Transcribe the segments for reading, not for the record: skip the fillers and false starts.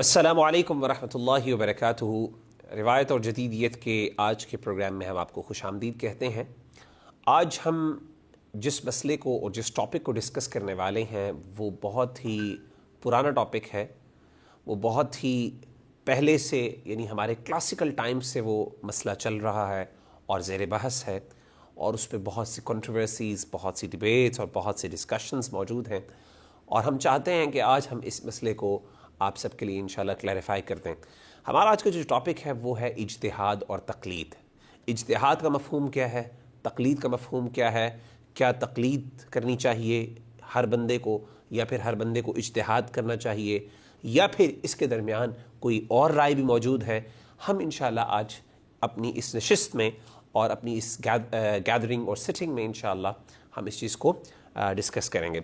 السلام علیکم ورحمۃ اللہ وبرکاتہ۔ روایت اور جدیدیت کے آج کے پروگرام میں ہم آپ کو خوش آمدید کہتے ہیں۔ آج ہم جس مسئلے کو اور جس ٹاپک کو ڈسکس کرنے والے ہیں وہ بہت ہی پرانا ٹاپک ہے، وہ بہت ہی پہلے سے یعنی ہمارے کلاسیکل ٹائم سے وہ مسئلہ چل رہا ہے اور زیر بحث ہے، اور اس پہ بہت سی کنٹروورسیز، بہت سی ڈیبیٹس اور بہت سے ڈسکشنز موجود ہیں، اور ہم چاہتے ہیں کہ آج ہم اس مسئلے کو آپ سب کے لیے انشاءاللہ کلیریفائی کرتے ہیں۔ ہمارا آج کا جو ٹاپک ہے وہ ہے اجتہاد اور تقلید۔ اجتہاد کا مفہوم کیا ہے، تقلید کا مفہوم کیا ہے، کیا تقلید کرنی چاہیے ہر بندے کو، یا پھر ہر بندے کو اجتہاد کرنا چاہیے، یا پھر اس کے درمیان کوئی اور رائے بھی موجود ہے۔ ہم انشاءاللہ آج اپنی اس نشست میں اور اپنی اس گیدرنگ اور سٹنگ میں انشاءاللہ ہم اس چیز کو ڈسکس کریں گے۔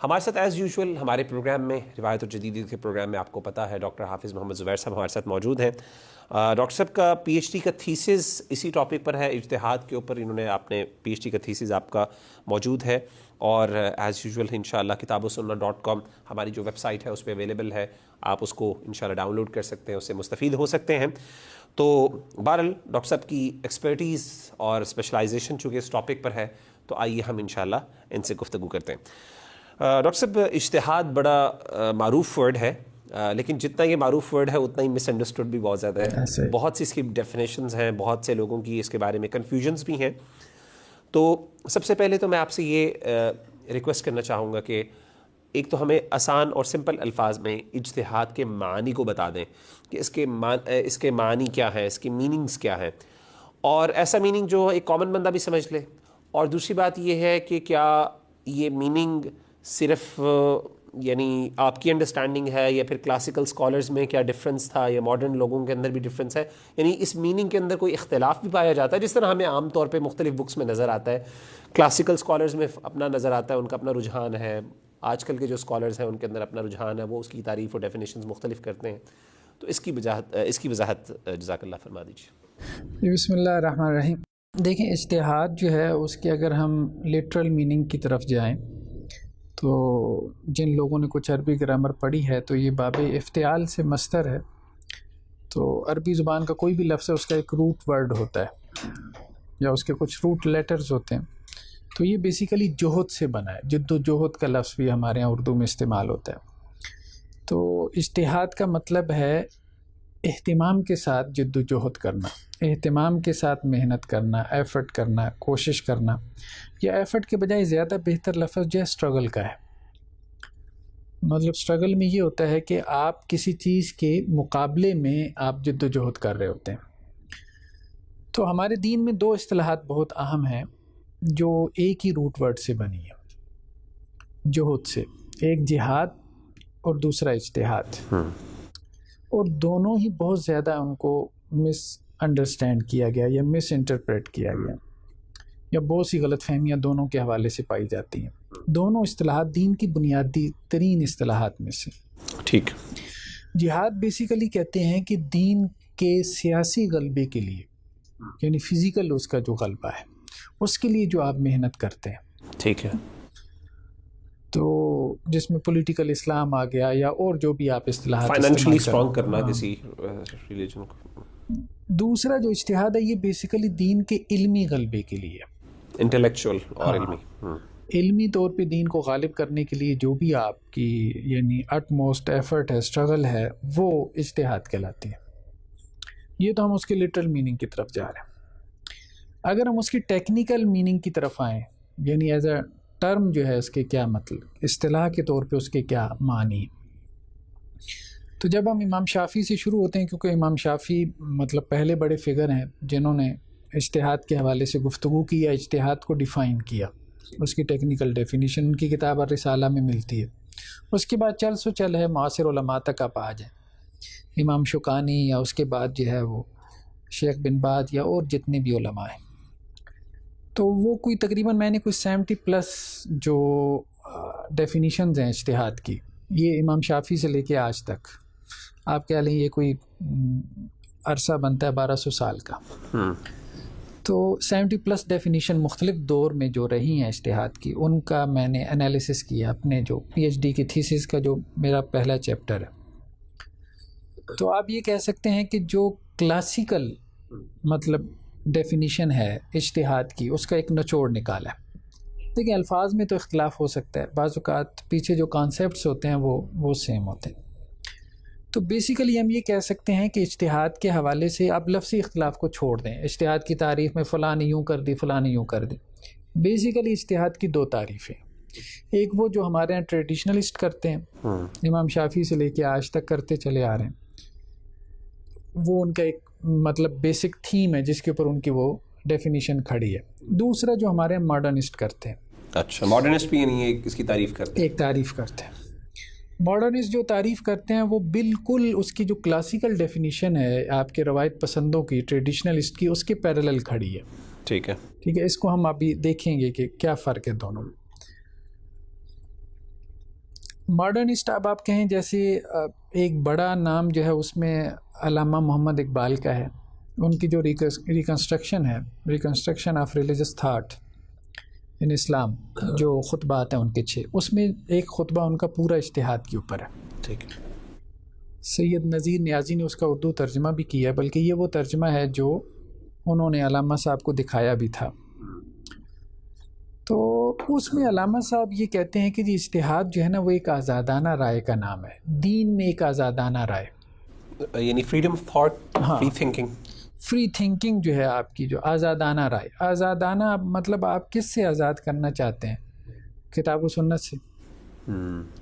ہمارے ساتھ ایز یوزول ہمارے پروگرام میں، روایت اور جدیدیت کے پروگرام میں، آپ کو پتہ ہے ڈاکٹر حافظ محمد زبیر صاحب ہمارے ساتھ موجود ہیں۔ ڈاکٹر صاحب کا پی ایچ ڈی کا تھیسس اسی ٹاپک پر ہے، اجتہاد کے اوپر انہوں نے اپنے پی ایچ ڈی کا تھیسس آپ کا موجود ہے، اور ایز یوزول انشاءاللہ kitabussunnah.com ہماری جو ویب سائٹ ہے اس پہ اویلیبل ہے، آپ اس کو انشاءاللہ ڈاؤن لوڈ کر سکتے ہیں، اس سے مستفید ہو سکتے ہیں۔ تو بہرحال ڈاکٹر صاحب کی ایکسپرٹیز اور اسپیشلائزیشن چونکہ اس ٹاپک پر ہے، تو آئیے ہم انشاءاللہ ان سے گفتگو کرتے ہیں۔ ڈاکٹر صاحب، اجتہاد بڑا معروف ورڈ ہے، لیکن جتنا یہ معروف ورڈ ہے اتنا ہی مس انڈرسٹوڈ بھی بہت زیادہ ہے۔ بہت سی اس کی ڈیفینیشنز ہیں، بہت سے لوگوں کی اس کے بارے میں کنفیوژنز بھی ہیں۔ تو سب سے پہلے تو میں آپ سے یہ ریکویسٹ کرنا چاہوں گا کہ ایک تو ہمیں آسان اور سمپل الفاظ میں اجتہاد کے معنی کو بتا دیں کہ اس کے معنی کیا ہیں، اس کی میننگز کیا ہیں، اور ایسا میننگ جو ایک کامن بندہ بھی سمجھ لے۔ اور دوسری بات یہ ہے کہ کیا یہ میننگ صرف یعنی آپ کی انڈرسٹینڈنگ ہے، یا پھر کلاسیکل سکالرز میں کیا ڈفرینس تھا، یا ماڈرن لوگوں کے اندر بھی ڈفرینس ہے، یعنی اس میننگ کے اندر کوئی اختلاف بھی پایا جاتا ہے، جس طرح ہمیں عام طور پہ مختلف بکس میں نظر آتا ہے۔ کلاسیکل سکالرز میں اپنا نظر آتا ہے، ان کا اپنا رجحان ہے، آج کل کے جو سکالرز ہیں ان کے اندر اپنا رجحان ہے، وہ اس کی تعریف اور ڈیفینیشنز مختلف کرتے ہیں۔ تو اس کی وضاحت جزاک اللہ فرما دیجیے۔ بسم اللہ الرحمن الرحیم۔ دیکھیں، اجتہاد جو ہے اس کی اگر ہم لٹرل میننگ کی طرف جائیں تو جن لوگوں نے کچھ عربی گرامر پڑھی ہے تو یہ باب افتعال سے مصدر ہے۔ تو عربی زبان کا کوئی بھی لفظ ہے، اس کا ایک روٹ ورڈ ہوتا ہے یا اس کے کچھ روٹ لیٹرز ہوتے ہیں، تو یہ بیسیکلی جوہد سے بنا ہے۔ جد و جہد کا لفظ بھی ہمارے یہاں اردو میں استعمال ہوتا ہے۔ تو اجتہاد کا مطلب ہے اہتمام کے ساتھ جد و جہد کرنا، اہتمام کے ساتھ محنت کرنا، ایفرٹ کرنا، کوشش کرنا، یا ایفرٹ کے بجائے زیادہ بہتر لفظ جو ہے اسٹرگل کا ہے۔ مطلب اسٹرگل میں یہ ہوتا ہے کہ آپ کسی چیز کے مقابلے میں آپ جد و جہد کر رہے ہوتے ہیں۔ تو ہمارے دین میں دو اصطلاحات بہت اہم ہیں جو ایک ہی روٹ ورڈ سے بنی ہے، جہد سے، ایک جہاد اور دوسرا اجتہاد، اور دونوں ہی بہت زیادہ ان کو مس انڈرسٹینڈ کیا گیا یا مس انٹرپریٹ کیا گیا، یا بہت سی غلط فہمیاں دونوں کے حوالے سے پائی جاتی ہیں۔ دونوں اصطلاحات دین کی بنیادی ترین اصطلاحات میں سے۔ ٹھیک۔ جہاد بیسیکلی کہتے ہیں کہ دین کے سیاسی غلبے کے لیے، یعنی فزیکل اس کا جو غلبہ ہے اس کے لیے جو آپ محنت کرتے ہیں۔ ٹھیک ہے۔ تو جس میں پولیٹیکل اسلام آ گیا، یا اور جو بھی آپ اصطلاحات فائنینشلی اسٹرانگ کرنا کسی ریلیجن کو۔ دوسرا جو اجتہاد ہے یہ بیسیکلی دین کے علمی غلبے کے لیے، انٹلیکچوئل اور علمی، علمی طور پہ دین کو غالب کرنے کے لیے جو بھی آپ کی یعنی اٹ موسٹ ایفرٹ ہے، اسٹرگل ہے، وہ اجتہاد کہلاتی ہے۔ یہ تو ہم اس کے لٹرل میننگ کی طرف جا رہے ہیں۔ اگر ہم اس کی ٹیکنیکل میننگ کی طرف آئیں، یعنی ایز اے ٹرم جو ہے اس کے کیا مطلب، اصطلاح کے طور پہ اس کے کیا معنی، تو جب ہم امام شافعی سے شروع ہوتے ہیں، کیونکہ امام شافعی مطلب پہلے بڑے فگر ہیں جنہوں نے اجتہاد کے حوالے سے گفتگو کی یا اجتہاد کو ڈیفائن کیا، اس کی ٹیکنیکل ڈیفینیشن ان کی کتاب الرسالہ میں ملتی ہے۔ اس کے بعد چل ہے معاصر علماء تک آپ آ جائیں، امام شوکانی، یا اس کے بعد جو ہے وہ شیخ بن باز، یا اور جتنے بھی علماء ہیں، تو وہ کوئی تقریباً میں نے کوئی 70+ جو ڈیفینیشنز ہیں اجتہاد کی، یہ امام شافعی سے لے کے آج تک آپ کہہ لیں یہ کوئی عرصہ بنتا ہے 1200 سال کا۔ تو 70+ ڈیفینیشن مختلف دور میں جو رہی ہیں اجتہاد کی، ان کا میں نے انالیسس کیا اپنے جو پی ایچ ڈی کی تھیسس کا جو میرا پہلا چیپٹر ہے۔ تو آپ یہ کہہ سکتے ہیں کہ جو کلاسیکل مطلب ڈیفینیشن ہے اجتہاد کی، اس کا ایک نچوڑ نکالا ہے. دیکھیں الفاظ میں تو اختلاف ہو سکتا ہے، بعض اوقات پیچھے جو کانسیپٹس ہوتے ہیں وہ سیم ہوتے ہیں. تو بیسیکلی ہم یہ کہہ سکتے ہیں کہ اجتہاد کے حوالے سے آپ لفظی اختلاف کو چھوڑ دیں. اجتہاد کی تعریف میں فلاں نے یوں کر دی، فلاں نے یوں کر دی. بیسیکلی اجتہاد کی دو تعریفیں، ایک وہ جو ہمارے یہاں ٹریڈیشنلسٹ کرتے ہیں، امام شافعی سے لے کے آج تک کرتے چلے آ رہے ہیں، وہ ان کا ایک مطلب بیسک تھیم ہے جس کے اوپر ان کی وہ ڈیفینیشن کھڑی ہے. دوسرا جو ہمارے ماڈرنسٹ کرتے ہیں. اچھا، ماڈرنسٹ بھی یعنی اس کی تعریف کرتے ہیں؟ ایک تعریف کرتے ہیں. ماڈرنسٹ جو تعریف کرتے ہیں وہ بالکل اس کی جو کلاسیکل ڈیفینیشن ہے آپ کے روایت پسندوں کی، ٹریڈیشنلسٹ کی، اس کے پیرلل کھڑی ہے. ٹھیک ہے، ٹھیک ہے. اس کو ہم ابھی دیکھیں گے کہ کیا فرق ہے دونوں میں. ماڈرنسٹ اب آپ کہیں جیسے ایک بڑا نام جو ہے اس میں علامہ محمد اقبال کا ہے. ان کی جو ریکنسٹرکشن ہے، reconstruction of religious thought in Islam, جو خطبات ہیں ان کے 6، اس میں ایک خطبہ ان کا پورا اجتہاد کے اوپر ہے. ٹھیک ہے. سید نذیر نیازی نے اس کا اردو ترجمہ بھی کیا ہے، بلکہ یہ وہ ترجمہ ہے جو انہوں نے علامہ صاحب کو دکھایا بھی تھا. تو اس میں علامہ صاحب یہ کہتے ہیں کہ جی اجتہاد جو ہے نا وہ ایک آزادانہ رائے کا نام ہے. دین میں ایک آزادانہ رائے، یعنی freedom of thought, free thinking. Free thinking جو ہے آپ کی، جو آزادانہ رائے. آزادانہ مطلب آپ کس سے آزاد کرنا چاہتے ہیں؟ کتاب و سنت سے.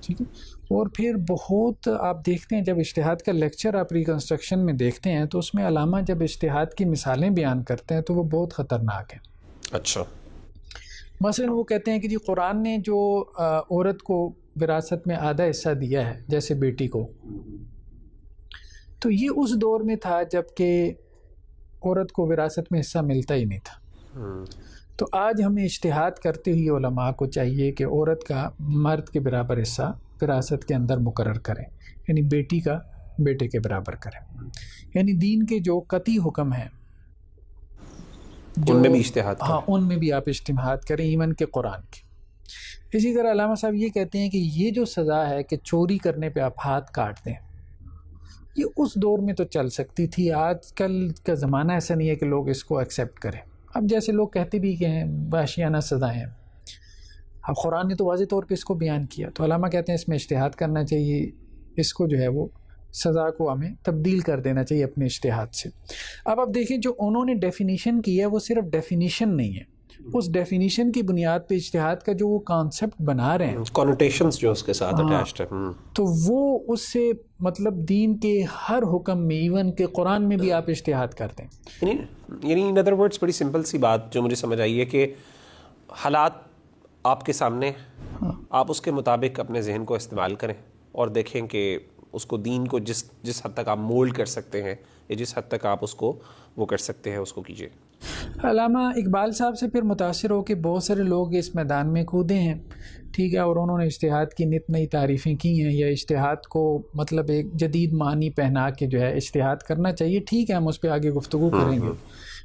ٹھیک ہے. اور پھر بہت آپ دیکھتے ہیں جب اجتہاد کا لیکچر آپ ریکنسٹرکشن میں دیکھتے ہیں تو اس میں علامہ جب اجتہاد کی مثالیں بیان کرتے ہیں تو وہ بہت خطرناک ہیں. اچھا. مثلا وہ کہتے ہیں کہ جی قرآن نے جو عورت کو وراثت میں آدھا حصہ دیا ہے جیسے بیٹی کو، تو یہ اس دور میں تھا جب کہ عورت کو وراثت میں حصہ ملتا ہی نہیں تھا. تو آج ہمیں اجتہاد کرتے ہوئے علماء کو چاہیے کہ عورت کا مرد کے برابر حصہ وراثت کے اندر مقرر کریں، یعنی بیٹی کا بیٹے کے برابر کریں. یعنی دین کے جو قطعی حکم ہیں ان میں بھی اجتہاد کریں. ہاں، ان میں بھی آپ اجتہاد کریں، ایون کہ قرآن کی. اسی طرح علامہ صاحب یہ کہتے ہیں کہ یہ جو سزا ہے کہ چوری کرنے پہ آپ ہاتھ کاٹ دیں، یہ اس دور میں تو چل سکتی تھی. آج کل کا زمانہ ایسا نہیں ہے کہ لوگ اس کو ایکسیپٹ کریں. اب جیسے لوگ کہتے بھی کہ ہیں وحشیانہ سزائیں ہیں، اب قرآن نے تو واضح طور پہ اس کو بیان کیا. تو علامہ کہتے ہیں اس میں اجتہاد کرنا چاہیے، اس کو جو ہے وہ سزا کو ہمیں تبدیل کر دینا چاہیے اپنے اجتہاد سے. اب آپ دیکھیں جو انہوں نے ڈیفینیشن کی ہے وہ صرف ڈیفینیشن نہیں ہے، اس ڈیفینیشن کی بنیاد پہ اجتہاد کا جو وہ کانسیپٹ بنا رہے ہیں، کنوٹیشنز جو اس کے ساتھ اٹیچڈ ہیں، تو وہ اس سے مطلب دین کے ہر حکم میں، ایون کہ قرآن میں بھی آپ اجتہاد کرتے ہیں. یعنی ان ادر ورڈز بڑی سمپل سی بات جو مجھے سمجھ آئی ہے کہ حالات آپ کے سامنے، آپ اس کے مطابق اپنے ذہن کو استعمال کریں اور دیکھیں کہ اس کو دین کو جس حد تک آپ مولڈ کر سکتے ہیں یا جس حد تک آپ اس کو وہ کر سکتے ہیں اس کو کیجیے. علامہ اقبال صاحب سے پھر متاثر ہو کے بہت سارے لوگ اس میدان میں کودے ہیں، ٹھیک ہے، اور انہوں نے اجتہاد کی نت نئی تعریفیں کی ہیں، یا اجتہاد کو مطلب ایک جدید معنی پہنا کے جو ہے اجتہاد کرنا چاہیے. ٹھیک ہے، ہم اس پہ آگے گفتگو کریں گے،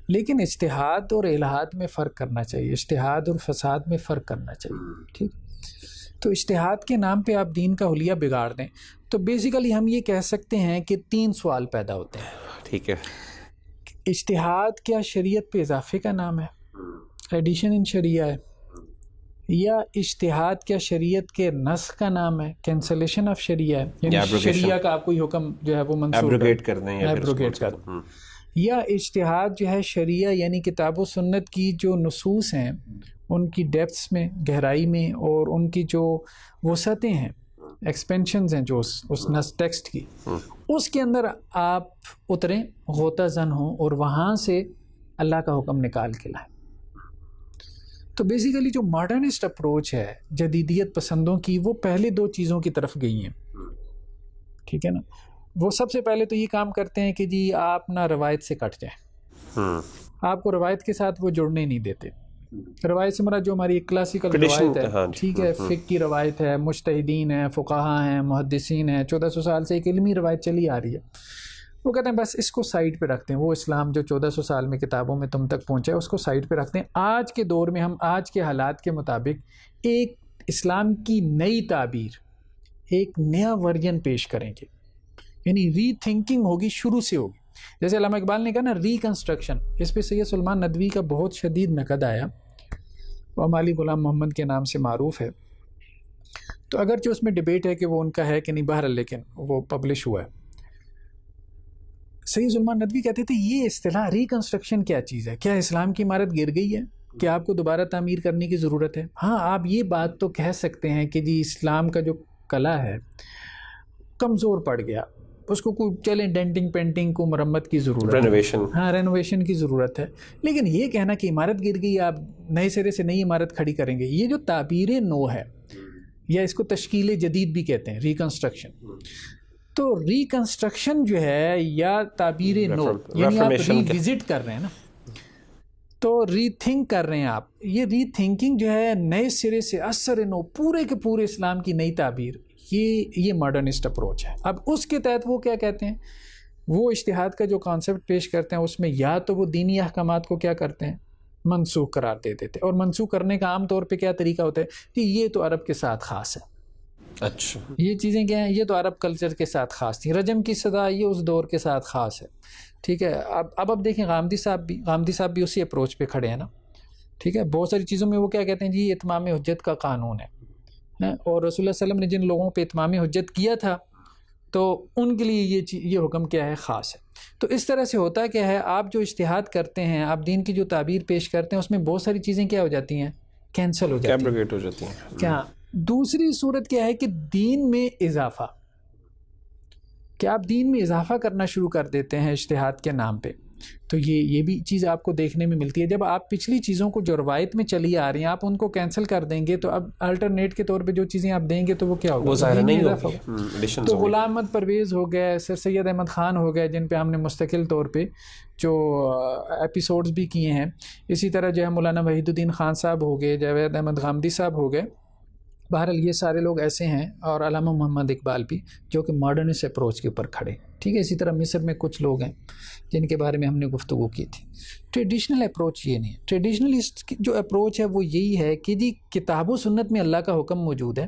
لیکن اجتہاد اور الہاد میں فرق کرنا چاہیے، اجتہاد اور فساد میں فرق کرنا چاہیے. ٹھیک، تو اجتہاد کے نام پہ آپ دین کا حلیہ بگاڑ دیں تو بیسیکلی ہم یہ کہہ سکتے ہیں کہ 3 سوال پیدا ہوتے ہیں. ٹھیک ہے. اجتہاد کیا شریعت پہ اضافے کا نام ہے، ایڈیشن ان شریعہ ہے، یا اجتہاد کیا شریعت کے نسخ کا نام ہے، کینسلیشن آف شریعہ ہے، یعنی شریعہ کا آپ کوئی حکم جو ہے وہ منسوخ ایبروگیٹ کر دیں، ایبروگیٹ کر دیں. یا اجتہاد جو ہے شریعہ یعنی کتاب و سنت کی جو نصوص ہیں ان کی ڈیپتھس میں، گہرائی میں، اور ان کی جو وسعتیں ہیں، ایکسپینشنز ہیں جو اس ٹیکسٹ کی، اس کے اندر آپ اتریں، غوطہ زن ہوں اور وہاں سے اللہ کا حکم نکال کے لائیں. تو بیسیکلی جو ماڈرنسٹ اپروچ ہے جدیدیت پسندوں کی، وہ پہلے 2 چیزوں کی طرف گئی ہیں. ٹھیک ہے نا. وہ سب سے پہلے تو یہ کام کرتے ہیں کہ جی آپ نہ روایت سے کٹ جائیں، آپ کو روایت کے ساتھ وہ جڑنے نہیں دیتے. روایت سے مراد جو ہماری ایک کلاسیکل روایت ہے، ٹھیک ہے، فقہ کی روایت ہے، مجتہدین ہیں، فقہاء ہیں، محدثین ہیں، 1400 سال سے ایک علمی روایت چلی آ رہی ہے. وہ کہتے ہیں بس اس کو سائڈ پہ رکھتے ہیں، وہ اسلام جو 1400 سال میں کتابوں میں تم تک پہنچا ہے اس کو سائڈ پہ رکھتے ہیں. آج کے دور میں ہم آج کے حالات کے مطابق ایک اسلام کی نئی تعبیر، ایک نیا ورژن پیش کریں گے. یعنی ری تھنکنگ ہوگی، شروع سے ہوگی. جیسے علامہ اقبال نے کہا نا ریکنسٹرکشن، اس پہ سید سلمان ندوی کا بہت شدید نقد آیا، وہ مالی غلام محمد کے نام سے معروف ہے. تو اگرچہ اس میں ڈبیٹ ہے کہ وہ ان کا ہے کہ نہیں، بہرحال لیکن وہ پبلش ہوا ہے. سید سلمان ندوی کہتے تھے یہ اصطلاح ریکنسٹرکشن کیا چیز ہے؟ کیا اسلام کی عمارت گر گئی ہے کہ آپ کو دوبارہ تعمیر کرنے کی ضرورت ہے؟ ہاں آپ یہ بات تو کہہ سکتے ہیں کہ جی اسلام کا جو قلعہ ہے کمزور پڑ گیا، اس کو کوئی چلیں ڈینٹنگ پینٹنگ کو مرمت کی ضرورت ہے، رینوویشن، ہاں رینوویشن کی ضرورت ہے. لیکن یہ کہنا کہ عمارت گر گئی آپ نئے سرے سے نئی عمارت کھڑی کریں گے، یہ جو تعبیر نو ہے یا اس کو تشکیل جدید بھی کہتے ہیں، ریکنسٹرکشن. تو ریکنسٹرکشن جو ہے یا تعبیر نو، یعنی آپ ری وزٹ کر رہے ہیں نا، تو ری تھنک کر رہے ہیں آپ. یہ ری تھنکنگ جو ہے نئے سرے سے اثر نو، پورے کے پورے اسلام کی نئی تعبیر، یہ ماڈرنسٹ اپروچ ہے. اب اس کے تحت وہ کیا کہتے ہیں، وہ اجتہاد کا جو کانسیپٹ پیش کرتے ہیں اس میں یا تو وہ دینی احکامات کو کیا کرتے ہیں، منسوخ قرار دے دیتے. اور منسوخ کرنے کا عام طور پہ کیا طریقہ ہوتا ہے کہ یہ تو عرب کے ساتھ خاص ہے. اچھا یہ چیزیں کیا ہیں، یہ تو عرب کلچر کے ساتھ خاص تھی. رجم کی سزا یہ اس دور کے ساتھ خاص ہے. ٹھیک ہے. اب دیکھیں غامدی صاحب بھی اسی اپروچ پہ کھڑے ہیں نا. ٹھیک ہے. بہت ساری چیزوں میں وہ کیا کہتے ہیں جی یہ اتمام حجت کا قانون ہے، اور رسول اللہ صلی اللہ علیہ وسلم نے جن لوگوں پہ اتمام حجت کیا تھا تو ان کے لیے یہ حکم کیا ہے، خاص ہے. تو اس طرح سے ہوتا کیا ہے، آپ جو اجتہاد کرتے ہیں، آپ دین کی جو تعبیر پیش کرتے ہیں، اس میں بہت ساری چیزیں کیا ہو جاتی ہیں، کینسل ہو جاتی ہیں، ہو جاتی ہیں. کیا دوسری صورت کیا ہے کہ دین میں اضافہ، کہ آپ دین میں اضافہ کرنا شروع کر دیتے ہیں اجتہاد کے نام پہ. تو یہ بھی چیز آپ کو دیکھنے میں ملتی ہے. جب آپ پچھلی چیزوں کو جو روایت میں چلی آ رہی ہیں آپ ان کو کینسل کر دیں گے تو اب الٹرنیٹ کے طور پہ جو چیزیں آپ دیں گے تو وہ کیا ہوگا، وہ ظاہر نہیں ہوگا. تو غلام احمد پرویز ہو گئے، سر سید احمد خان ہو گئے، جن پہ ہم نے مستقل طور پہ جو ایپیسوڈز بھی کیے ہیں. اسی طرح جو ہے مولانا وحید الدین خان صاحب ہو گئے، جاوید احمد غامدی صاحب ہو گئے. بہرحال یہ سارے لوگ ایسے ہیں، اور علامہ محمد اقبال بھی، جو کہ ماڈرنسٹ اپروچ کے اوپر کھڑے. ٹھیک ہے. اسی طرح مصر میں کچھ لوگ ہیں جن کے بارے میں ہم نے گفتگو کی تھی. ٹریڈیشنل اپروچ یہ نہیں ہے. ٹریڈیشنلسٹ جو اپروچ ہے وہ یہی ہے کہ جی کتاب و سنت میں اللہ کا حکم موجود ہے.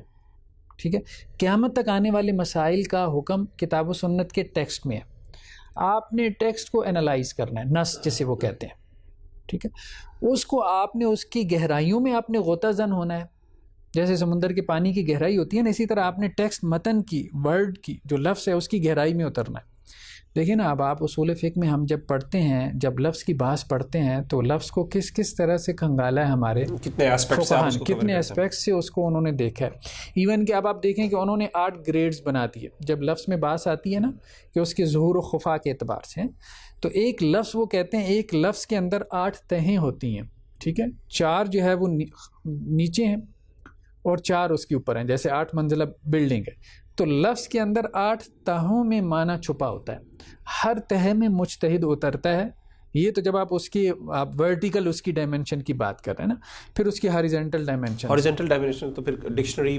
ٹھیک ہے. قیامت تک آنے والے مسائل کا حکم کتاب و سنت کے ٹیکسٹ میں ہے. آپ نے ٹیکسٹ کو انالائز کرنا ہے، نص جسے وہ کہتے ہیں. ٹھیک ہے. اس کو آپ نے اس کی گہرائیوں میں آپ نے غوطہ زن ہونا ہے. جیسے سمندر کے پانی کی گہرائی ہوتی ہے نا، اسی طرح آپ نے ٹیکسٹ متن کی، ورڈ کی جو لفظ ہے اس کی گہرائی میں اترنا ہے. دیکھیں نا، اب آپ اصول فقہ میں ہم جب پڑھتے ہیں، جب لفظ کی بحث پڑھتے ہیں تو لفظ کو کس طرح سے کھنگالا ہے ہمارے کتنے ایسپیکٹس سے اس کو انہوں نے دیکھا ہے. ایون کہ اب آپ دیکھیں کہ انہوں نے 8 گریڈز بنا دیے. جب لفظ میں بحث آتی ہے نا کہ اس کے ظہور و خفا کے اعتبار سے، تو ایک لفظ وہ کہتے ہیں ایک لفظ کے اندر 8 تہیں ہوتی ہیں. ٹھیک ہے. 4 جو ہے وہ نیچے ہیں اور 4 اس کے اوپر ہیں. جیسے 8 منزلہ بلڈنگ ہے تو لفظ کے اندر 8 تہوں میں معنی چھپا ہوتا ہے. ہر تہ میں مجتہد اترتا ہے. یہ تو جب آپ اس کی ورٹیکل اس کی ڈائمنشن کی بات کر رہے ہیں نا. پھر اس کی ہاریزنٹل ڈائمنشن تو پھر ڈکشنری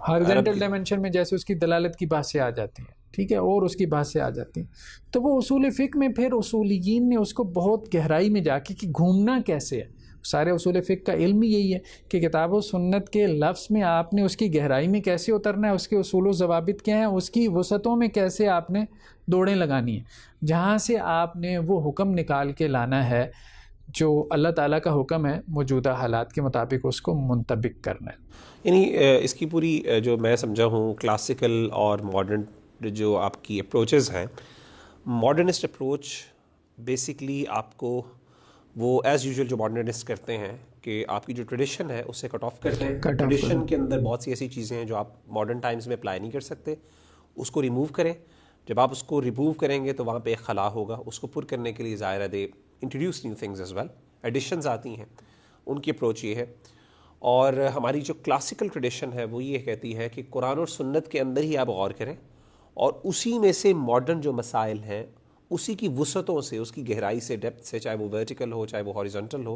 ہاریزنٹل ڈائمنشن میں جیسے اس کی دلالت کی بات سے آ جاتی ہے. ٹھیک ہے. اور اس کی بات سے آ جاتی ہیں. تو وہ اصول فقہ میں پھر اصولیین نے اس کو بہت گہرائی میں جا کے کہ گھومنا کیسے ہے. سارے اصول فقہ کا علم یہی ہے کہ کتاب و سنت کے لفظ میں آپ نے اس کی گہرائی میں کیسے اترنا ہے، اس کے اصول و ضوابط کیا ہیں، اس کی وسعتوں میں کیسے آپ نے دوڑیں لگانی ہیں، جہاں سے آپ نے وہ حکم نکال کے لانا ہے جو اللہ تعالیٰ کا حکم ہے، موجودہ حالات کے مطابق اس کو منطبق کرنا ہے. یعنی اس کی پوری جو میں سمجھا ہوں کلاسیکل اور ماڈرن جو آپ کی اپروچز ہیں، ماڈرنسٹ اپروچ بیسکلی آپ کو وہ ایز یوزول جو ماڈرنسٹ کرتے ہیں کہ آپ کی جو ٹریڈیشن ہے اسے کٹ آف کرتے ہیں. ٹریڈیشن کے اندر بہت سی ایسی چیزیں ہیں جو آپ ماڈرن ٹائمز میں اپلائی نہیں کر سکتے، اس کو ریموو کریں. جب آپ اس کو ریموو کریں گے تو وہاں پہ ایک خلا ہوگا. اس کو پر کرنے کے لیے ظاہر دے introduce new things as well, additions آتی ہیں. ان کی اپروچ یہ ہے. اور ہماری جو کلاسیکل ٹریڈیشن ہے وہ یہ کہتی ہے کہ قرآن اور سنت کے اندر ہی آپ غور کریں اور اسی میں سے ماڈرن جو مسائل ہیں اسی کی وسعتوں سے، اس کی گہرائی سے، ڈیپتھ سے، چاہے وہ ورٹیکل ہو چاہے وہ ہاریزونٹل ہو،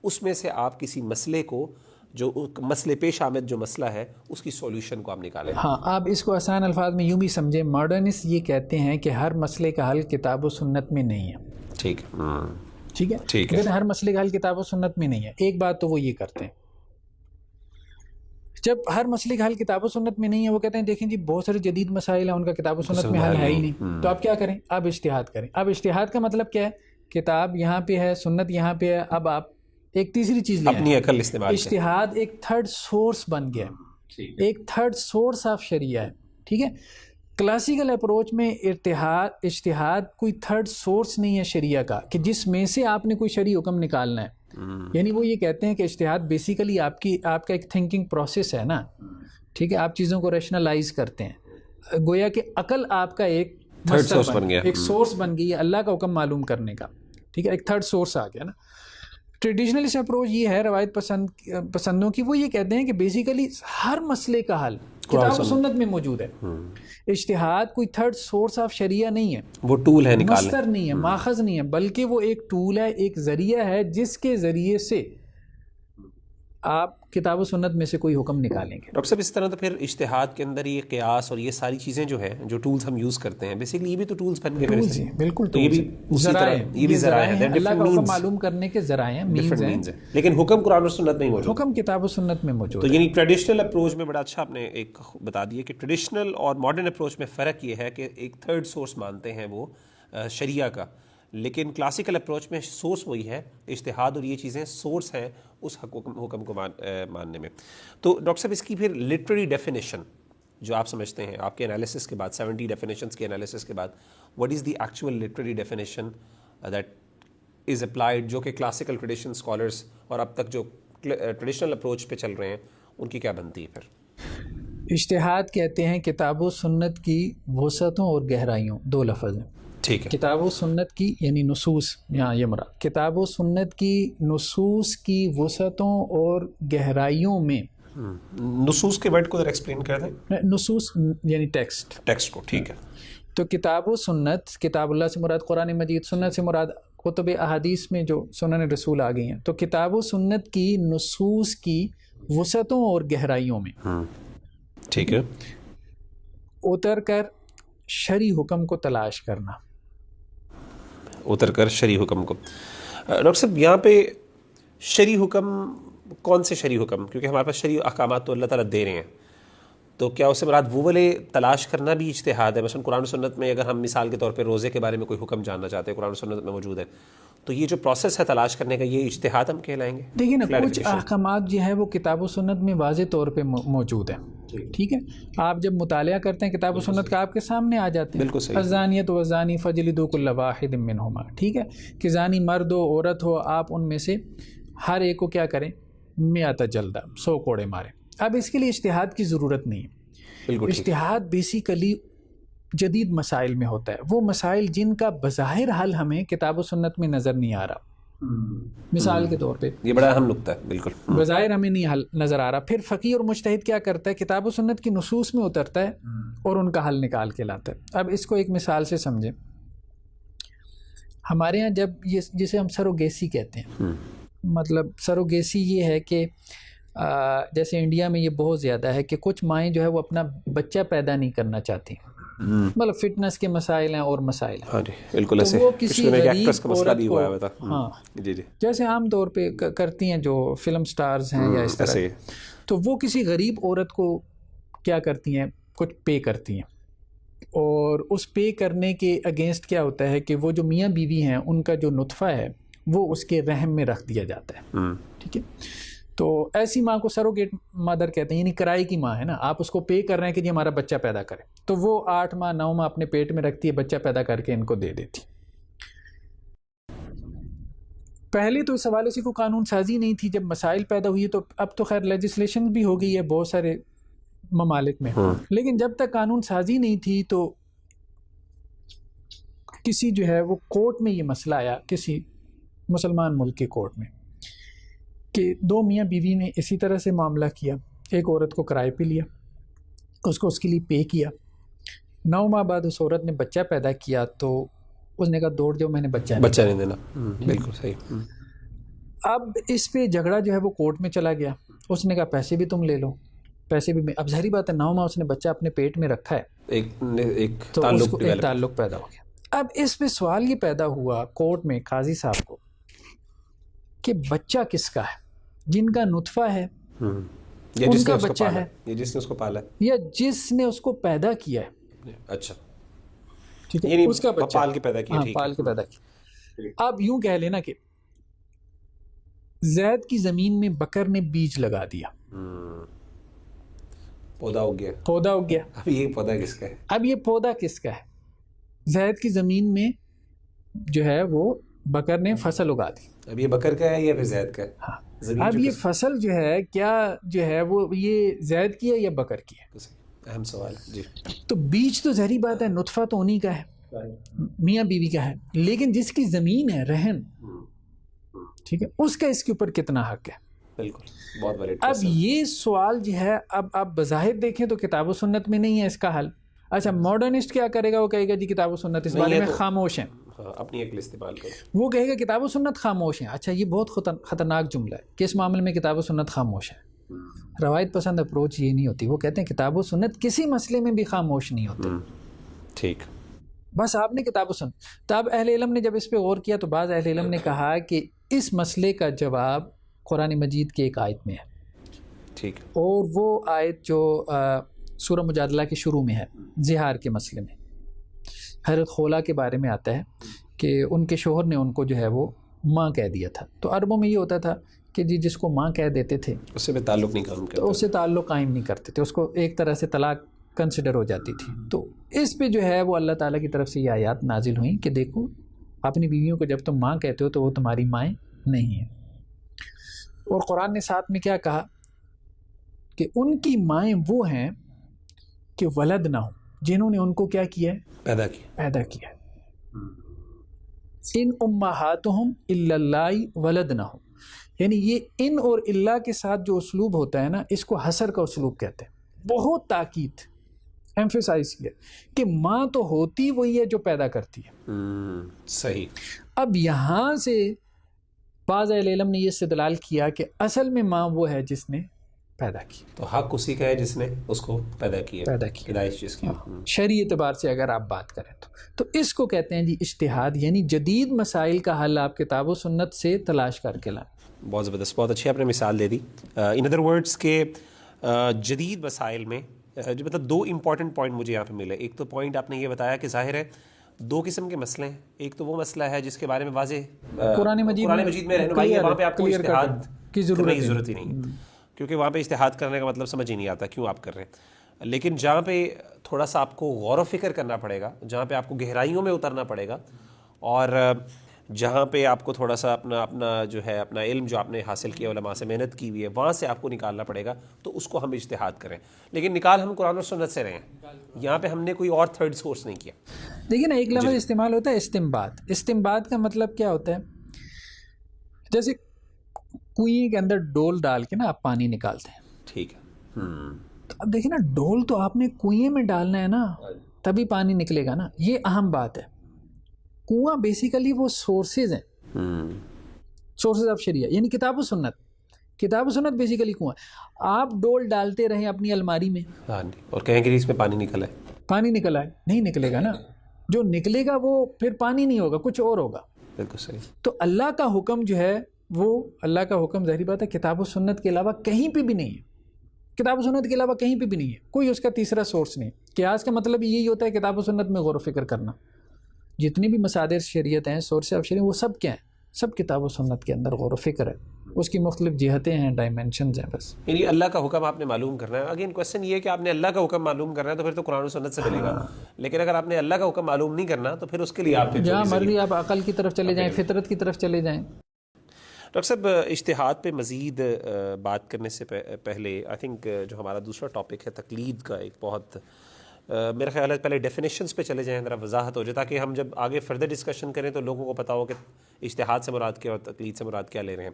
اس میں سے آپ کسی مسئلے کو، جو مسئلے پیش آمد جو مسئلہ ہے اس کی سولوشن کو آپ نکالیں. ہاں، آپ اس کو آسان الفاظ میں یوں بھی سمجھیں، ماڈرنسٹ یہ کہتے ہیں کہ ہر مسئلے کا حل کتاب و سنت میں نہیں ہے. ٹھیک ہے. لیکن ہر مسئلے کا حل کتاب و سنت میں نہیں ہے. ایک بات تو وہ یہ کرتے ہیں. جب ہر مسئلے کا حل کتاب و سنت میں نہیں ہے، وہ کہتے ہیں دیکھیں جی بہت سارے جدید مسائل ہیں ان کا کتاب و سنت میں حل ہے ہی نہیں، تو آپ کیا کریں؟ آپ اجتہاد کریں. اب اجتہاد کا مطلب کیا ہے؟ کتاب یہاں پہ ہے، سنت یہاں پہ ہے، اب آپ ایک تیسری چیز لیں، اپنی عقل استعمال. اجتہاد ایک تھرڈ سورس بن گیا ہے، ایک تھرڈ سورس آف شریعہ ہے. ٹھیک ہے، کلاسیکل اپروچ میں اجتہاد کوئی تھرڈ سورس نہیں ہے شریعہ کا کہ جس میں سے آپ نے کوئی شرعی حکم نکالنا ہے. یعنی وہ یہ کہتے ہیں کہ اجتہاد بیسیکلی آپ کا ایک تھنکنگ پروسیس ہے نا. ٹھیک ہے، آپ چیزوں کو ریشنلائز کرتے ہیں، گویا کہ عقل آپ کا ایک سورس بن گیا، ایک سورس بن گئی ہے اللہ کا حکم معلوم کرنے کا. ٹھیک ہے، ایک تھرڈ سورس آ گیا نا. ٹریڈیشنلسٹ اپروچ یہ ہے روایت پسندوں کی، وہ یہ کہتے ہیں کہ بیسیکلی ہر مسئلے کا حل کتاب و سنت میں موجود ہے. اجتہاد کوئی تھرڈ سورس آف شریعہ نہیں ہے، وہ ٹول ہے نکالنے، مصدر نہیں ہے، ماخذ نہیں ہے، بلکہ وہ ایک ٹول ہے، ایک ذریعہ ہے جس کے ذریعے سے آپ کتاب و سنت میں سے کوئی حکم نکالیں گے. ڈاکٹر صاحب اس طرح تو پھر اجتہاد کے اندر یہ قیاس اور یہ ساری چیزیں جو ہیں جو ٹولز ہم یوز کرتے ہیں بیسیکلی یہ بھی تو ٹولز بن گئے. بالکل، تو یہ بھی اسی طرح یہ بھی ذرائع ہیں، اللہ کا حکم معلوم کرنے کے ذرائع ہیں، مینز ہیں، لیکن حکم قرآن اور سنت میں موجود، حکم کتاب و سنت میں موجود. تو یعنی ٹریڈیشنل اپروچ میں بڑا اچھا آپ نے ایک بتا دیا کہ ٹریڈیشنل اور ماڈرن اپروچ میں فرق یہ ہے کہ ایک تھرڈ سورس مانتے ہیں وہ شریعہ کا، لیکن کلاسیکل اپروچ میں سورس وہی ہے اجتہاد، اور یہ چیزیں سورس ہیں اس حکم کو ماننے میں. تو ڈاکٹر صاحب اس کی پھر لٹریری ڈیفینیشن جو آپ سمجھتے ہیں آپ کے انالیسس کے بعد 70 ڈیفینیشنس کے انالیسس کے بعد، what is the actual literary definition that is applied, جو کہ کلاسیکل ٹریڈیشن اسکالرس اور اب تک جو ٹریڈیشنل اپروچ پہ چل رہے ہیں ان کی کیا بنتی ہے پھر؟ اجتہاد کہتے ہیں کتاب و سنت کی وسعتوں اور گہرائیوں، دو لفظ ہیں. ٹھیک ہے، کتاب و سنت کی یعنی نصوص، یہاں یہ مراد کتاب و سنت کی نصوص کی وسعتوں اور گہرائیوں میں. نصوص کے ورڈ کو ذرا ایکسپلین کر دیں. نصوص یعنی ٹیکسٹ کو، ٹھیک ہے. تو کتاب و سنت، کتاب اللہ سے مراد قرآن مجید، سنت سے مراد کتب احادیث میں جو سنن رسول آ گئی ہیں. تو کتاب و سنت کی نصوص کی وسعتوں اور گہرائیوں میں، ٹھیک ہے، اتر کر شرعی حکم کو تلاش کرنا. اتر کر شرعی حکم کو. ڈاکٹر صاحب یہاں پہ شرعی حکم کون سے شرعی حکم؟ کیونکہ ہمارے پاس شرعی احکامات تو اللہ تعالیٰ دے رہے ہیں، تو کیا اس سے مراد وہ والے تلاش کرنا بھی اجتہاد ہے؟ مثلا قرآن و سنت میں اگر ہم مثال کے طور پہ روزے کے بارے میں کوئی حکم جاننا چاہتے ہیں، قرآن و سنت میں موجود ہے، تو یہ جو پروسیس ہے تلاش کرنے کا، یہ اجتہاد ہم کہلائیں گے؟ دیکھیں نا، کچھ احکامات جو ہے وہ کتاب و سنت میں واضح طور پہ موجود ہیں. ٹھیک ہے، آپ جب مطالعہ کرتے ہیں کتاب و سنت کا آپ کے سامنے آ جاتے ہیں. بالکل صحیح. الزانیۃ والزانی فجلدوا کل واحد منہما. ٹھیک ہے، کہ زانی مرد ہو عورت ہو، آپ ان میں سے ہر ایک کو کیا کریں؟ 100 جلدہ، 100 کوڑے ماریں. اب اس کے لیے اجتہاد کی ضرورت نہیں ہے. اجتہاد بیسیکلی جدید مسائل میں ہوتا ہے، وہ مسائل جن کا بظاہر حل ہمیں کتاب و سنت میں نظر نہیں آ رہا. مثال کے طور پہ یہ بڑا اہم نقطہ ہے، بالکل بظاہر ہمیں نہیں حل نظر آ رہا، پھر فقیہ اور مجتہد کیا کرتا ہے؟ کتاب و سنت کی نصوص میں اترتا ہے اور ان کا حل نکال کے لاتا ہے. اب اس کو ایک مثال سے سمجھیں. ہمارے ہاں جب جسے ہم سروگیسی کہتے ہیں، مطلب سروگیسی یہ ہے کہ جیسے انڈیا میں یہ بہت زیادہ ہے کہ کچھ مائیں جو ہے وہ اپنا بچہ پیدا نہیں کرنا چاہتی، مطلب فٹنس کے مسائل ہیں اور مسائل ہیں. ہاں جی بالکل ایسے. وہ کسی غریب عورت کو، ہاں جی جی، جیسے عام طور پہ کرتی ہیں جو فلم سٹارز ہیں یا اس طرح، تو وہ کسی غریب عورت کو کیا کرتی ہیں؟ کچھ پے کرتی ہیں، اور اس پے کرنے کے اگینسٹ کیا ہوتا ہے کہ وہ جو میاں بیوی ہیں ان کا جو نطفہ ہے وہ اس کے رحم میں رکھ دیا جاتا ہے. ٹھیک ہے، تو ایسی ماں کو سروگیٹ مدر کہتے ہیں، یعنی کرائے کی ماں ہے نا. آپ اس کو پے کر رہے ہیں کہ جی ہمارا بچہ پیدا کرے، تو وہ 8 ماہ 9 ماہ اپنے پیٹ میں رکھتی ہے، بچہ پیدا کر کے ان کو دے دیتی. پہلے تو اس حوالے سے کوئی قانون سازی نہیں تھی. جب مسائل پیدا ہوئی تو اب تو خیر لیجسلیشن بھی ہو گئی ہے بہت سارے ممالک میں، لیکن جب تک قانون سازی نہیں تھی تو کسی جو ہے وہ کورٹ میں یہ مسئلہ آیا، کسی مسلمان ملک کے کورٹ میں، کہ 2 میاں بیوی نے اسی طرح سے معاملہ کیا. ایک عورت کو کرائے پہ لیا، اس کو اس کے لیے پے کیا. 9 ماہ بعد اس عورت نے بچہ پیدا کیا تو اس نے کہا دوڑ جاؤ، میں نے بچہ نہیں دینا. بالکل صحیح. اب اس پہ جھگڑا جو ہے وہ کورٹ میں چلا گیا. اس نے کہا پیسے بھی تم لے لو، پیسے بھی. اب ظاہری بات ہے 9 ماہ اس نے بچہ اپنے پیٹ میں رکھا ہے، ایک تو اس کو ایک تعلق پیدا ہو گیا. اب اس پہ سوال یہ پیدا ہوا کورٹ میں قاضی صاحب کو کہ بچہ کس کا ہے؟ جن کا نطفہ ہے ان کا بچہ ہے یا جس نے اس کو پالا ہے یا جس نے اس کو پیدا کیا ہے. اچھا ٹھیک ہے, یعنی اس کا بچہ پال کے پیدا کیا. ٹھیک پال کے پیدا کیا. اب یوں کہہ لینا کہ زید کی زمین میں بکر نے بیج لگا دیا, پودا اگ گیا. اب یہ پودا کس کا ہے؟ اب یہ پودا کس کا ہے؟ زید کی زمین میں جو ہے وہ بکر نے فصل اگا دی. اب یہ بکر کا ہے یا پھر زید کا ہے؟ ہاں. اب یہ فصل جو ہے کیا جو ہے وہ یہ زید کی ہے یا بکر کی ہے؟ اہم سوال جی. تو بیج تو ظاہری بات ہے, نطفہ تو انہی کا ہے, میاں بیوی کا ہے, لیکن جس کی زمین ہے رہن, ٹھیک ہے, اس کا اس کے اوپر کتنا حق ہے؟ بالکل, بہت بڑے. اب یہ سوال جو ہے اب آپ بظاہر دیکھیں تو کتاب و سنت میں نہیں ہے اس کا حل. اچھا ماڈرنسٹ کیا کرے گا, وہ کہے گا جی کتاب و سنت اس بارے میں خاموش ہیں, اپنی عقل استعمال کرو. وہ کہے گا کتاب و سنت خاموش ہیں. اچھا یہ بہت خطرناک جملہ ہے کہ اس معاملے میں کتاب و سنت خاموش ہے. روایت پسند اپروچ یہ نہیں ہوتی. وہ کہتے ہیں کتاب و سنت کسی مسئلے میں بھی خاموش نہیں ہوتے. ٹھیک, بس آپ نے کتاب و سنت. تو اب اہل علم نے جب اس پہ غور کیا تو بعض اہل علم نے کہا کہ اس مسئلے کا جواب قرآن مجید کی ایک آیت میں ہے. ٹھیک, اور وہ آیت جو سورہ مجادلہ کے شروع میں ہے زہار کے مسئلے میں, حضرت خولا کے بارے میں آتا ہے کہ ان کے شوہر نے ان کو جو ہے وہ ماں کہہ دیا تھا. تو عربوں میں یہ ہوتا تھا کہ جی جس کو ماں کہہ دیتے تھے اس سے تعلق نہیں قائم کرتے, تو اس سے تعلق قائم نہیں کرتے تھے, اس کو ایک طرح سے طلاق کنسیڈر ہو جاتی تھی. تو اس پہ جو ہے وہ اللہ تعالیٰ کی طرف سے یہ آیات نازل ہوئیں کہ دیکھو اپنی بیویوں کو جب تم ماں کہتے ہو تو وہ تمہاری مائیں نہیں ہیں. اور قرآن نے ساتھ میں کیا کہا کہ ان کی مائیں وہ ہیں کہ ولد نہ ہو, جنہوں نے ان کو کیا کیا ہے, پیدا کیا ہے. ان امہاتہم الا اللہ ولد نہ ہو, یعنی یہ ان اور اللہ کے ساتھ جو اسلوب ہوتا ہے نا, اس کو حصر کا اسلوب کہتے ہیں. بہت تاکید ایمفیسائز کیا کہ ماں تو ہوتی وہی ہے جو پیدا کرتی ہے. صحیح. اب یہاں سے بعض اہل علم نے یہ استدلال کیا کہ اصل میں ماں وہ ہے جس نے پیدا کی, تو حق اسی کا ہے جس نے اس کو پیدا کیا, پیدائش جس کی. شرعی اعتبار سے اگر آپ بات کریں تو اس کو کہتے ہیں جی اجتہاد, یعنی جدید مسائل کا حل آپ کتاب و سنت سے تلاش کر کے لائیں. بہت زبردست, بہت اچھی آپ نے مثال دے دی. ان ادر ورڈس کے جدید مسائل میں جو مطلب دو امپورٹنٹ پوائنٹ مجھے یہاں پہ ملے. ایک تو پوائنٹ آپ نے یہ بتایا کہ ظاہر ہے دو قسم کے مسئلے ہیں. ایک تو وہ مسئلہ ہے جس کے بارے میں واضح قرآن مجید میں رہنمائی ہے, وہاں پہ آپ کو اجتہاد کی ضرورت ہی نہیں, کیونکہ وہاں پہ اجتہاد کرنے کا مطلب سمجھ ہی نہیں آتا کیوں آپ کر رہے ہیں. لیکن جہاں پہ تھوڑا سا آپ کو غور و فکر کرنا پڑے گا, جہاں پہ آپ کو گہرائیوں میں اترنا پڑے گا, اور جہاں پہ آپ کو تھوڑا سا اپنا جو ہے اپنا علم جو آپ نے حاصل کیا علماء سے محنت کی ہوئی ہے وہاں سے آپ کو نکالنا پڑے گا, تو اس کو ہم اجتہاد کریں. لیکن نکال ہم قرآن و سنت سے رہے ہیں, یہاں پہ ہم نے کوئی اور تھرڈ سورس نہیں کیا. دیکھیں نا ایک لفظ استعمال ہوتا ہے استنباط. استنباط کا مطلب کیا ہوتا ہے, جیسے کنویں کے اندر ڈول ڈال کے نا آپ پانی نکالتے ہیں. ٹھیک ہے. تو اب دیکھیں نا ڈول تو آپ نے کنویں میں ڈالنا ہے نا, تبھی پانی نکلے گا نا. یہ اہم بات ہے. کنواں بیسیکلی وہ سورسز ہیں, سورسز آف شریعہ, یعنی کتاب و سنت. کتاب و سنت بیسیکلی کنواں. آپ ڈول ڈالتے رہیں اپنی الماری میں اور کہیں کہ اس میں پانی نکلا ہے, پانی نکلا ہے, نہیں نکلے گا نا. جو نکلے گا وہ پھر پانی نہیں ہوگا, کچھ اور ہوگا. بالکل صحیح. تو اللہ کا حکم جو ہے وہ اللہ کا حکم ظاہری بات ہے کتاب و سنت کے علاوہ کہیں پہ بھی نہیں ہے. کتاب و سنت کے علاوہ کہیں پہ بھی نہیں ہے, کوئی اس کا تیسرا سورس نہیں. قیاس کا مطلب یہی ہوتا ہے کتاب و سنت میں غور و فکر کرنا. جتنی بھی مصادر شریعت ہیں, سورس آف شریعت, وہ سب کیا ہیں, سب کتاب و سنت کے اندر غور و فکر ہے. اس کی مختلف جہتیں ہیں, ڈائمینشنز ہیں. بس یعنی اللہ کا حکم آپ نے معلوم کرنا ہے. اگین کوشچن یہ ہے کہ آپ نے اللہ کا حکم معلوم کرنا ہے تو پھر تو قرآن و سنت سے ملے گا. لیکن اگر آپ نے اللہ کا حکم معلوم نہیں کرنا تو پھر اس کے لیے آپ جہاں مرضی آپ عقل کی طرف چلے جائیں, فطرت کی طرف چلے جائیں. ڈاکٹر صاحب اجتہاد پہ مزید بات کرنے سے پہلے آئی تھنک جو ہمارا دوسرا ٹاپک ہے تقلید کا, ایک بہت میرا خیال ہے پہلے ڈیفینیشنز پہ چلے جائیں, ذرا وضاحت ہو جائے تاکہ ہم جب آگے فردر ڈسکشن کریں تو لوگوں کو پتا ہو کہ اجتہاد سے مراد کیا اور تقلید سے مراد کیا لے رہے ہیں.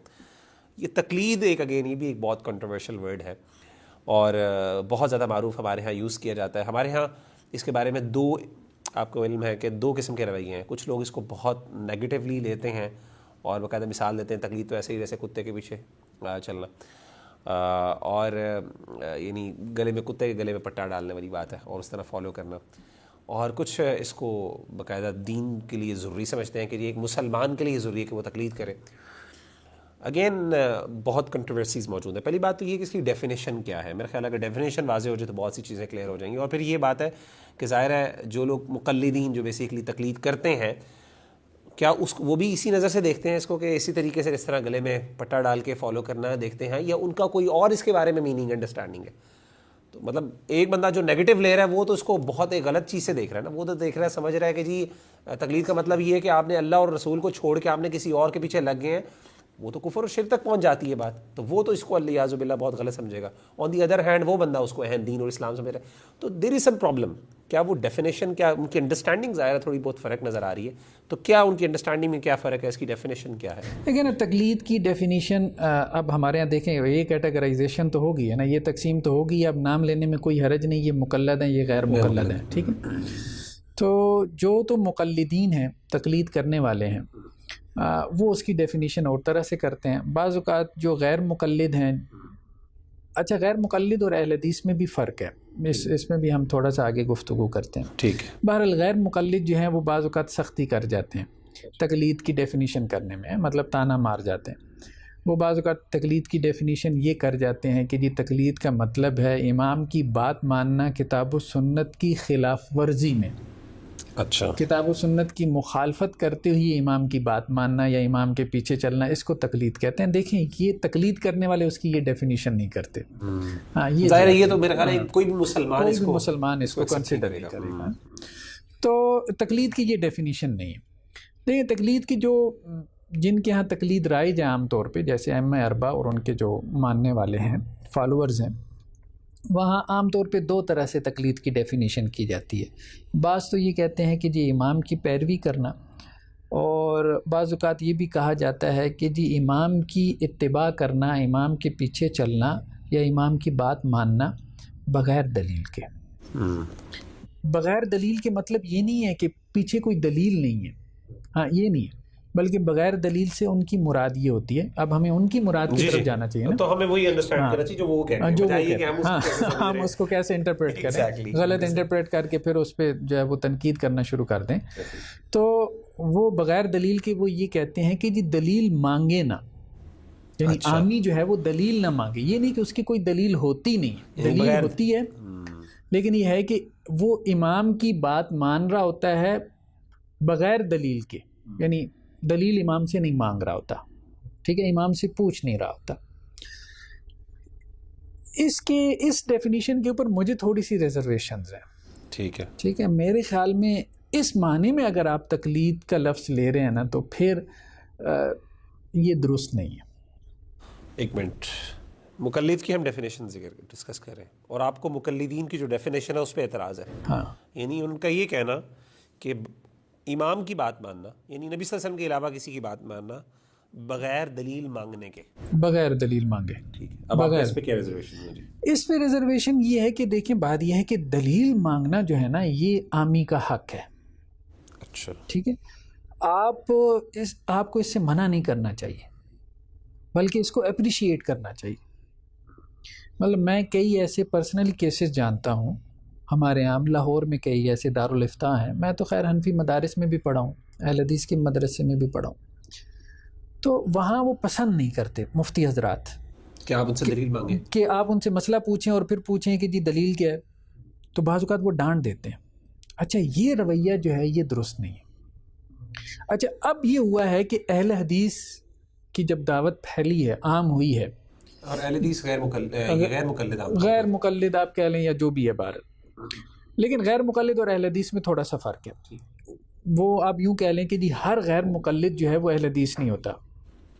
یہ تقلید ایک اگین یہ بھی ایک بہت کنٹروورشل ورڈ ہے اور بہت زیادہ معروف ہمارے ہاں یوز کیا جاتا ہے. ہمارے ہاں اس کے بارے میں دو, آپ کو علم ہے کہ دو قسم کے رویے ہیں. کچھ لوگ اس کو بہت نیگیٹیولی لیتے ہیں اور باقاعدہ مثال دیتے ہیں تقلید تو ایسے ہی جیسے کتے کے پیچھے چلنا, اور یعنی گلے میں کتے کے گلے میں پٹا ڈالنے والی بات ہے اور اس طرح فالو کرنا. اور کچھ اس کو باقاعدہ دین کے لیے ضروری سمجھتے ہیں کہ یہ ایک مسلمان کے لیے ضروری ہے کہ وہ تقلید کرے. اگین بہت کنٹروورسیز موجود ہیں. پہلی بات تو یہ کہ اس کی ڈیفینیشن کیا ہے. میرا خیال ہے اگر ڈیفینیشن واضح ہو جائے تو بہت سی چیزیں کلیئر ہو جائیں گی. اور پھر یہ بات ہے کہ ظاہر ہے جو لوگ مقلدین جو بیسیکلی تقلید کرتے ہیں کیا وہ بھی اسی نظر سے دیکھتے ہیں اس کو کہ اسی طریقے سے اس طرح گلے میں پٹا ڈال کے فالو کرنا دیکھتے ہیں, یا ان کا کوئی اور اس کے بارے میں میننگ انڈرسٹینڈنگ ہے؟ تو مطلب ایک بندہ جو نیگیٹو لے رہا ہے وہ تو اس کو بہت ایک غلط چیز سے دیکھ رہا ہے نا. وہ تو دیکھ رہا ہے, سمجھ رہا ہے کہ جی تقلید کا مطلب یہ ہے کہ آپ نے اللہ اور رسول کو چھوڑ کے آپ نے کسی اور کے پیچھے لگ گئے ہیں. وہ تو کفر اور شرک تک پہنچ جاتی ہے بات. تو وہ تو اس کو الیاذ باللہ بہت غلط سمجھے گا. آن دی ادر ہینڈ وہ بندہ اس کو اہم دین اور اسلام سمجھ رہا ہے. تو دیر از سم پرابلم. کیا وہ ڈیفینیشن, کیا ان کی انڈرسٹینڈنگ ظاہر ہے تھوڑی بہت فرق نظر آ رہی ہے, تو کیا ان کی انڈرسٹینڈنگ میں کیا فرق ہے, اس کی ڈیفینیشن کیا ہے؟ لیکن نا تقلید کی ڈیفینیشن اب ہمارے یہاں دیکھیں یہ کیٹیگرائزیشن تو ہوگی ہے نا, یہ تقسیم تو ہوگی, اب نام لینے میں کوئی حرج نہیں, یہ مقلد ہیں یہ غیر مقلد ہیں, ٹھیک ہے. تو جو تو مقلدین ہیں تقلید کرنے والے ہیں وہ اس کی ڈیفینیشن اور طرح سے کرتے ہیں. بعض اوقات جو غیر مقلد ہیں, اچھا غیر مقلد اور اہل حدیث میں بھی فرق ہے, اس میں بھی ہم تھوڑا سا آگے گفتگو کرتے ہیں, ٹھیک ہے. بہرحال غیر مقلد جو ہیں وہ بعض اوقات سختی کر جاتے ہیں تقلید کی ڈیفینیشن کرنے میں, مطلب تانا مار جاتے ہیں. وہ بعض اوقات تقلید کی ڈیفینیشن یہ کر جاتے ہیں کہ جی تقلید کا مطلب ہے امام کی بات ماننا کتاب و سنت کی خلاف ورزی میں. اچھا, کتاب و سنت کی مخالفت کرتے ہوئے امام کی بات ماننا یا امام کے پیچھے چلنا, اس کو تقلید کہتے ہیں. دیکھیں یہ تقلید کرنے والے اس کی یہ ڈیفینیشن نہیں کرتے. ہاں یہ ظاہر ہے یہ تو میرا خیال ہے کوئی بھی مسلمان اس کو کنسیڈر نہیں کرے گا. تو تقلید کی یہ ڈیفینیشن نہیں ہے. دیکھیں تقلید کی جو جن کے ہاں تقلید رائج ہے عام طور پہ, جیسے ائمہ اربعہ اور ان کے جو ماننے والے ہیں فالوورز ہیں, وہاں عام طور پہ دو طرح سے تقلید کی ڈیفینیشن کی جاتی ہے. بعض تو یہ کہتے ہیں کہ جی امام کی پیروی کرنا, اور بعض اوقات یہ بھی کہا جاتا ہے کہ جی امام کی اتباع کرنا, امام کے پیچھے چلنا یا امام کی بات ماننا بغیر دلیل کے. بغیر دلیل کے مطلب یہ نہیں ہے کہ پیچھے کوئی دلیل نہیں ہے, ہاں یہ نہیں ہے, بلکہ بغیر دلیل سے ان کی مراد یہ ہوتی ہے. اب ہمیں ان کی مراد کی طرف جانا چاہیے نا, تو ہمیں وہی انڈرسٹینڈ کرنا چاہیے جو وہ کہتے ہیں, ہم اس کو کیسے انٹرپریٹ کریں, غلط انٹرپریٹ کر کے پھر اس پہ جو ہے وہ تنقید کرنا شروع کر دیں. تو وہ بغیر دلیل کے وہ یہ کہتے ہیں کہ جی دلیل مانگے نا, یعنی عامی جو ہے وہ دلیل نہ مانگے. یہ نہیں کہ اس کی کوئی دلیل ہوتی نہیں, دلیل ہوتی ہے, لیکن یہ ہے کہ وہ امام کی بات مان رہا ہوتا ہے بغیر دلیل کے, یعنی دلیل امام سے نہیں مانگ رہا ہوتا, ٹھیک ہے, امام سے پوچھ نہیں رہا ہوتا. اس ڈیفینیشن کے اوپر مجھے تھوڑی سی ریزرویشنز ہیں. ٹھیک ہے, میرے خیال میں اس معنی میں اگر آپ تقلید کا لفظ لے رہے ہیں نا تو پھر یہ درست نہیں ہے. ایک منٹ, مقلد کی ہم ڈیفینیشن ڈسکس کر رہے ہیں اور آپ کو مقلدین کی جو ڈیفینیشن ہے اس پہ اعتراض ہے. ہاں, یعنی ان کا یہ کہنا کہ امام کی بات ماننا یعنی نبی صلی اللہ علیہ وسلم کے علاوہ کسی کی بات ماننا بغیر دلیل مانگنے کے, بغیر دلیل مانگے. ٹھیک ہے, اب اس پہ کیا ریزرویشن ہے؟ اس پہ ریزرویشن یہ ہے کہ دیکھیں بات یہ ہے کہ دلیل مانگنا جو ہے نا یہ عامی کا حق ہے. اچھا, ٹھیک ہے, آپ کو اس سے منع نہیں کرنا چاہیے بلکہ اس کو اپریشیٹ کرنا چاہیے. مطلب میں کئی ایسے پرسنلی کیسز جانتا ہوں ہمارے یہاں لاہور میں, کئی ایسے دارالافتاء ہیں, میں تو خیر حنفی مدارس میں بھی پڑھا ہوں, اہل حدیث کے مدرسے میں بھی پڑھا ہوں, تو وہاں وہ پسند نہیں کرتے مفتی حضرات کہ آپ ان سے دلیل مانگیں, کہ آپ ان سے مسئلہ پوچھیں اور پھر پوچھیں کہ جی دلیل کیا ہے, تو بعض اوقات وہ ڈانٹ دیتے ہیں. اچھا یہ رویہ جو ہے یہ درست نہیں ہے. اچھا اب یہ ہوا ہے کہ اہل حدیث کی جب دعوت پھیلی ہے, عام ہوئی ہے, اور اہل حدیث غیر مقلد آپ کہہ لیں یا جو بھی ہے بہر, لیکن غیر مقلد اور اہل حدیث میں تھوڑا سا فرق ہے. وہ آپ یوں کہہ لیں کہ جی ہر غیر مقلد جو ہے وہ اہل حدیث نہیں ہوتا.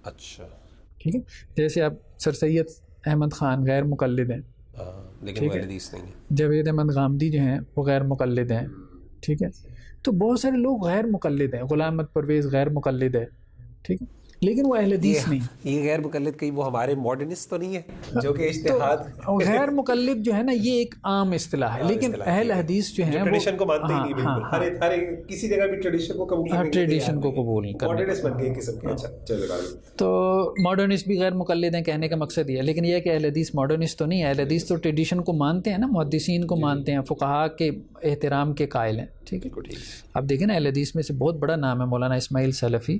اچھا, ٹھیک ہے, جیسے آپ سر سید احمد خان غیر مقلد ہیں, لیکن وہ اہل حدیث نہیں ہیں. جاوید احمد غامدی جو ہیں وہ غیر مقلد ہیں. ٹھیک ہے, تو بہت سارے لوگ غیر مقلد ہیں, غلام احمد پرویز غیر مقلد ہے, ٹھیک ہے, لیکن وہ اہل حدیث نہیں. یہ غیر مقلد کہیں وہ ہمارے ماڈرنسٹ تو نہیں ہے جو کہ اجتہاد, غیر مقلد جو ہے نا یہ ایک عام اصطلاح ہے, لیکن اہل حدیث جو ہیں ٹریڈیشن کو مانتے ہی نہیں بالکل, ہر کسی جگہ بھی ٹریڈیشن کو قبول نہیں کرتے, ٹریڈیشن کو قبول نہیں کرتے, ماڈرنسٹ بن گئے قسم کے. اچھا چلو, تو ماڈرنسٹ بھی غیر مقلد ہیں کہنے کا مقصد یہ ہے, لیکن یہ ہے کہ اہل حدیث ماڈرنسٹ تو نہیں ہے. اہل حدیث تو ٹریڈیشن کو مانتے ہیں نا, محدثین کو مانتے ہیں, فقہاء کے احترام کے قائل ہیں. ٹھیک ہے. بالکل ٹھیک. اب دیکھیں نا اہل حدیث میں سے بہت بڑا نام ہے مولانا اسماعیل سلفی,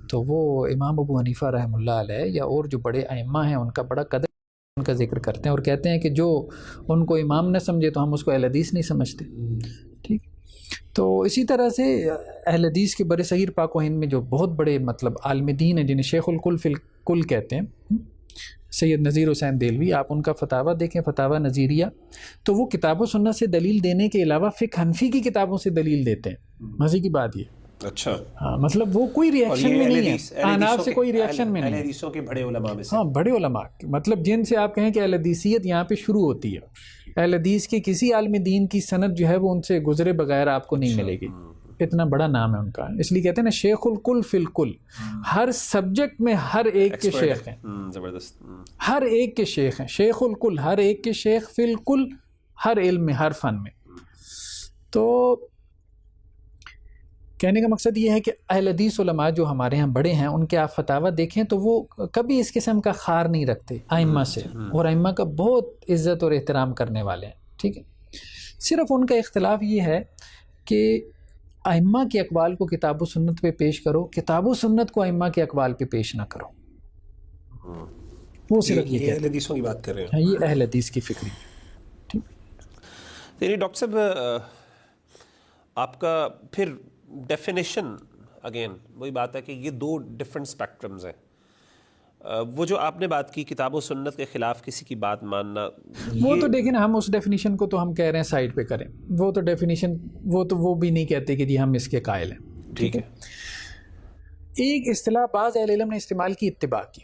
تو وہ امام ابو حنیفہ رحمہ اللہ علیہ یا اور جو بڑے ائمہ ہیں ان کا بڑا قدر ان کا ذکر کرتے ہیں, اور کہتے ہیں کہ جو ان کو امام نہ سمجھے تو ہم اس کو اہل حدیث نہیں سمجھتے. ٹھیک. تو اسی طرح سے اہل حدیث کے بر صغیر پاک و ہند میں جو بہت بڑے مطلب عالم دین ہیں جنہیں شیخ الکل فی الکل کہتے ہیں, سید نذیر حسین دہلوی, آپ ان کا فتاویٰ دیکھیں, فتاویٰ نظیریہ, تو وہ کتاب و سنت سے دلیل دینے کے علاوہ فقہ حنفی کی کتابوں سے دلیل دیتے ہیں. مزے کی بات یہ. اچھا. ہاں مطلب وہ کوئی ریئیکشن میں نہیں ہے, احناف سے کوئی ریئیکشن میں نہیں ہے. حدیثوں کے بڑے علماء میں سے. ہاں بڑے علماء, مطلب جن سے آپ کہیں کہ اہل حدیثیت یہاں پہ شروع ہوتی ہے. اہل حدیث کے کسی عالم دین کی سند جو ہے وہ ان سے گزرے بغیر آپ کو نہیں ملے گی. اتنا بڑا نام ہے ان کا, اس لیے کہتے ہیں نا شیخ الکل فی الکل, ہر سبجیکٹ میں ہر ایک کے شیخ ہیں. زبردست. ہر ایک کے شیخ ہیں, شیخ الکل, ہر ایک کے شیخ فی الکل, ہر علم میں, ہر فن میں. تو کہنے کا مقصد یہ ہے کہ اہل حدیث علماء جو ہمارے ہاں بڑے ہیں ان کے آپ فتاویٰ دیکھیں تو وہ کبھی اس قسم کا خار نہیں رکھتے ائمہ سے, اور ائمہ کا بہت عزت اور احترام کرنے والے ہیں. ٹھیک ہے. صرف ان کا اختلاف یہ ہے کہ ائمہ کے اقوال کو کتاب و سنت پہ پیش کرو, کتاب و سنت کو ائمہ کے اقوال پہ پیش نہ کرو. وہ صرف یہ اہل حدیثوں کی بات کر رہے ہیں. یہ اہل حدیث کی فکری. یعنی ڈاکٹر صاحب آپ کا پھر ڈیفینیشن اگین وہی بات ہے کہ یہ دو ڈفرینٹ اسپیکٹرمز ہیں. وہ جو آپ نے بات کی کتاب و سنت کے خلاف کسی کی بات ماننا, وہ تو دیکھیں نا, ہم اس ڈیفینیشن کو تو ہم کہہ رہے ہیں سائڈ پہ کریں. وہ تو ڈیفینیشن وہ بھی نہیں کہتے کہ جی ہم اس کے قائل ہیں. ٹھیک ہے. ایک اصطلاح بعض اہل علم نے استعمال کی, اتباع کی.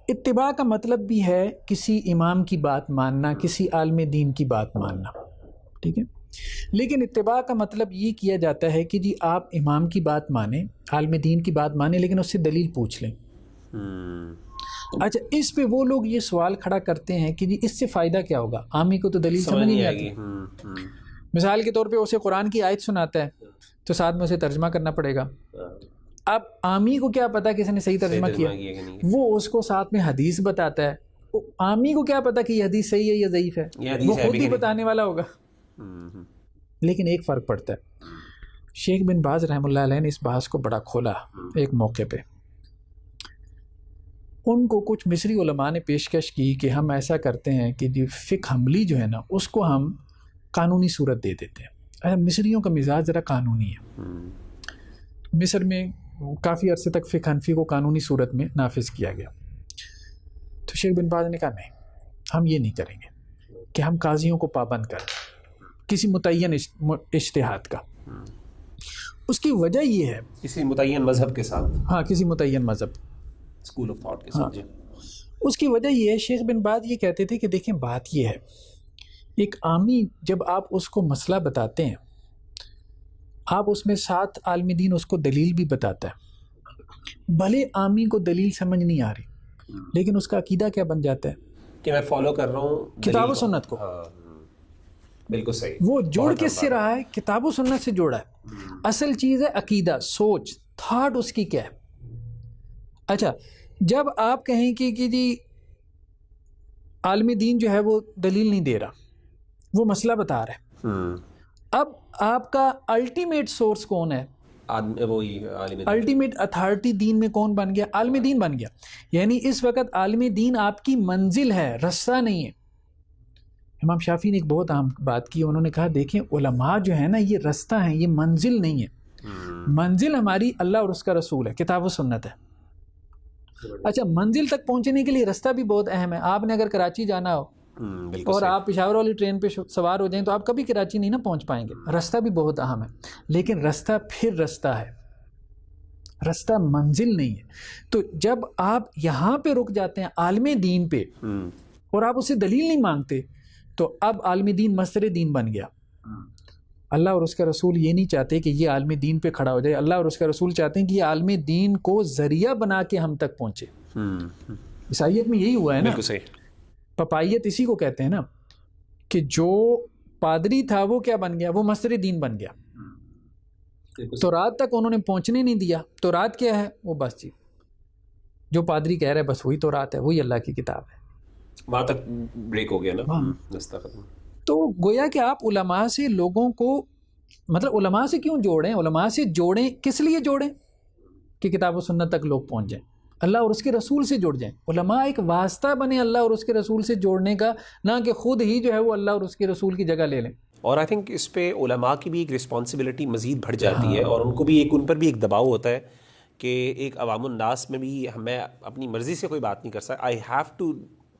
اتباع کا مطلب بھی ہے کسی امام کی بات ماننا, کسی عالم دین کی بات ماننا. ٹھیک ہے. لیکن اتباع کا مطلب یہ کیا جاتا ہے کہ جی آپ امام کی بات مانیں, عالم دین کی بات مانیں, لیکن اس سے دلیل پوچھ لیں. اچھا, اس پہ وہ لوگ یہ سوال کھڑا کرتے ہیں کہ جی اس سے فائدہ کیا ہوگا, عامی کو تو دلیل سمجھ نہیں آتی. مثال کے طور پہ اسے قرآن کی آیت سناتا ہے تو ساتھ میں اسے ترجمہ کرنا پڑے گا. اب عامی کو کیا پتا کسی نے صحیح ترجمہ کیا, وہ اس کو ساتھ میں حدیث بتاتا ہے. عامی کو کیا پتا کہ یہ حدیث صحیح ہے یا ضعیف ہے, وہ خود ہی بتانے والا ہوگا. لیکن ایک فرق پڑتا ہے. شیخ بن باز رحمہ اللہ علیہ نے اس بحث کو بڑا کھولا ایک موقع پہ. ان کو کچھ مصری علماء نے پیشکش کی کہ ہم ایسا کرتے ہیں کہ جو فقہ حملی جو ہے نا اس کو ہم قانونی صورت دے دیتے ہیں. مصریوں کا مزاج ذرا قانونی ہے. مصر میں کافی عرصے تک فقہ حنفی کو قانونی صورت میں نافذ کیا گیا. تو شیخ بن باز نے کہا نہیں, ہم یہ نہیں کریں گے کہ ہم قاضیوں کو پابند کریں کسی متعین اجتہاد کا. اس کی وجہ یہ ہے کسی متعین مذہب کے ساتھ, ہاں کسی متعین مذہب, اسکول آف تھاٹ کے ساتھ. اس کی وجہ یہ ہے, شیخ بن باز یہ کہتے تھے کہ دیکھیں بات یہ ہے, ایک عامی جب آپ اس کو مسئلہ بتاتے ہیں, آپ اس میں ساتھ عالم دین اس کو دلیل بھی بتاتا ہے, بھلے عامی کو دلیل سمجھ نہیں آ رہی لیکن اس کا عقیدہ کیا بن جاتا ہے کہ میں فالو کر رہا ہوں کتاب و سنت کو. بالکل صحیح. وہ جوڑ کس سے رہا ہے, کتاب و سنت سے جوڑا ہے. اصل چیز ہے عقیدہ, سوچ, تھاٹ اس کی کیا ہے. اچھا, جب آپ کہیں کہ جی عالم دین جو ہے وہ دلیل نہیں دے رہا, وہ مسئلہ بتا رہا ہے, اب آپ کا الٹیمیٹ سورس کون ہے, الٹیمیٹ اتھارٹی دین میں کون بن گیا, عالم دین بن گیا. یعنی اس وقت عالم دین آپ کی منزل ہے, رستہ نہیں ہے. امام شافعی نے ایک بہت اہم بات کی, انہوں نے کہا دیکھیں علماء جو ہے نا یہ رستہ ہیں, یہ منزل نہیں ہے. منزل ہماری اللہ اور اس کا رسول ہے, کتاب و سنت ہے. اچھا, منزل تک پہنچنے کے لیے رستہ بھی بہت اہم ہے. آپ نے اگر کراچی جانا ہو اور آپ پشاور والی ٹرین پہ سوار ہو جائیں تو آپ کبھی کراچی نہیں نہ پہنچ پائیں گے. رستہ بھی بہت اہم ہے, لیکن رستہ پھر رستہ ہے, رستہ منزل نہیں ہے. تو جب آپ یہاں پہ رک جاتے ہیں عالم دین پہ اور آپ اسے دلیل نہیں مانگتے تو اب عالم دین مصدر دین بن گیا. اللہ اور اس کا رسول یہ نہیں چاہتے کہ یہ عالم دین پہ کھڑا ہو جائے. اللہ اور اس کا رسول چاہتے ہیں کہ یہ عالم دین کو ذریعہ بنا کے ہم تک پہنچے. عیسائیت میں یہی ہوا ہے نا, پپائیت اسی کو کہتے ہیں نا, کہ جو پادری تھا وہ کیا بن گیا, وہ مصدر دین بن گیا. تو رات تک انہوں نے پہنچنے نہیں دیا. تو رات کیا ہے, وہ بس جی جو پادری کہہ رہا ہے بس وہی تو رات ہے, وہی اللہ کی کتاب ہے. وہاں تک بریک ہو گیا نا, رستہ ختم. تو گویا کہ آپ علماء سے لوگوں کو مطلب علماء سے کیوں جوڑیں؟ علماء سے جوڑیں کس لیے جوڑیں؟ کہ کتاب و سنت تک لوگ پہنچ جائیں، اللہ اور اس کے رسول سے جڑ جائیں۔ علماء ایک واسطہ بنے اللہ اور اس کے رسول سے جوڑنے کا، نہ کہ خود ہی جو ہے وہ اللہ اور اس کے رسول کی جگہ لے لیں۔ اور آئی تھنک اس پہ علماء کی بھی ایک رسپانسبلٹی مزید بڑھ جاتی ہے، اور ان کو بھی ان پر بھی ایک دباؤ ہوتا ہے کہ ایک عوام الناس میں بھی میں اپنی مرضی سے کوئی بات نہیں کر سکتا، I have to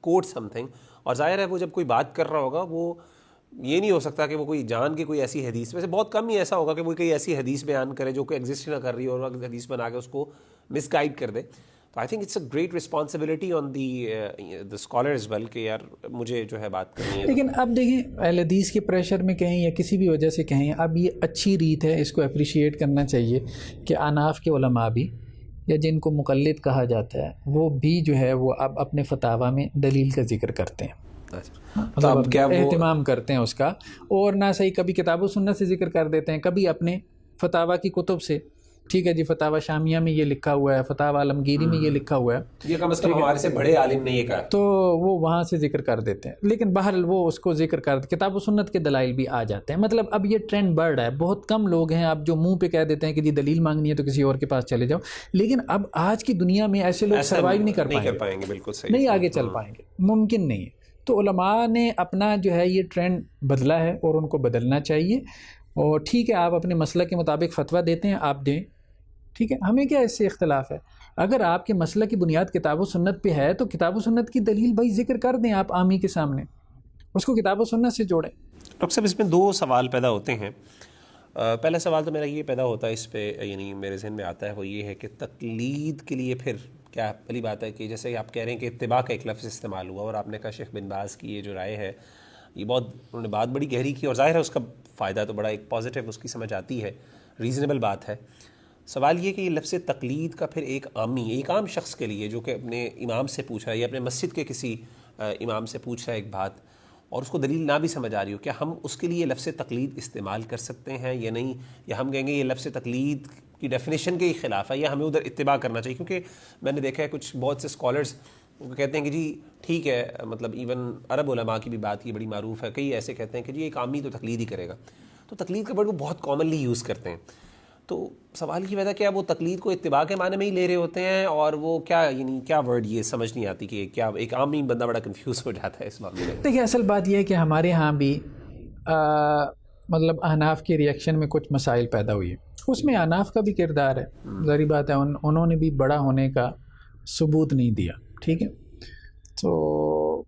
quote something. اور ظاہر ہے وہ جب کوئی بات کر رہا ہوگا وہ یہ نہیں ہو سکتا کہ وہ کوئی جان کے کوئی ایسی حدیث، ویسے بہت کم ہی ایسا ہوگا کہ وہ کوئی ایسی حدیث بیان کرے جو کوئی ایگزسٹ نہ کر رہی ہو اور حدیث بنا کے اس کو مس گائڈ کر دے۔ تو I think it's a great responsibility on the scholar as well کہ یار مجھے جو ہے بات کرنی ہے۔ لیکن اب دیکھیں اہل حدیث کے پریشر میں کہیں یا کسی بھی وجہ سے کہیں، اب یہ اچھی ریت ہے، اس کو اپریشیٹ کرنا چاہیے کہ احناف کے علماء بھی یا جن کو مقلد کہا جاتا ہے وہ بھی جو ہے وہ اب اپنے فتاویٰ میں دلیل کا ذکر کرتے ہیں، مطلب اہتمام کرتے ہیں اس کا، اور نہ صحیح کبھی کتاب و سنت سے ذکر کر دیتے ہیں، کبھی اپنے فتاویٰ کی کتب سے، ٹھیک ہے جی فتاویٰ شامیہ میں یہ لکھا ہوا ہے، فتاویٰ عالمگیری میں یہ لکھا ہوا ہے، یہ کم از کم ہمارے سے بڑے عالم نے یہ کہا، تو وہ وہاں سے ذکر کر دیتے ہیں، لیکن بہرحال وہ اس کو ذکر کتاب و سنت کے دلائل بھی آ جاتے ہیں۔ مطلب اب یہ ٹرینڈ بڑھ رہا ہے، بہت کم لوگ ہیں اب جو منہ پہ کہہ دیتے ہیں کہ جی دلیل مانگنی ہے تو کسی اور کے پاس چلے جاؤ، لیکن اب آج کی دنیا میں ایسے لوگ سروائیو نہیں کر پائیں گے، بالکل صحیح، نہیں آگے چل پائیں گے، ممکن نہیں ہے۔ تو علماء نے اپنا جو ہے یہ ٹرینڈ بدلا ہے اور ان کو بدلنا چاہیے، اور ٹھیک ہے آپ اپنے مسلک کے مطابق فتویٰ دیتے ہیں، آپ دیں، ٹھیک ہے، ہمیں کیا اس سے اختلاف ہے؟ اگر آپ کے مسئلہ کی بنیاد کتاب و سنت پہ ہے تو کتاب و سنت کی دلیل بھائی ذکر کر دیں آپ عامی کے سامنے، اس کو کتاب و سنت سے جوڑیں۔ ڈاکٹر صاحب اس میں دو سوال پیدا ہوتے ہیں۔ پہلا سوال تو میرا یہ پیدا ہوتا ہے اس پہ، یعنی میرے ذہن میں آتا ہے، وہ یہ ہے کہ تقلید کے لیے پھر کیا پہلی بات ہے کہ جیسے آپ کہہ رہے ہیں کہ اتباع کا ایک لفظ استعمال ہوا، اور آپ نے کہا شیخ بن باز کی یہ جو رائے ہے یہ بہت انہوں نے بات بڑی گہری کی، اور ظاہر ہے اس کا فائدہ تو بڑا ایک پازیٹیو اس کی سمجھ آتی ہے، ریزنیبل بات ہے۔ سوال یہ کہ یہ لفظ تقلید کا پھر ایک عام شخص کے لیے جو کہ اپنے امام سے پوچھ رہا ہے یا اپنے مسجد کے کسی امام سے پوچھ رہا ہے ایک بات اور اس کو دلیل نہ بھی سمجھ آ رہی ہو، کیا ہم اس کے لیے یہ لفظ تقلید استعمال کر سکتے ہیں یا نہیں؟ یا ہم کہیں گے یہ لفظ تقلید کی ڈیفینیشن کے ہی خلاف ہے، یا ہمیں ادھر اتباع کرنا چاہیے؟ کیونکہ میں نے دیکھا ہے کچھ بہت سے اسکالرز کہتے ہیں کہ جی ٹھیک ہے، مطلب ایون عرب علماء کی بھی بات یہ بڑی معروف ہے، کئی ایسے کہتے ہیں کہ جی ایک عامی تو تقلید ہی کرے گا، تو تقلید کا ورڈ وہ بہت کامنلی یوز کرتے ہیں۔ تو سوال کی وجہ کیا وہ تقلید کو اتباع کے معنی میں ہی لے رہے ہوتے ہیں، اور وہ کیا یعنی کیا ورڈ یہ سمجھ نہیں آتی کہ کیا ایک عامی بندہ بڑا کنفیوز ہو جاتا ہے اس معاملے میں؟ دیکھیے اصل بات یہ ہے کہ ہمارے ہاں بھی مطلب احناف کے ریئیکشن میں کچھ مسائل پیدا ہوئی ہے، اس میں احناف کا بھی کردار ہے، ظاہری بات ہے انہوں نے بھی بڑا ہونے کا ثبوت نہیں دیا، ٹھیک ہے، تو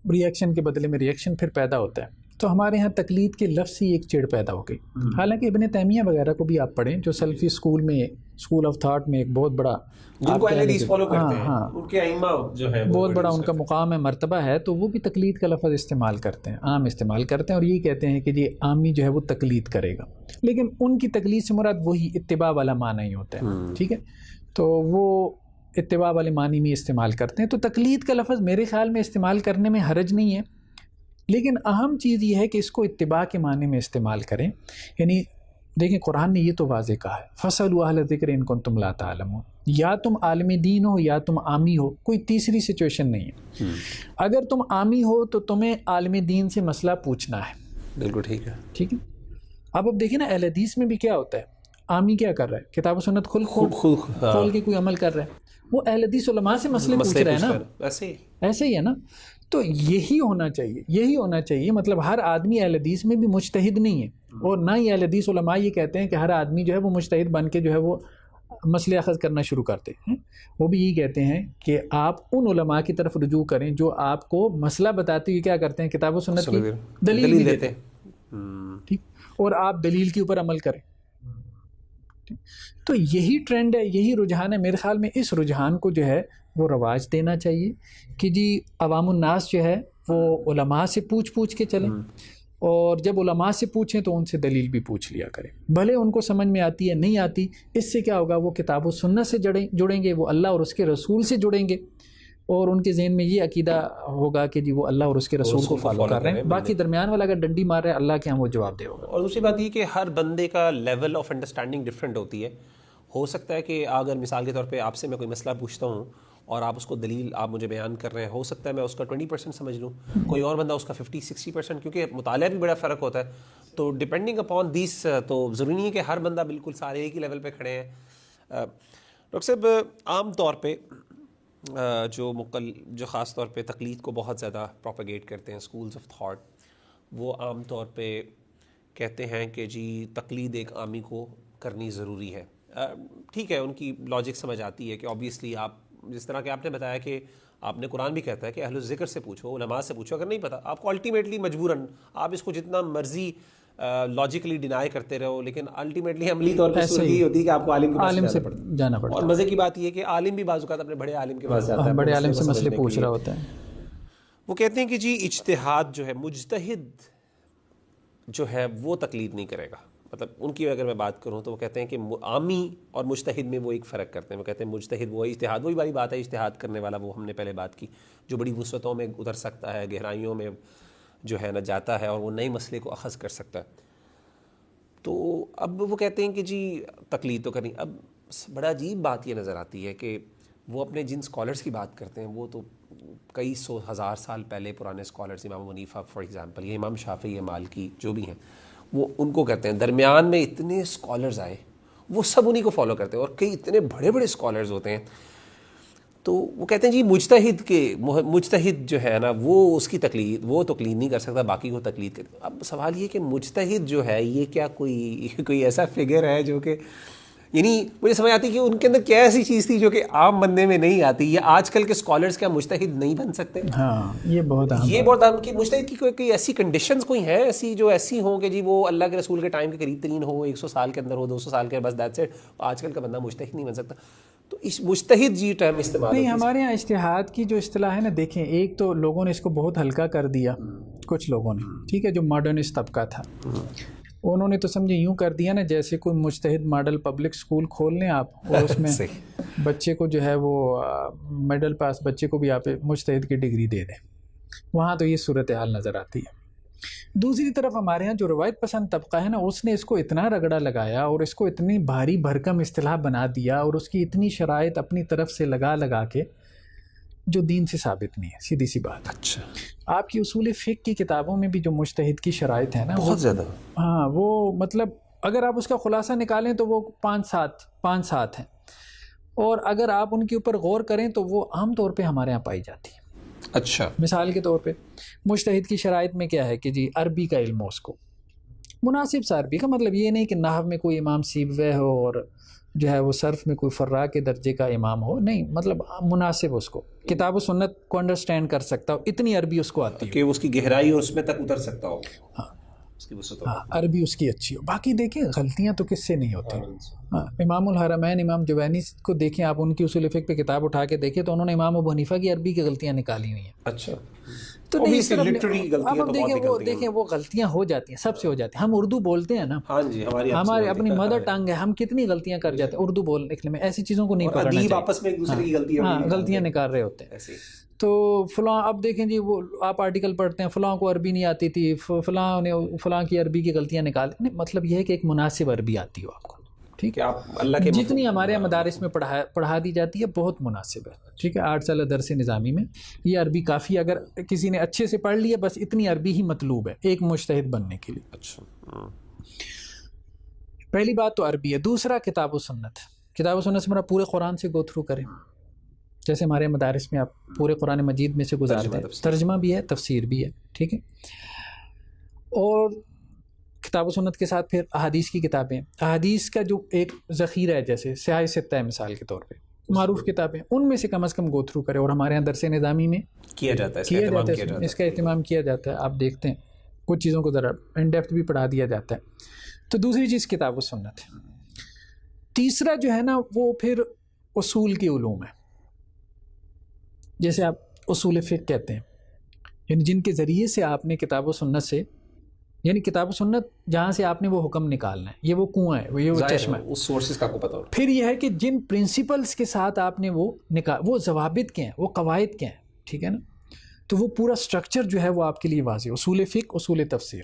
ریئیکشن کے بدلے میں ریئیکشن پھر پیدا ہوتا ہے۔ تو ہمارے ہاں تقلید کے لفظ ہی ایک چڑ پیدا ہو گئی، حالانکہ ابن تیمیہ وغیرہ کو بھی آپ پڑھیں جو سلفی اسکول میں، اسکول آف تھاٹ میں ایک بہت بڑا جن کو اہل حدیث فالو کرتے ہیں، ان کے ائمہ جو ہے بہت بڑا ان کا مقام ہے، مرتبہ ہے، تو وہ بھی تقلید کا لفظ استعمال کرتے ہیں، عام استعمال کرتے ہیں، اور یہی کہتے ہیں کہ جی عامی جو ہے وہ تقلید کرے گا، لیکن ان کی تقلید سے مراد وہی اتباع والا معنی ہی ہوتا ہے، ٹھیک ہے، تو وہ اتباع والے معنی میں استعمال کرتے ہیں۔ تو تقلید کا لفظ میرے خیال میں استعمال کرنے میں حرج نہیں ہے، لیکن اہم چیز یہ ہے کہ اس کو اتباع کے معنی میں استعمال کریں۔ یعنی دیکھیں قرآن نے یہ تو واضح کہا ہے فَاسْأَلُوا أَهْلَ الذِّكْرِ إِن كُنتُمْ لَا تَعْلَمُونَ، یا تم عالم دین ہو یا تم عامی ہو، کوئی تیسری سچویشن نہیں ہے۔ اگر تم عامی ہو تو تمہیں عالم دین سے مسئلہ پوچھنا ہے، بالکل ٹھیک ہے، ٹھیک ہے۔ اب دیکھیں نا اہل حدیث میں بھی کیا ہوتا ہے، عامی کیا کر رہا ہے، کتاب و سنت کھول کے کوئی عمل کر رہا ہے، وہ اہل حدیث علماء سے مسئلے پوچھ رہے ہیں نا، ایسے ہی ہے نا۔ تو یہی ہونا چاہیے، مطلب ہر آدمی اہل حدیث میں بھی مجتہد نہیں ہے، اور نہ ہی اہل حدیث علماء یہ کہتے ہیں کہ ہر آدمی جو ہے وہ مجتہد بن کے جو ہے وہ مسئلے اخذ کرنا شروع کرتے ہیں۔ وہ بھی یہی کہتے ہیں کہ آپ ان علماء کی طرف رجوع کریں جو آپ کو مسئلہ بتاتے ہوئے کیا کرتے ہیں، کتاب و سنت کی دلیل بھی دیتے ہیں، ٹھیک، اور آپ دلیل کے اوپر عمل کریں۔ تو یہی ٹرینڈ ہے، یہی رجحان ہے، میرے خیال میں اس رجحان کو جو ہے وہ رواج دینا چاہیے کہ جی عوام الناس جو ہے وہ علماء سے پوچھ کے چلیں، اور جب علماء سے پوچھیں تو ان سے دلیل بھی پوچھ لیا کریں، بھلے ان کو سمجھ میں آتی ہے نہیں آتی، اس سے کیا ہوگا، وہ کتاب و سنت سے جڑیں گے، وہ اللہ اور اس کے رسول سے جڑیں گے، اور ان کے ذہن میں یہ عقیدہ ہوگا کہ جی وہ اللہ اور اس کے رسول کو فالو کر رہے ہیں، باقی درمیان والا اگر ڈنڈی مار رہا ہے اللہ کے ہاں وہ جواب دے ہوگا۔ اور دوسری بات یہ کہ ہر بندے کا لیول آف انڈرسٹینڈنگ ڈفرینٹ ہوتی ہے، ہو سکتا ہے کہ اگر مثال کے طور پہ آپ سے میں کوئی مسئلہ پوچھتا ہوں اور آپ اس کو دلیل آپ مجھے بیان کر رہے ہیں، ہو سکتا ہے میں اس کا 20% سمجھ لوں، کوئی اور بندہ اس کا 50-60%، کیونکہ مطالعہ بھی بڑا فرق ہوتا ہے، تو ڈپینڈنگ اپان دیس تو ضروری نہیں ہے کہ ہر بندہ بالکل سارے ایک ہی لیول پہ کھڑے ہیں. ڈاکٹر صاحب عام طور پہ جو خاص طور پہ تقلید کو بہت زیادہ پروپیگیٹ کرتے ہیں اسکولز آف تھاٹ, وہ عام طور پہ کہتے ہیں کہ جی تقلید ایک عامی کو کرنی ضروری ہے. ٹھیک ہے, ان کی لاجک سمجھ آتی ہے کہ آبویسلی آپ جس طرح کہ آپ نے بتایا کہ آپ نے قرآن بھی کہتا ہے کہ اہل الذکر سے پوچھو, علماء سے پوچھو, اگر نہیں پتہ آپ کو الٹیمیٹلی مجبوراً آپ اس کو جتنا مرضی لاجیکلی ڈینائی کرتے رہو, لیکن الٹیمیٹلی عملی طور پہ صورت یہی ہوتی ہے کہ آپ کو عالم کے پاس جانا پڑتا ہے. اور مزے کی بات یہ ہے کہ عالم بھی بعض اوقات اپنے بڑے عالم کے پاس جاتا ہے, بڑے عالم سے مسئلے پوچھ رہا ہوتا ہے. وہ کہتے ہیں کہ جی اجتہاد جو ہے, مجتہد جو ہے وہ تقلید نہیں کرے گا. مطلب ان کی اگر میں بات کروں تو وہ کہتے ہیں کہ عامی اور مجتہد میں وہ ایک فرق کرتے ہیں. وہ کہتے ہیں مجتہد وہ اجتہاد, وہی باری بات ہے اجتہاد کرنے والا, وہ ہم نے پہلے بات کی, جو بڑی وسعتوں میں اتر سکتا ہے, گہرائیوں میں جو ہے نا جاتا ہے, اور وہ نئے مسئلے کو اخذ کر سکتا ہے. تو اب وہ کہتے ہیں کہ جی تقلید تو کرنی. اب بڑا عجیب بات یہ نظر آتی ہے کہ وہ اپنے جن اسکالرس کی بات کرتے ہیں وہ تو کئی سو ہزار سال پہلے پرانے اسکالرس, امام ابو حنیفہ فار ایگزامپل, یہ امام شافعی, یہ مالکی جو بھی ہیں, وہ ان کو کہتے ہیں. درمیان میں اتنے اسکالرز آئے, وہ سب انہی کو فالو کرتے ہیں, اور کئی اتنے بڑے بڑے اسکالرز ہوتے ہیں. تو وہ کہتے ہیں جی مجتہد جو ہے نا وہ اس کی تقلید, وہ تقلید نہیں کر سکتا, باقی کو تقلید کرے. اب سوال یہ کہ مجتہد جو ہے یہ کیا کوئی ایسا فگر ہے جو کہ, یعنی مجھے سمجھ آتی کہ ان کے اندر کیا ایسی چیز تھی جو کہ عام بندے میں نہیں آتی. یہ آج کل کے اسکالرس کیا مجتہد نہیں بن سکتے؟ ہاں یہ بہت اہم کہ مجتہد کی کوئی ایسی کنڈیشنز کوئی ہیں ایسی جو ایسی ہوں کہ جی وہ اللہ کے رسول کے ٹائم کے قریب ترین ہو, 100 سال کے اندر ہو, 200 سال کے, بس دیٹس اٹ. آج کل کا بندہ مجتہد نہیں بن سکتا. تو اس مجتہد جی ٹرم استعمال نہیں. ہمارے یہاں اجتہاد کی جو اصطلاح ہے نا, دیکھیں ایک تو لوگوں نے اس کو بہت ہلکا کر دیا, کچھ لوگوں نے, ٹھیک ہے, جو ماڈرنسٹ طبقہ تھا انہوں نے تو سمجھے یوں کر دیا نا جیسے کوئی مجتہد ماڈل پبلک اسکول کھول لیں آپ, اور اس میں بچے کو جو ہے وہ میڈل پاس بچے کو بھی آپ مجتہد کی ڈگری دے دیں. وہاں تو یہ صورتحال نظر آتی ہے. دوسری طرف ہمارے ہاں جو روایت پسند طبقہ ہے نا, اس نے اس کو اتنا رگڑا لگایا اور اس کو اتنی بھاری بھرکم اصطلاح بنا دیا, اور اس کی اتنی شرائط اپنی طرف سے لگا کے جو دین سے ثابت نہیں ہے, سیدھی سی بات. اچھا, آپ کی اصول فقہ کی کتابوں میں بھی جو مجتہد کی شرائط ہیں نا بہت زیادہ, ہاں وہ مطلب اگر آپ اس کا خلاصہ نکالیں تو وہ 5-7 ہیں, اور اگر آپ ان کے اوپر غور کریں تو وہ عام طور پہ ہمارے ہاں پائی جاتی ہے. اچھا, مثال کے طور پہ مجتہد کی شرائط میں کیا ہے کہ جی عربی کا علم ہو, اس کو مناسب سا عربی کا, مطلب یہ نہیں کہ نحو میں کوئی امام سیبویہ ہو اور جو ہے وہ صرف میں کوئی فرا کے درجے کا امام ہو, نہیں, مطلب مناسب اس کو کتاب و سنت کو انڈرسٹینڈ کر سکتا ہو, اتنی عربی اس کو آتی ہے کہ اس کی گہرائی اور اس میں تک اتر سکتا ہو. ہاں اس کی وسعت, ہاں عربی اس کی اچھی ہو. باقی دیکھیں غلطیاں تو کس سے نہیں ہوتی. ہاں امام الحرمین امام جوینی کو دیکھیں آپ, ان کی اصول فقہ پہ کتاب اٹھا کے دیکھیں تو انہوں نے امام ابو حنیفہ کی عربی کی غلطیاں نکالی ہوئی ہیں. اچھا, تو اب دیکھیں وہ غلطیاں ہو جاتی ہیں, سب سے ہو جاتی ہیں. ہم اردو بولتے ہیں نا, ہاں جی, ہماری اپنی مدر ٹنگ ہے, ہم کتنی غلطیاں کر جاتے ہیں اردو بولنے لکھنے میں, ایسی چیزوں کو نہیں پکڑنا چاہیے. آپس میں ایک دوسرے کی غلطیاں نکال رہے ہوتے ہیں. تو فلاں, اب دیکھیں جی وہ آپ آرٹیکل پڑھتے ہیں, فلاں کو عربی نہیں آتی تھی, فلاں نے فلاں کی عربی کی غلطیاں نکال, مطلب یہ ہے کہ ایک مناسب عربی آتی ہو آپ کو, ٹھیک ہے. اللہ کے جتنی ہمارے یہاں مدارس میں پڑھا دی جاتی ہے بہت مناسب ہے, ٹھیک ہے. 8 سال درس نظامی میں یہ عربی کافی, اگر کسی نے اچھے سے پڑھ لیا بس اتنی عربی ہی مطلوب ہے ایک مجتہد بننے کے لیے. اچھا, پہلی بات تو عربی ہے. دوسرا کتاب و سنت. کتاب و سنت سے میرا پورے قرآن سے گو تھرو کریں, جیسے ہمارے مدارس میں آپ پورے قرآن مجید میں سے گزارتے ہیں, ترجمہ بھی ہے, تفسیر بھی ہے, ٹھیک ہے. اور کتاب و سنت کے ساتھ پھر احادیث کی کتابیں, احادیث کا جو ایک ذخیرہ ہے, جیسے سیاہ ستہ ہے مثال کے طور پہ, معروف کتابیں, ان میں سے کم از کم گو تھرو کرے. اور ہمارے یہاں درس نظامی میں کیا جاتا ہے, اس کا اہتمام کیا جاتا ہے. آپ دیکھتے ہیں کچھ چیزوں کو ذرا ان ڈیپتھ بھی پڑھا دیا جاتا ہے. تو دوسری چیز کتاب و سنت ہے. تیسرا جو ہے نا وہ پھر اصول کی علوم ہے, جیسے آپ اصول فقہ کہتے ہیں, یعنی جن کے ذریعے سے آپ نے کتاب و سنت سے, یعنی کتاب و سنت جہاں سے آپ نے وہ حکم نکالنا ہے, یہ وہ کنواں ہے, یہ وہ چشمہ ہے, اس سورسز کا کو پتہ ہو. پھر یہ ہے کہ جن پرنسپلز کے ساتھ آپ نے وہ ضوابط کے ہیں, وہ قواعد کے ہیں, ٹھیک ہے نا. تو وہ پورا سٹرکچر جو ہے وہ آپ کے لیے واضح. اصول فقہ, اصول تفسیر.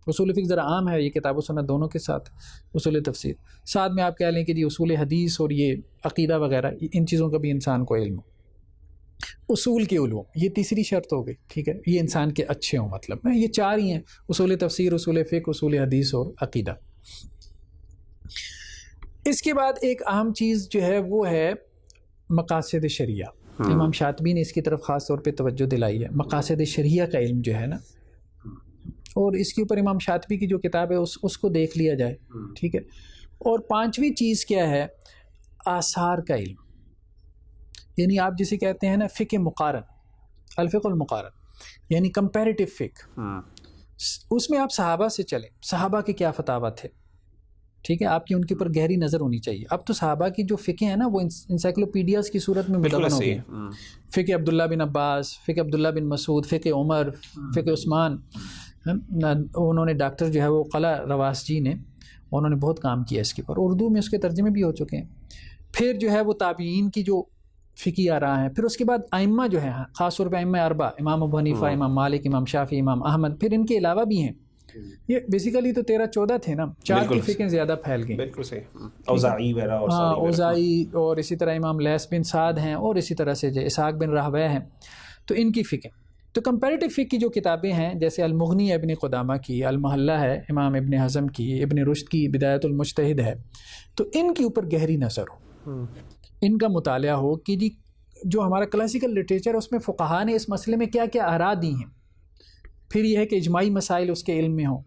اصول فقہ ذرا عام ہے, یہ کتاب و سنت دونوں کے ساتھ, اصول تفسیر ساتھ میں آپ کہہ لیں کہ جی اصول حدیث اور یہ عقیدہ وغیرہ, ان چیزوں کا بھی انسان کو علم ہو. اصول کے علوم، یہ تیسری شرط ہو گئی، ٹھیک ہے، یہ انسان کے اچھے ہوں، مطلب یہ چار ہی ہیں، اصول تفسیر، اصول فقہ، اصول حدیث اور عقیدہ۔ اس کے بعد ایک اہم چیز جو ہے وہ ہے مقاصد شریعہ۔ امام شاطبی نے اس کی طرف خاص طور پہ توجہ دلائی ہے، مقاصد شریعہ کا علم جو ہے نا، اور اس کے اوپر امام شاطبی کی جو کتاب ہے اس کو دیکھ لیا جائے، ٹھیک ہے۔ اور پانچویں چیز کیا ہے؟ آثار کا علم، یعنی آپ جسے کہتے ہیں نا فقہ مقارن، الفقہ المقارن، یعنی کمپیریٹیو فقہ۔ اس میں آپ صحابہ سے چلیں، صحابہ کے کیا فتاوی تھے، ٹھیک ہے، آپ کی ان کے اوپر گہری نظر ہونی چاہیے۔ اب تو صحابہ کی جو فقہ ہیں نا وہ انسائکلوپیڈیاز کی صورت میں مدون ہو گئی، فقہ عبداللہ بن عباس، فقہ عبداللہ بن مسعود، فقہ عمر، فقہ عثمان۔ انہوں نے ڈاکٹر جو ہے وہ قلعہ رواس جی نے، انہوں نے بہت کام کیا اس کے اوپر، اردو میں اس کے ترجمے بھی ہو چکے ہیں۔ پھر جو ہے وہ تابعین کی جو فقہی آراء ہیں، پھر اس کے بعد ائمہ جو ہیں، خاص طور پہ ائمہ اربعہ، امام ابو حنیفہ، امام مالک، امام شافعی، امام احمد، پھر ان کے علاوہ بھی ہیں، یہ بیسیکلی تو 13-14 تھے نا، چار کی فقہیں زیادہ پھیل گئیں، بالکل صحیح، اوزاعی وغیرہ، ہاں اوزاعی، اور اسی طرح امام لیث بن سعد ہیں، اور اسی طرح سے جو اسحاق بن راہویہ ہیں، تو ان کی فقہیں۔ تو کمپیریٹیو فقہ کی جو کتابیں ہیں، جیسے المغنی ابن قدامہ کی، المحلہ ہے امام ابن حزم کی، ابن رشد کی بدایۃ المجتہد ہے، تو ان کے اوپر گہری نظر ہو، ان کا مطالعہ ہو کہ جی جو ہمارا کلاسیکل لٹریچر ہے اس میں فقہاء نے اس مسئلے میں کیا کیا آراء دی ہیں۔ پھر یہ ہے کہ اجماعی مسائل اس کے علم میں ہوں،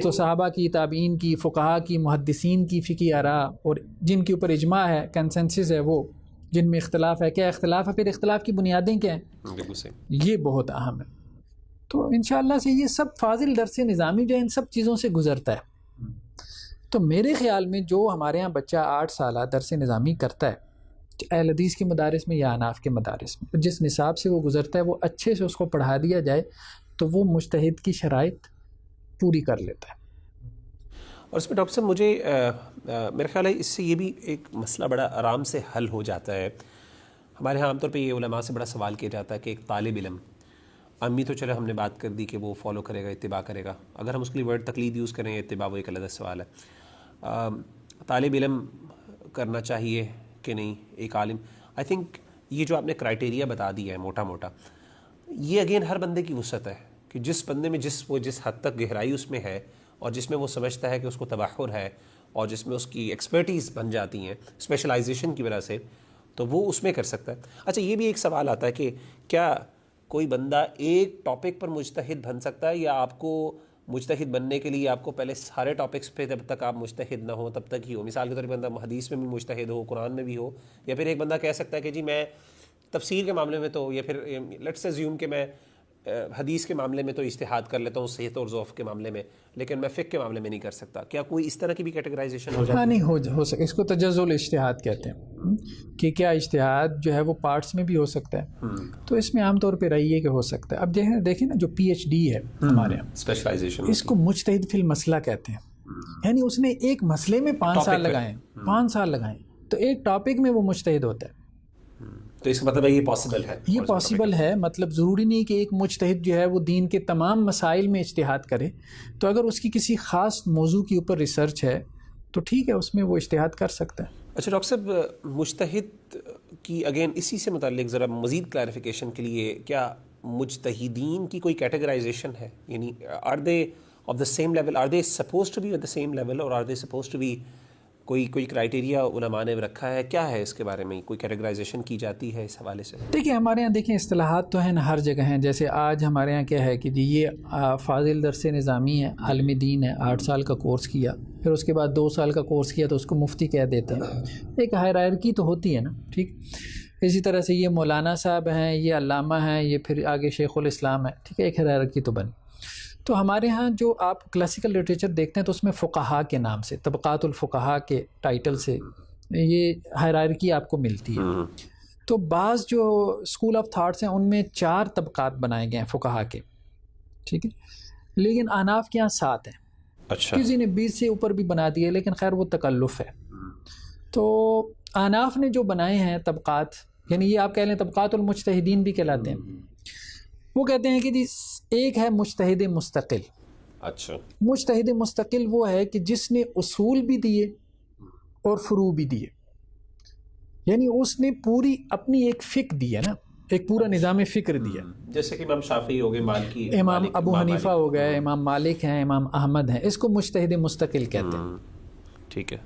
تو صحابہ کی، تابعین کی، فقہاء کی، محدثین کی فقہی آراء، اور جن کے اوپر اجماع ہے، کنسنسس ہے، وہ جن میں اختلاف ہے، کیا اختلاف ہے، پھر اختلاف کی بنیادیں کیا ہیں، یہ بہت اہم ہے۔ تو انشاءاللہ سے یہ سب فاضل درس نظامی جو ہے ان سب چیزوں سے گزرتا ہے۔ تو میرے خیال میں جو ہمارے ہاں بچہ 8 سالہ درس نظامی کرتا ہے اہل حدیث کے مدارس میں یا اناف کے مدارس میں، جس نصاب سے وہ گزرتا ہے وہ اچھے سے اس کو پڑھا دیا جائے تو وہ مجتہد کی شرائط پوری کر لیتا ہے۔ اور اس میں ڈاکٹر صاحب مجھے میرا خیال ہے اس سے یہ بھی ایک مسئلہ بڑا آرام سے حل ہو جاتا ہے۔ ہمارے ہاں عام طور پہ یہ علماء سے بڑا سوال کیا جاتا ہے کہ ایک طالب علم، امی تو چلو ہم نے بات کر دی کہ وہ فالو کرے گا، اتباع کرے گا، اگر ہم اس کے لیے ورڈ تقلید یوز کریں اتباع، وہ ایک علیحدہ سوال ہے۔ طالب علم کرنا چاہیے کہ نہیں ایک عالم؟ آئی تھنک یہ جو آپ نے کرائٹیریا بتا دیا ہے موٹا موٹا، یہ اگین ہر بندے کی وسعت ہے کہ جس بندے میں جس حد تک گہرائی اس میں ہے، اور جس میں وہ سمجھتا ہے کہ اس کو تبحر ہے، اور جس میں اس کی ایکسپرٹیز بن جاتی ہیں اسپیشلائزیشن کی وجہ سے، تو وہ اس میں کر سکتا ہے۔ اچھا یہ بھی ایک سوال آتا ہے کہ کیا کوئی بندہ ایک ٹاپک پر مجتہد بن سکتا ہے، یا آپ کو مجتہد بننے کے لیے آپ کو پہلے سارے ٹاپکس پہ جب تک آپ مجتہد نہ ہو تب تک ہی ہو؟ مثال کے طور پر بندہ حدیث میں بھی مجتہد ہو، قرآن میں بھی ہو، یا پھر ایک بندہ کہہ سکتا ہے کہ جی میں تفسیر کے معاملے میں تو، یا پھر لیٹس ایزیوم کہ میں حدیث کے معاملے میں تو اجتہاد کر لیتا ہوں صحت اور ضعف کے معاملے میں، لیکن میں فقہ کے معاملے میں نہیں کر سکتا؟ کیا کوئی اس طرح کی بھی کیٹیگرائزیشن ہو جاتی ہے؟ ہاں، نہیں ہو سکتا، اس کو تجزل اجتہاد کہتے ہیں کہ کیا اجتہاد جو ہے وہ پارٹس میں بھی ہو سکتا ہے، تو اس میں عام طور پہ رہی ہے کہ ہو سکتا ہے۔ اب دیکھیں نا جو پی ایچ ڈی ہے ہمارے یہاں، اسپیشلائزیشن، اس کو مجتہد فی المسئلہ کہتے ہیں، یعنی اس نے ایک مسئلے میں 5 سال لگائیں، 5 سال لگائیں، تو ایک ٹاپک میں وہ مجتہد ہوتا ہے۔ تو اس کا مطلب ہے یہ پاسبل ہے، یہ پاسبل ہے، مطلب ضروری نہیں کہ ایک مجتہد جو ہے وہ دین کے تمام مسائل میں اجتہاد کرے، تو اگر اس کی کسی خاص موضوع کے اوپر ریسرچ ہے تو ٹھیک ہے، اس میں وہ اجتہاد کر سکتا ہے۔ اچھا ڈاکٹر صاحب، مجتہد کی اگین اسی سے متعلق ذرا مزید کلیریفیکیشن کے لیے، کیا مجتہدین کی کوئی کیٹیگرائزیشن ہے؟ یعنی are they of the same level, are they suppose to be of the same level, اور are they suppose to be کوئی کرائٹیریا علماء نے رکھا ہے؟ کیا ہے اس کے بارے میں کوئی کیٹیگرائزیشن کی جاتی ہے اس حوالے سے؟ دیکھیں ہمارے یہاں دیکھیں اصطلاحات تو ہیں نا ہر جگہ ہیں، جیسے آج ہمارے یہاں کیا ہے کہ جی یہ فاضل درس نظامی ہے، عالم دین ہے، 8 سال کا کورس کیا، پھر اس کے بعد 2 سال کا کورس کیا تو اس کو مفتی کہہ دیتے ہیں، ایک ہائرارکی تو ہوتی ہے نا، ٹھیک۔ اسی طرح سے یہ مولانا صاحب ہیں، یہ علامہ ہیں، یہ پھر آگے شیخ الاسلام ہے، ٹھیک ہے، ایک ہائرارکی تو بنی۔ تو ہمارے ہاں جو آپ کلاسیکل لٹریچر دیکھتے ہیں تو اس میں فقہاء کے نام سے، طبقات الفقہاء کے ٹائٹل سے یہ ہائرارکی آپ کو ملتی ہے۔ تو بعض جو اسکول آف تھاٹس ہیں ان میں 4 طبقات بنائے گئے ہیں فقہاء کے، ٹھیک ہے، لیکن احناف کے یہاں 7 ہیں۔ اچھا، کسی نے 20 سے اوپر بھی بنا دیے، لیکن خیر وہ تکلف ہے۔ تو احناف نے جو بنائے ہیں طبقات، یعنی یہ آپ کہہ لیں طبقات المجتہدین بھی کہلاتے ہیں، وہ کہتے ہیں کہ جی ایک ہے مجتہد مستقل۔ اچھا، مجتہد مستقل وہ ہے کہ جس نے اصول بھی دیے اور فروع بھی دیے، یعنی اس نے پوری اپنی ایک فقہ دی ہے نا، ایک پورا نظام فکر دیا. جیسے کہ امام شافعی ہو گئے, مالکی, امام ابو حنیفہ ہو گئے, امام مالک ہیں, امام احمد ہیں, اس کو مجتہد مستقل کہتے ہیں. ٹھیک ہے.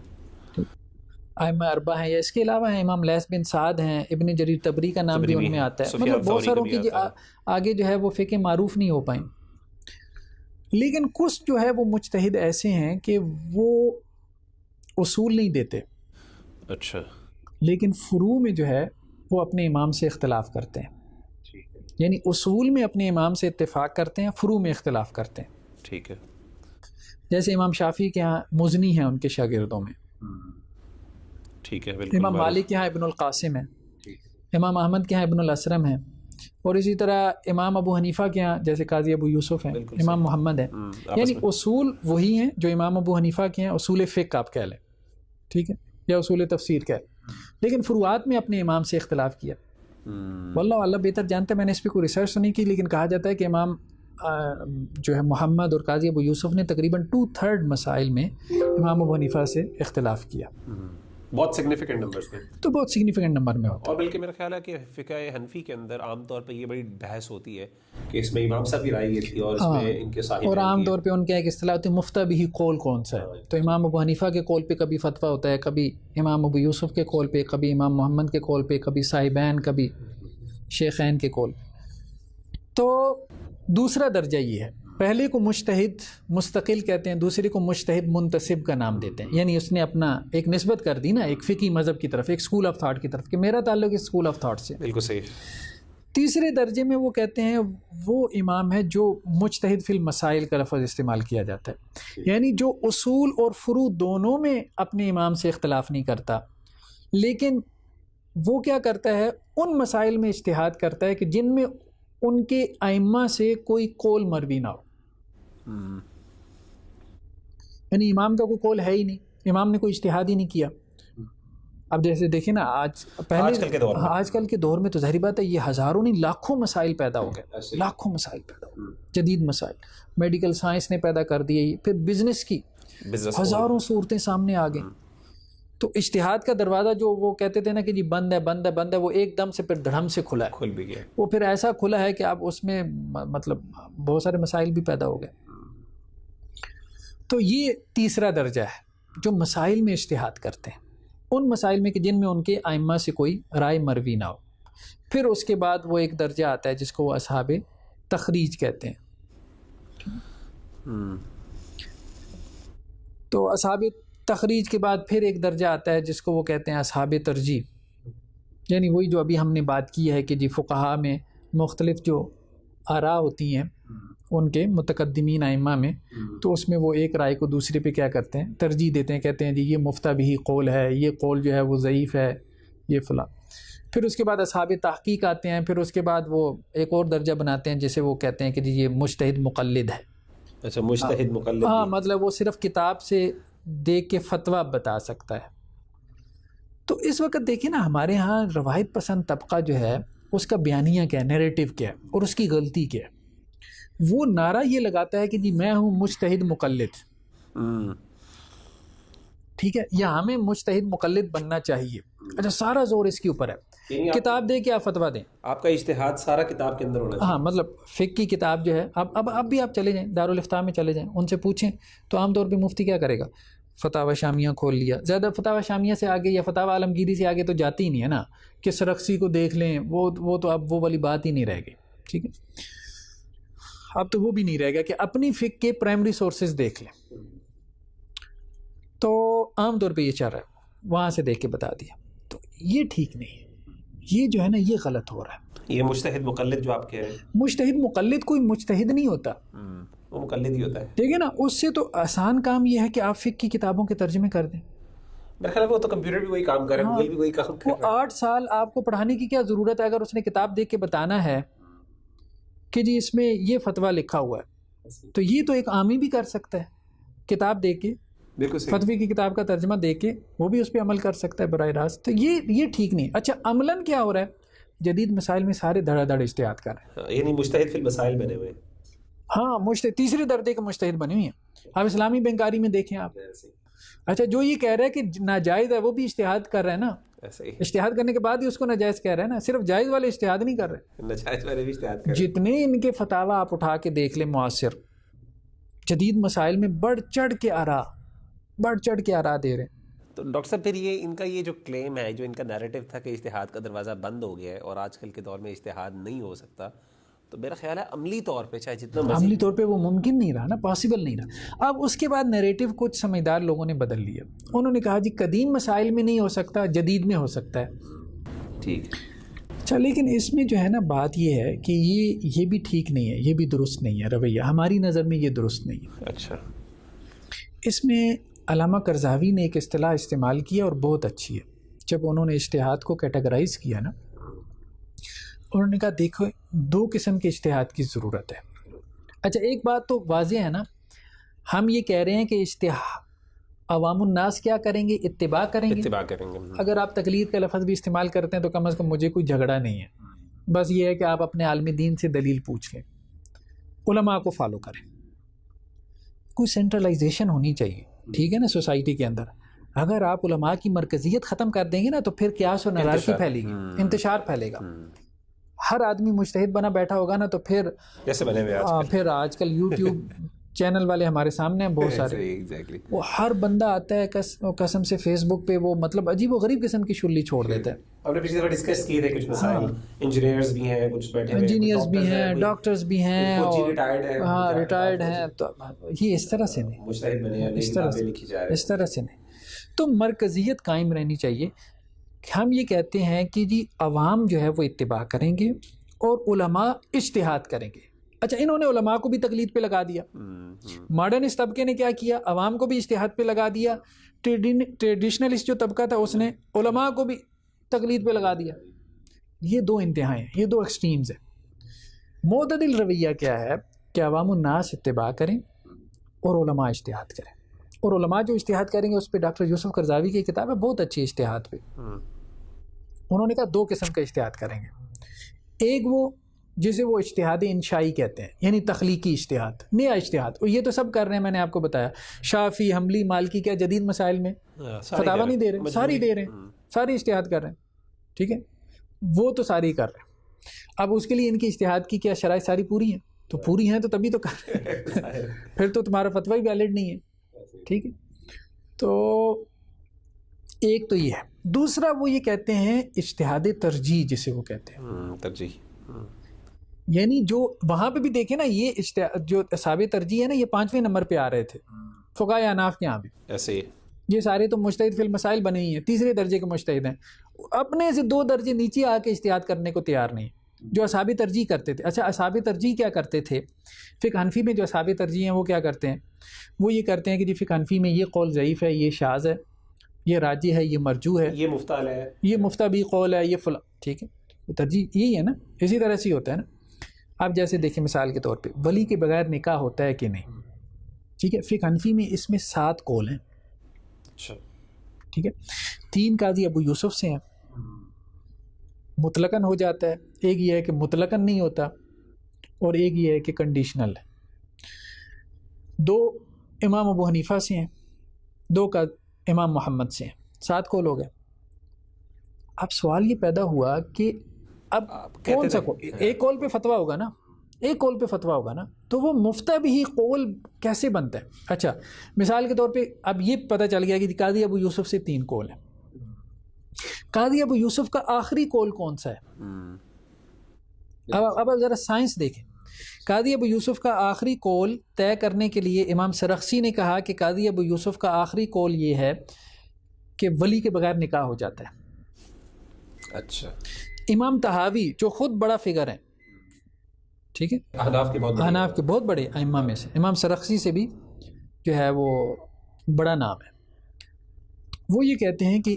ائمہ اربعہ ہیں, یا اس کے علاوہ ہیں امام لیث بن سعد ہیں, ابن جریر طبری کا نام بھی ان میں آتا ہے. مطلب بہت ساروں کی آگے جو ہے وہ فقہ معروف نہیں ہو پائیں. لیکن کچھ جو ہے وہ مجتہد ایسے ہیں کہ وہ اصول نہیں دیتے, اچھا, لیکن فروع میں جو ہے وہ اپنے امام سے اختلاف کرتے ہیں. یعنی اصول میں اپنے امام سے اتفاق کرتے ہیں, فروع میں اختلاف کرتے ہیں. ٹھیک ہے. جیسے امام شافعی کے ہاں مزنی ہیں ان کے شاگردوں میں, ٹھیک ہے, بالکل. امام مالک کے ہاں ابن القاسم ہے, امام احمد کے ہاں ابن الاسرم ہے, اور اسی طرح امام ابو حنیفہ کے ہاں جیسے قاضی ابو یوسف ہیں, امام محمد ہے. یعنی اصول وہی ہیں جو امام ابو حنیفہ کے ہیں, اصول فقہ آپ کہہ لیں, ٹھیک ہے, یا اصول تفسیر کہہ لیں, لیکن فروعات میں اپنے امام سے اختلاف کیا. واللہ اللہ بہتر جانتا ہے, میں نے اس پہ کوئی ریسرچ نہیں کی, لیکن کہا جاتا ہے کہ امام جو ہے محمد اور قاضی ابو یوسف نے تقریباً 2/3 مسائل میں امام ابو حنیفہ سے اختلاف کیا. بہت سگنیفیکنٹ نمبرز میں, تو بہت سگنیفیکنٹ نمبر میں ہوتا ہے. اور بلکہ میرا خیال ہے کہ فقہ حنفی کے اندر عام طور پہ یہ بڑی بحث ہوتی ہے کہ اس میں امام صاحب کی رائے یہ تھی اور اس میں ان کے صاحب, اور عام طور پہ ان کا ایک اصطلاح ہوتی ہے مفتہ بھی قول کون سا ہے. تو امام ابو حنیفہ کے قول پہ کبھی فتویٰ ہوتا ہے, کبھی امام ابو یوسف کے قول پہ, کبھی امام محمد کے قول پہ, کبھی صاحبین, کبھی شیخین کے قول. تو دوسرا درجہ یہ ہے, پہلے کو مجتہد مستقل کہتے ہیں, دوسرے کو مجتہد منتسب کا نام دیتے ہیں. یعنی اس نے اپنا ایک نسبت کر دی نا ایک فقہی مذہب کی طرف, ایک اسکول آف تھاٹ کی طرف, کہ میرا تعلق اس اسکول آف تھاٹ سے. بالکل صحیح. تیسرے درجے میں وہ کہتے ہیں وہ امام ہے جو مجتہد فی المسائل کا لفظ استعمال کیا جاتا ہے, یعنی جو اصول اور فروع دونوں میں اپنے امام سے اختلاف نہیں کرتا, لیکن وہ کیا کرتا ہے, ان مسائل میں اجتہاد کرتا ہے کہ جن میں ان کے ائمہ سے کوئی قول مروی نہ ہو. یعنی امام کا کوئی قول ہے ہی نہیں, امام نے کوئی اجتہاد ہی نہیں کیا. اب جیسے دیکھیں نا آج کل کے دور میں تو ظاہری بات ہے یہ ہزاروں نہیں لاکھوں مسائل پیدا ہو گئے, لاکھوں مسائل پیدا ہو گئے, جدید مسائل میڈیکل سائنس نے پیدا کر دی, پھر بزنس کی ہزاروں صورتیں سامنے آ گئیں. تو اجتہاد کا دروازہ جو وہ کہتے تھے نا کہ جی بند ہے بند ہے بند ہے, وہ ایک دم سے پھر دھڑم سے کھلا ہے, کھل بھی گیا. وہ پھر ایسا کھلا ہے کہ اب اس میں مطلب بہت سارے مسائل بھی پیدا ہو گئے. تو یہ تیسرا درجہ ہے جو مسائل میں اجتہاد کرتے ہیں, ان مسائل میں کہ جن میں ان کے ائمہ سے کوئی رائے مروی نہ ہو. پھر اس کے بعد وہ ایک درجہ آتا ہے جس کو وہ اصحاب تخریج کہتے ہیں. تو اصحاب تخریج کے بعد پھر ایک درجہ آتا ہے جس کو وہ کہتے ہیں اصحاب ترجیح, یعنی وہی جو ابھی ہم نے بات کی ہے کہ جی فقہا میں مختلف جو آراء ہوتی ہیں ان کے متقدمین ائمہ میں, تو اس میں وہ ایک رائے کو دوسرے پہ کیا کرتے ہیں, ترجیح دیتے ہیں, کہتے ہیں جی یہ مفتہ بھی قول ہے, یہ قول جو ہے وہ ضعیف ہے, یہ فلاں. پھر اس کے بعد اصحاب تحقیق آتے ہیں, پھر اس کے بعد وہ ایک اور درجہ بناتے ہیں جسے وہ کہتے ہیں کہ جی یہ مجتہد مقلد ہے. اچھا, مجتہد مقلد. ہاں, مطلب وہ صرف کتاب سے دیکھ کے فتویٰ بتا سکتا ہے. تو اس وقت دیکھیں نا ہمارے ہاں روایت پسند طبقہ جو ہے اس کا بیانیہ کیا ہے, نیریٹو کیا ہے, اور اس کی غلطی کیا ہے. وہ نعرہ یہ لگاتا ہے کہ جی میں ہوں مجتہد مقلد, ٹھیک ہے, یا ہمیں مجتہد مقلد بننا چاہیے. اچھا, سارا زور اس کے اوپر ہے, کتاب دے کے آپ فتویٰ دیں, آپ کا اجتہاد سارا کتاب کے اندر ہونا چاہیے. ہاں, مطلب فقہ کی کتاب جو ہے, اب بھی آپ چلے جائیں دارالفتاء میں چلے جائیں, ان سے پوچھیں تو عام طور پہ مفتی کیا کرے گا, فتاوی شامیہ کھول لیا. زیادہ فتاوی شامیہ سے آگے یا فتاوی عالمگیری سے آگے تو جاتی ہی نہیں ہے نا, کہ سرخسی کو دیکھ لیں, وہ تو اب وہ والی بات ہی نہیں رہ گئی. ٹھیک ہے, اب تو وہ بھی نہیں رہے گا کہ اپنی فقہ کے پرائمری سورسز دیکھ لیں. تو عام طور پہ یہ چل رہا ہے, وہاں سے دیکھ کے بتا دیا. تو یہ ٹھیک نہیں ہے, یہ جو ہے نا یہ غلط ہو رہا ہے. یہ مجتہد مقلد جو آپ کہہ رہے ہیں, مجتہد مقلد کوئی مجتہد نہیں ہوتا, وہ مقلد ہی ہوتا ہے. ٹھیک ہے نا, اس سے تو آسان کام یہ ہے کہ آپ فقہ کی کتابوں کے ترجمے کر دیں. میرا خیال ہے وہ تو کمپیوٹر بھی وہی کام کر رہا ہے, گوگل بھی وہی کام کر رہا ہے. وہ 8 سال آپ کو پڑھانے کی کیا ضرورت ہے, اگر اس نے کتاب دیکھ کے بتانا ہے کہ جی اس میں یہ فتویٰ لکھا ہوا ہے, تو یہ تو ایک عامی بھی کر سکتا ہے, کتاب دیکھ کے فتوی کی کتاب کا ترجمہ دیکھ کے وہ بھی اس پہ عمل کر سکتا ہے براہ راست. تو یہ ٹھیک نہیں. اچھا, عملاً کیا ہو رہا ہے, جدید مسائل میں سارے دھڑا دھڑ اجتہاد کر رہے ہیں, یعنی مجتہد فی المسائل بنے ہوئے. ہاں, تیسرے درجے کے مجتہد بنے ہوئے ہیں. آپ اسلامی بینکاری میں دیکھیں, آپ اچھا جو یہ کہہ رہا ہے کہ ناجائز ہے وہ بھی اجتہاد کر رہا ہے نا, اجتہاد کرنے کے بعد ہی اس کو ناجائز کہہ رہا ہے نا, صرف جائز والے اجتہاد نہیں کر رہے, ناجائز والے بھی اجتہاد کر رہے. جتنے ان کے فتاوی آپ اٹھا کے دیکھ لیں معاصر جدید مسائل میں بڑھ چڑھ کے آراء دے رہے ہیں. تو ڈاکٹر صاحب پھر یہ ان کا یہ جو کلیم ہے, جو ان کا نیریٹو تھا کہ اجتہاد کا دروازہ بند ہو گیا ہے اور آج کل کے دور میں اجتہاد نہیں ہو سکتا, تو میرا خیال ہے عملی طور پہ چاہے جتنا عملی طور پہ وہ ممکن نہیں رہا نا, پاسبل نہیں رہا. اب اس کے بعد نیریٹو کچھ سمجھدار لوگوں نے بدل لیا, انہوں نے کہا جی قدیم مسائل میں نہیں ہو سکتا, جدید میں ہو سکتا ہے. ٹھیک. اچھا لیکن اس میں جو ہے نا بات یہ ہے کہ یہ بھی ٹھیک نہیں ہے, یہ بھی درست نہیں ہے رویہ, ہماری نظر میں یہ درست نہیں ہے. اچھا. اس میں علامہ کرزاوی نے ایک اصطلاح استعمال کیا اور بہت اچھی ہے. جب انہوں نے اجتہاد کو کیٹیگرائز کیا نا, انہوں نے کہا دیکھو دو قسم کے اجتہاد کی ضرورت ہے. اچھا ایک بات تو واضح ہے نا, ہم یہ کہہ رہے ہیں کہ عوام الناس کیا کریں گے, اتباع کریں گے. اگر آپ تقلید کا لفظ بھی استعمال کرتے ہیں تو کم از کم مجھے کوئی جھگڑا نہیں ہے, بس یہ ہے کہ آپ اپنے عالم دین سے دلیل پوچھ لیں, علماء کو فالو کریں. کوئی سینٹرلائزیشن ہونی چاہیے, ٹھیک ہے نا, سوسائٹی کے اندر. اگر آپ علماء کی مرکزیت ختم کر دیں گے نا تو پھر قیاس و نظارتی پھیلے گی, انتشار پھیلے گا. ہر آدمی مجتہد بنا بیٹھا ہوگا نا تو پھر جیسے بنے ہوئے پھر آج کل یوٹیوب چینل والے ہمارے سامنے ہیں بہت سارے, وہ ہر بندہ آتا ہے قسم سے فیس بک پہ وہ مطلب عجیب و غریب قسم کی شلی چھوڑ دیتا ہے. ہم نے پچھلی دفعہ ڈسکس کیے تھے کچھ مسائل, انجینئرز بھی ہیں, کچھ بیٹھے ہوئے انجینئرز بھی ہیں, ڈاکٹرز بھی ہیں, ہاں ریٹائرڈ ہیں. تو یہ اس طرح سے نہیں, اس طرح سے نہیں. تو مرکزیت قائم رہنی چاہیے. ہم یہ کہتے ہیں کہ جی عوام جو ہے وہ اتباع کریں گے اور علماء اجتہاد کریں گے. اچھا انہوں نے علماء کو بھی تقلید پہ لگا دیا, ماڈرن اس طبقے نے کیا کیا, عوام کو بھی اجتہاد پہ لگا دیا. ٹریڈیشنلسٹ جو طبقہ تھا اس نے علماء کو بھی تقلید پہ لگا دیا. یہ دو انتہایں ہیں, یہ دو ایکسٹریمز ہیں. معتدل رویہ کیا ہے کہ عوام الناس اتباع کریں اور علماء اجتہاد کریں. اور علماء جو اجتہاد کریں گے اس پہ ڈاکٹر یوسف کرزاوی کی کتاب ہے بہت اچھی اجتہاد پہ. انہوں نے کہا دو قسم کا اجتہاد کریں گے. ایک وہ جسے وہ اجتہاد انشائی کہتے ہیں, یعنی تخلیقی اجتہاد, نیا اجتہاد. اور یہ تو سب کر رہے ہیں, میں نے آپ کو بتایا, شافعی, حنبلی, مالکی, کیا جدید مسائل میں فتاوی نہیں دے رہے, ساری دے رہے ہیں, ساری اجتہاد کر رہے ہیں. ٹھیک ہے, وہ تو ساری کر رہے ہیں. اب اس کے لیے ان کی اجتہاد کی کیا شرائط ساری پوری ہیں, تو پوری ہیں تو تبھی تو کر رہے ہیں, پھر تو تمہارا فتویٰ ہی ویلڈ نہیں ہے. ٹھیک ہے, تو ایک تو یہ ہے. دوسرا وہ یہ کہتے ہیں اجتہاد ترجیح, جسے وہ کہتے ہیں ترجیح, یعنی جو وہاں پہ بھی دیکھیں نا, یہ جو اصحاب ترجیح ہے نا, یہ 5ویں نمبر پہ آ رہے تھے فقہائے احناف کے یہاں بھی. ایسے یہ سارے تو مجتہد فی المسائل بنے ہی ہیں, تیسرے درجے کے مجتہد ہیں, اپنے سے 2 درجے نیچے آ کے اجتہاد کرنے کو تیار نہیں, جو اصحاب ترجیح کرتے تھے. اچھا اصحاب ترجیح کیا کرتے تھے, فقہ حنفی میں جو اصحاب ترجیح ہیں وہ کیا کرتے ہیں, وہ یہ کرتے ہیں کہ جی فقہ حنفی میں یہ قول ضعیف ہے, یہ شاذ ہے, یہ راجح ہے, یہ مرجوح ہے, یہ مفتال ہے, یہ مفتبی قول ہے, یہ فلاں. ٹھیک ہے, ترجیح یہی ہے نا. اسی طرح سے ہی ہوتا ہے نا. آپ جیسے دیکھیں مثال کے طور پہ ولی کے بغیر نکاح ہوتا ہے کہ نہیں. ٹھیک ہے, فقہ حنفی میں اس میں 7 قول ہیں. اچھا ٹھیک ہے, 3 قاضی ابو یوسف سے ہیں, مطلقاً ہو جاتا ہے. ایک یہ ہے کہ مطلقاً نہیں ہوتا, اور ایک یہ ہے کہ کنڈیشنل ہے. 2 امام ابو حنیفہ سے ہیں, 2 کا امام محمد سے ہیں, 7 قول ہو گئے. اب سوال یہ پیدا ہوا کہ اب کون سا قول, ایک قول پہ فتویٰ ہوگا نا, ایک قول پہ فتویٰ ہوگا نا, تو وہ مفتبی قول کیسے بنتا ہے. اچھا مثال کے طور پہ اب یہ پتہ چل گیا کہ قاضی ابو یوسف سے 3 قول ہیں. قاضی ابو یوسف کا آخری قول کون سا ہے. اب ذرا سائنس دیکھیں. قاضی ابو یوسف کا آخری قول طے کرنے کے لیے امام سرخسی نے کہا کہ قاضی ابو یوسف کا آخری قول یہ ہے کہ ولی کے بغیر نکاح ہو جاتا ہے. اچھا, امام طحاوی جو خود بڑا فگر ہے, ٹھیک ہے, احناف کے بہت بڑے ائمہ میں سے, امام سرخسی سے بھی جو ہے وہ بڑا نام ہے, وہ یہ کہتے ہیں کہ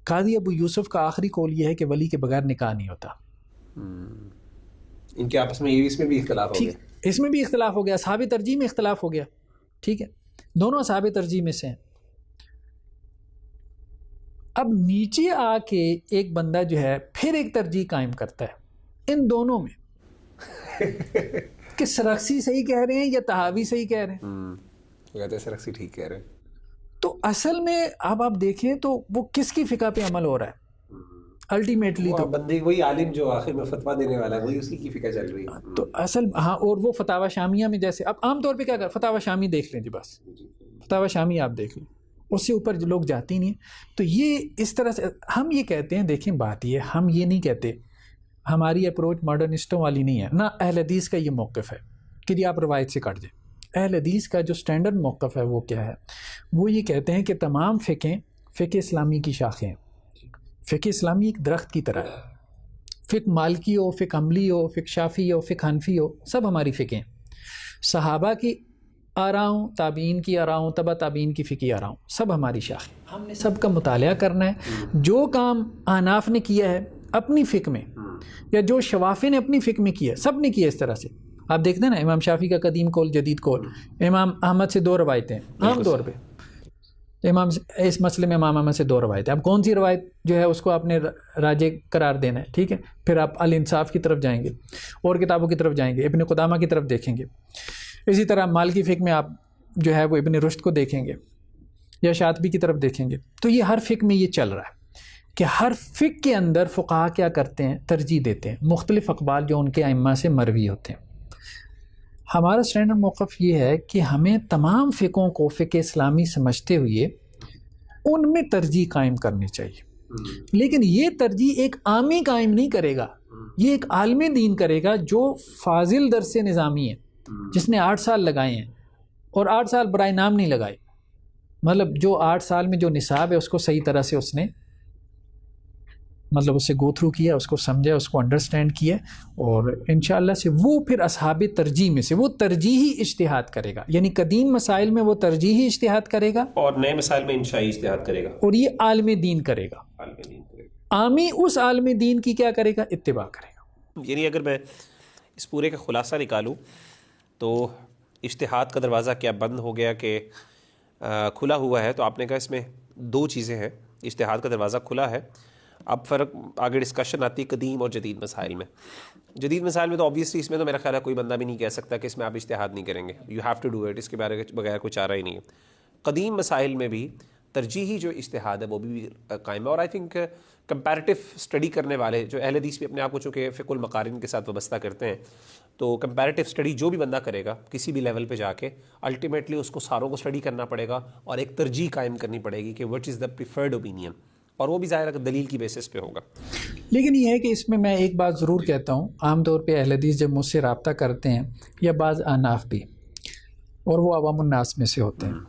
قاضی ابو یوسف کا آخری قول یہ ہے کہ ولی کے بغیر نکاح نہیں ہوتا. ان کے آپس میں اس میں بھی اختلاف ہو گیا, اس میں بھی اختلاف ہو گیا, اصحاب ترجیح میں اختلاف ہو گیا. ٹھیک ہے, دونوں اصحاب ترجیح میں سے ہیں. اب نیچے آ کے ایک بندہ جو ہے پھر ایک ترجیح قائم کرتا ہے ان دونوں میں کہ سرخسی صحیح کہہ رہے ہیں یا طحاوی صحیح کہہ رہے ہیں. کہتے ہیں سرخسی ٹھیک کہہ رہے ہیں. تو اصل میں اب آپ دیکھیں تو وہ کس کی فقہ پہ عمل ہو رہا ہے الٹیمیٹلی؟ تو بندے وہی عالم جو آخر میں فتویٰ دینے والا ہے وہی اسی کی فقہ چل رہی ہے. تو اصل ہاں، اور وہ فتاوی شامیہ میں جیسے اب عام طور پہ کیا فتاوی شامی دیکھ لیں جی، بس فتاوی شامی آپ دیکھ لیں، اس سے اوپر لوگ جاتے ہی نہیں. تو یہ اس طرح سے ہم یہ کہتے ہیں، دیکھیں بات یہ، ہم یہ نہیں کہتے، ہماری اپروچ ماڈرنسٹوں والی نہیں ہے، نہ اہل حدیث کا یہ موقف ہے کہ جی آپ روایت سے کٹ جائیں. اہل حدیث کا جو سٹینڈرڈ موقف ہے وہ کیا ہے؟ وہ یہ کہتے ہیں کہ تمام فقہیں فقہ اسلامی کی شاخیں ہیں. فقہ اسلامی ایک درخت کی طرح ہے. فقہ مالکی ہو، فقہ حنبلی ہو، فقہ شافعی ہو، فقہ حنفی ہو، سب ہماری فقہیں ہیں. صحابہ کی آراؤں، تابعین کی آراؤں، تبع تابعین کی فقہی آراؤں، سب ہماری شاخیں. ہم نے سب کا مطالعہ کرنا ہے. جو کام احناف نے کیا ہے اپنی فقہ میں، یا جو شوافی نے اپنی فقہ میں کیا ہے، سب نے کیا اس طرح سے. آپ دیکھتے ہیں نا امام شافعی کا قدیم قول، جدید قول. امام احمد سے 2 روایتیں عام طور پہ، امام اس مسئلے میں امام احمد سے 2 روایتیں. اب کون سی روایت جو ہے اس کو آپ نے راجع قرار دینا ہے، ٹھیک ہے. پھر آپ الانصاف کی طرف جائیں گے، اور کتابوں کی طرف جائیں گے، ابن قدامہ کی طرف دیکھیں گے. اسی طرح مالکی فقہ میں آپ جو ہے وہ ابن رشد کو دیکھیں گے، یا شاطبی کی طرف دیکھیں گے. تو یہ ہر فقہ میں یہ چل رہا ہے کہ ہر فقہ کے اندر فقہا کیا کرتے ہیں؟ ترجیح دیتے ہیں مختلف اقوال جو ان کے ائمہ سے مروی ہوتے ہیں. ہمارا اسٹینڈرڈ موقف یہ ہے کہ ہمیں تمام فقہوں کو فقہ اسلامی سمجھتے ہوئے ان میں ترجیح قائم کرنی چاہیے. لیکن یہ ترجیح ایک عامی قائم نہیں کرے گا، یہ ایک عالم دین کرے گا جو فاضل درس نظامی ہے، جس نے 8 سال لگائے ہیں، اور 8 سال برائے نام نہیں لگائے. مطلب جو 8 سال میں جو نصاب ہے اس کو صحیح طرح سے اس نے مطلب اس سے گو تھرو کیا، اس کو سمجھا، اس کو انڈرسٹینڈ کیا، اور انشاءاللہ سے وہ پھر اصحاب ترجیح میں سے وہ ترجیحی اجتہاد کرے گا. یعنی قدیم مسائل میں وہ ترجیحی اجتہاد کرے گا، اور نئے مسائل میں انشائی اجتہاد کرے گا، اور یہ عالم دین کرے گا. عامی اس عالم دین کی کیا کرے گا؟ اتباع کرے گا. یعنی اگر میں اس پورے کا خلاصہ نکالوں تو اجتہاد کا دروازہ کیا بند ہو گیا کہ کھلا ہوا ہے؟ تو آپ نے کہا اس میں 2 چیزیں ہیں. اجتہاد کا دروازہ کھلا ہے. اب فرق آگے ڈسکشن آتی ہے قدیم اور جدید مسائل میں. جدید مسائل میں تو آبویسلی اس میں تو میرا خیال ہے کوئی بندہ بھی نہیں کہہ سکتا کہ اس میں آپ اجتہاد نہیں کریں گے. You have to do it. اس کے بغیر کوئی چارہ ہی نہیں ہے. قدیم مسائل میں بھی ترجیحی جو اجتہاد ہے وہ بھی قائم ہے. اور آئی تھنک کمپیریٹیو اسٹڈی کرنے والے جو اہل حدیث بھی اپنے آپ کو چونکہ فقہ المقارن کے ساتھ وابستہ کرتے ہیں، تو کمپیریٹیو اسٹڈی جو بھی بندہ کرے گا کسی بھی لیول پہ جا کے، الٹیمیٹلی اس کو ساروں کو اسٹڈی کرنا پڑے گا اور ایک ترجیح قائم کرنی پڑے گی کہ what is the preferred opinion, اور وہ بھی ظاہر ہے دلیل کی بیسس پہ ہوگا. لیکن یہ ہے کہ اس میں ایک بات ضرور کہتا ہوں، عام طور پہ اہل حدیث جب مجھ سے رابطہ کرتے ہیں، یا بعض احناف بھی، اور وہ عوام الناس میں سے ہوتے ہیں،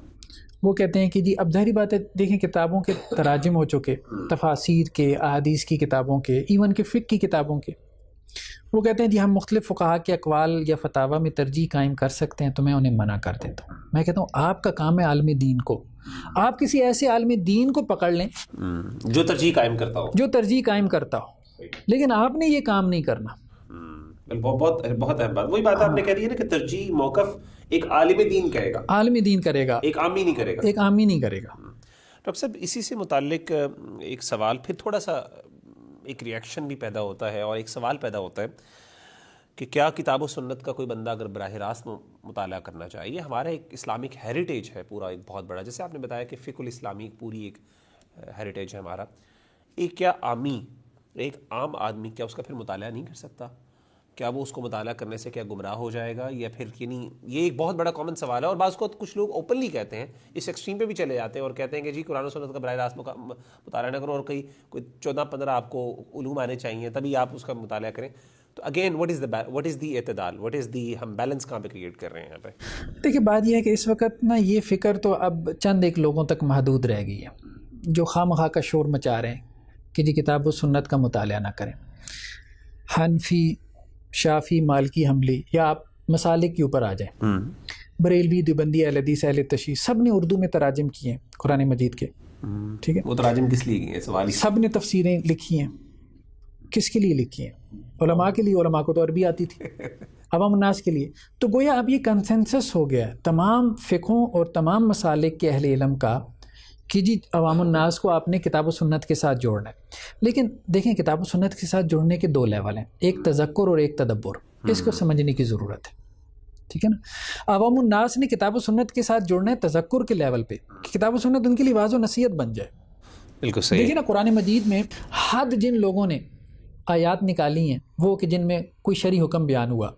وہ کہتے ہیں کہ جی اب ظاہری بات ہے، دیکھیں کتابوں کے تراجم ہو چکے، تفاسیر کے، احادیث کی کتابوں کے، ایون کہ فقہ کی کتابوں کے. وہ کہتے ہیں جی ہم مختلف فقہا کے اقوال یا فتاوی میں ترجیح قائم کر سکتے ہیں. تو میں انہیں منع کر دیتا ہوں. میں کہتا ہوں آپ کا کام ہے عالم دین کو، آپ کسی ایسے عالم دین کو پکڑ لیں جو ترجیح قائم کرتا ہو، جو ترجیح قائم کرتا ہو، لیکن آپ نے یہ کام نہیں کرنا. بہت بہت اہم بات. وہی بات آپ نے کہہ دی ہے نا کہ ترجیح موقف ایک عالم دین کہے گا، عالم دین کرے گا، ایک عامی نہیں کرے گا، ایک عامی نہیں کرے گا. ڈاکٹر صاحب اسی سے متعلق ایک سوال، پھر تھوڑا سا ایک ریئیکشن بھی پیدا ہوتا ہے اور ایک سوال پیدا ہوتا ہے کہ کیا کتاب و سنت کا کوئی بندہ اگر براہ راست مطالعہ کرنا چاہیے؟ ہمارا ایک اسلامک ہیریٹیج ہے پورا، ایک بہت بڑا، جیسے آپ نے بتایا کہ فقہ الاسلامی پوری ایک ہیریٹیج ہے ہمارا. ایک کیا ایک عام آدمی کیا اس کا پھر مطالعہ نہیں کر سکتا؟ کیا وہ اس کو مطالعہ کرنے سے کیا گمراہ ہو جائے گا؟ یا پھر کہ نہیں، یہ ایک بہت بڑا کامن سوال ہے. اور بعض کو کچھ لوگ اوپنلی کہتے ہیں، اس ایکسٹریم پہ بھی چلے جاتے ہیں اور کہتے ہیں کہ جی قرآن و سنت کا براہ راست مطالعہ نہ کرو، اور کوئی 14-15 آپ کو علوم آنے چاہیے تبھی آپ اس کا مطالعہ کریں. تو اگین وٹ از دی اعتدال، وٹ از دی، ہم بیلنس کہاں پہ کریٹ کر رہے ہیں یہاں پہ؟ دیکھیے بات یہ ہے کہ اس وقت نا یہ فکر تو اب چند ایک لوگوں تک محدود رہ گئی ہے جو خواہ مخواہ کا شور مچا رہے ہیں کہ جی کتاب و سنت کا مطالعہ نہ کریں. حنفی، شافی، مالکی، حنبلی، یا آپ مسالک کے اوپر آ جائیں، بریلوی، دیوبندی، اہل حدیث، اہل تشیع، سب نے اردو میں تراجم کیے ہیں قرآن مجید کے. ٹھیک ہے، وہ تراجم کس لیے کیے ہیں؟ سوال. سب نے تفسیریں لکھی ہیں. کس کے لیے لکھی ہیں؟ علماء کے لیے. علماء کو تو عربی آتی تھی، عوام الناس کے لیے. تو گویا اب یہ کنسنسس ہو گیا ہے تمام فقہوں اور تمام مسالک کے اہل علم کا کہ جی عوام الناس کو آپ نے کتاب و سنت کے ساتھ جوڑنا ہے. لیکن دیکھیں کتاب و سنت کے ساتھ جوڑنے کے 2 لیول ہیں، ایک تذکر اور ایک تدبر. اس کو سمجھنے کی ضرورت ہے. ٹھیک ہے نا. عوام الناس نے کتاب و سنت کے ساتھ جوڑنا ہے تذکر کے لیول پہ, کتاب و سنت ان کے لیے واضح و نصیحت بن جائے. بالکل صحیح. دیکھیں نا قرآن مجید میں حد جن لوگوں نے آیات نکالی ہیں وہ کہ جن میں کوئی شرعی حکم بیان ہوا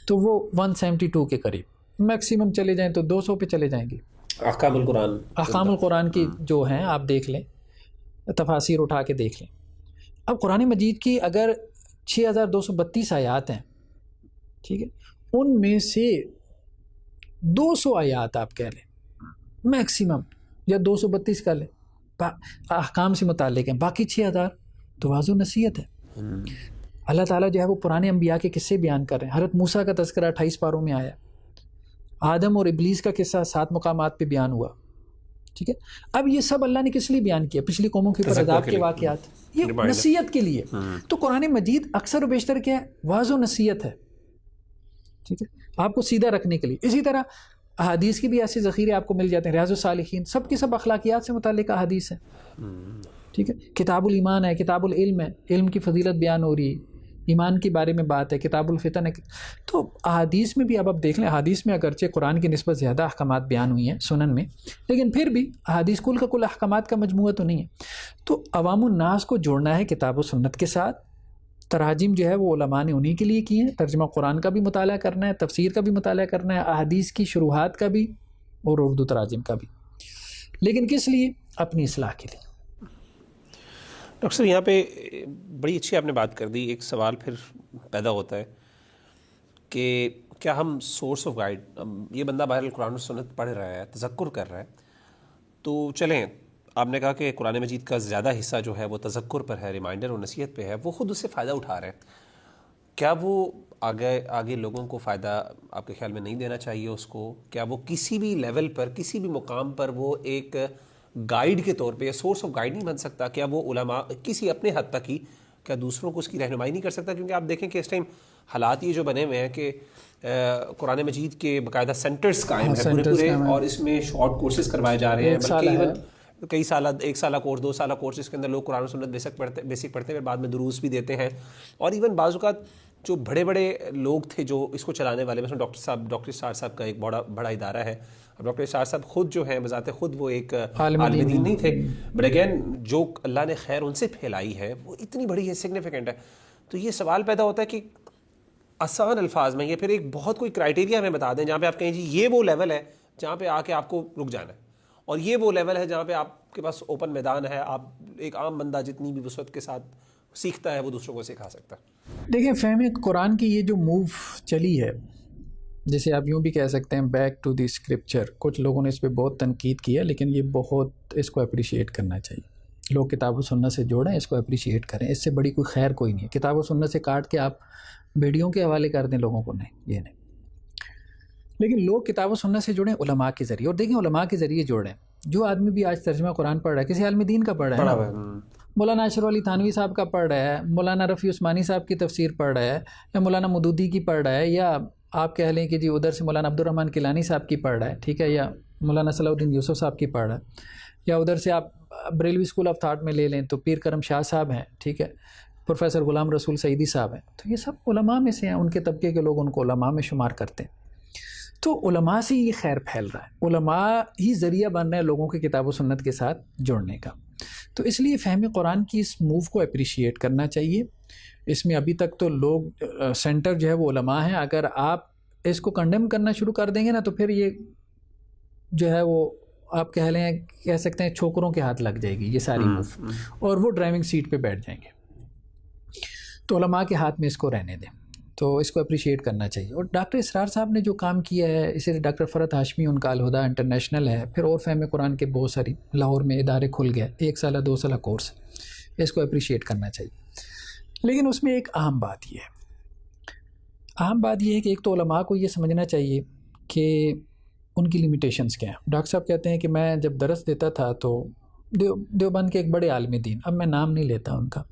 تو وہ 172 کے قریب, میکسیمم چلے جائیں تو 200 پہ چلے جائیں گے. احکام القرآن کی جو ہیں آپ دیکھ لیں, تفاسیر اٹھا کے دیکھ لیں. اب قرآن مجید کی اگر 6232 آیات ہیں, ٹھیک ہے, ان میں سے 200 آیات آپ کہہ لیں میکسیمم, یا 232 کا لیں, احکام سے متعلق ہیں, باقی 6000 تو واضح و نصیحت ہے. اللہ تعالیٰ جو ہے وہ پرانے انبیاء کے قصے بیان کر رہے ہیں. حضرت موسیٰ کا تذکرہ 28 پاروں میں آیا, آدم اور ابلیس کا قصہ 7 مقامات پہ بیان ہوا. ٹھیک ہے, اب یہ سب اللہ نے کس لیے بیان کیا؟ پچھلی قوموں کے اوپر عذاب کے واقعات, یہ نصیحت کے لیے. تو قرآن مجید اکثر و بیشتر کیا ہے؟ واضح و نصیحت ہے. ٹھیک ہے, آپ کو سیدھا رکھنے کے لیے. اسی طرح احادیث کی بھی ایسے ذخیرے آپ کو مل جاتے ہیں. ریاض الصالحین سب کے سب اخلاقیات سے متعلق احادیث ہیں. ٹھیک ہے, کتاب الایمان ہے, کتاب العلم ہے, علم کی فضیلت بیان ہو رہی ہے, ایمان کے بارے میں بات ہے, کتاب الفتن ہے. تو احادیث میں بھی اب آپ دیکھ لیں, احادیث میں اگرچہ قرآن کی نسبت زیادہ احکامات بیان ہوئی ہیں سنن میں, لیکن پھر بھی احادیث کل کا کل احکامات کا مجموعہ تو نہیں ہے. تو عوام الناس کو جوڑنا ہے کتاب و سنت کے ساتھ. تراجم جو ہے وہ علماء نے انہی کے لیے کی ہیں. ترجمہ قرآن کا بھی مطالعہ کرنا ہے, تفسیر کا بھی مطالعہ کرنا ہے, احادیث کی شروحات کا بھی اور اردو تراجم کا بھی. لیکن کس لیے؟ اپنی اصلاح کے لیے. ڈاکٹر صاحب یہاں پہ بڑی اچھی آپ نے بات کر دی. ایک سوال پھر پیدا ہوتا ہے کہ کیا ہم سورس آف گائیڈ, یہ بندہ بہرحال قرآن و سنت پڑھ رہا ہے, تذکر کر رہا ہے, تو چلیں آپ نے کہا کہ قرآن مجید کا زیادہ حصہ جو ہے وہ تذکر پر ہے, ریمائنڈر اور نصیحت پہ ہے, وہ خود اس سے فائدہ اٹھا رہے ہیں, کیا وہ آگے لوگوں کو فائدہ آپ کے خیال میں نہیں دینا چاہیے اس کو؟ کیا وہ کسی بھی لیول پر, کسی بھی مقام پر وہ ایک گائیڈ کے طور پہ یا سورس آف گائیڈ نہیں بن سکتا؟ کیا وہ علماء کسی اپنے حد تک ہی, کیا دوسروں کو اس کی رہنمائی نہیں کر سکتا؟ کیونکہ آپ دیکھیں کہ اس ٹائم حالات یہ جو بنے ہوئے ہیں کہ قرآن مجید کے باقاعدہ سینٹرز قائم ہیں پورے, اور اس میں شارٹ کورسز کروائے جا رہے ہیں, بلکہ ایون کئی سالہ, 1 سالہ کورس, 2 سالہ کورس, اس کے اندر لوگ قرآن و سنت بیسک پڑھتے ہیں, بعد میں دروس بھی دیتے ہیں. اور ایون بعض اوقات جو بڑے بڑے لوگ تھے جو اس کو چلانے والے, مثلا ڈاکٹر اسرار صاحب کا ایک بڑا ادارہ ہے. اب ڈاکٹر اسرار صاحب خود جو ہیں بذات خود وہ ایک عالم دین نہیں تھے, بٹ اگین جو اللہ نے خیر ان سے پھیلائی ہے وہ اتنی بڑی ہے, سگنیفیکنٹ ہے. تو یہ سوال پیدا ہوتا ہے کہ آسان الفاظ میں, یہ پھر ایک بہت کوئی کرائٹیریا ہمیں بتا دیں جہاں پہ آپ کہیں جی یہ وہ لیول ہے جہاں پہ آ کے آپ کو رک جانا ہے, اور یہ وہ لیول ہے جہاں پہ آپ کے پاس اوپن میدان ہے, آپ ایک عام بندہ جتنی بھی وسعت کے ساتھ سیکھتا ہے وہ دوسروں کو سکھا سکتا ہے. دیکھیں فہم قرآن کی یہ جو موو چلی ہے, جیسے آپ یوں بھی کہہ سکتے ہیں بیک ٹو دی اسکرپچر, کچھ لوگوں نے اس پہ بہت تنقید کی ہے, لیکن یہ بہت اس کو اپریشیٹ کرنا چاہیے. لوگ کتاب و سنت سے جوڑیں, اس کو اپریشیٹ کریں, اس سے بڑی کوئی خیر کوئی نہیں ہے. کتاب و سنت سے کاٹ کے آپ ویڈیو کے حوالے کر دیں لوگوں کو, نہیں, یہ نہیں. لیکن لوگ کتاب و سنت سے جڑیں علماء کے ذریعے, اور دیکھیں علماء کے ذریعے جوڑیں. جو آدمی بھی آج ترجمہ قرآن پڑھ رہا ہے کسی عالم دین کا پڑھ رہا ہے نا, مولانا اشرف علی تھانوی صاحب کا پڑھ رہا ہے, مولانا رفیع عثمانی صاحب کی تفسیر پڑھ رہا ہے, یا مولانا مودودی کی پڑھ رہا ہے, یا آپ کہہ لیں کہ جی ادھر سے مولانا عبدالرحمن کیلانی صاحب کی پڑھ رہا ہے, ٹھیک ہے, یا مولانا صلاح الدین یوسف صاحب کی پڑھ رہا ہے, یا ادھر سے آپ بریلوی اسکول آف تھاٹ میں لے لیں تو پیر کرم شاہ صاحب ہیں, ٹھیک ہے, پروفیسر غلام رسول سعیدی صاحب ہیں. تو یہ سب علماء میں سے ہیں, ان کے طبقے کے لوگ ان کو علماء میں شمار کرتے ہیں. تو علماء سے یہ خیر پھیل رہا ہے, علماء ہی ذریعہ بن رہے ہیں لوگوں کے کتاب و سنت کے ساتھ جوڑنے کا. تو اس لیے فہم قرآن کی اس موو کو اپریشیٹ کرنا چاہیے. اس میں ابھی تک تو لوگ سینٹر جو ہے وہ علماء ہیں. اگر آپ اس کو کنڈیم کرنا شروع کر دیں گے نا تو پھر یہ جو ہے وہ آپ کہہ سکتے ہیں چھوکروں کے ہاتھ لگ جائے گی یہ ساری موو, اور وہ ڈرائیونگ سیٹ پہ بیٹھ جائیں گے. تو علماء کے ہاتھ میں اس کو رہنے دیں, تو اس کو اپریشیٹ کرنا چاہیے. اور ڈاکٹر اسرار صاحب نے جو کام کیا ہے, اسے ڈاکٹر فرحت ہاشمی ان کا الہدیٰ انٹرنیشنل ہے, پھر اور فہم قرآن کے بہت ساری لاہور میں ادارے کھل گئے, 1 سالہ 2 سالہ کورس, اس کو اپریشیٹ کرنا چاہیے. لیکن اس میں ایک اہم بات یہ ہے کہ ایک تو علماء کو یہ سمجھنا چاہیے کہ ان کی لیمیٹیشنز کیا ہیں. ڈاکٹر صاحب کہتے ہیں کہ میں جب درس دیتا تھا تو دیوبند کے ایک بڑے عالم دین, اب میں نام نہیں لیتا, ان کا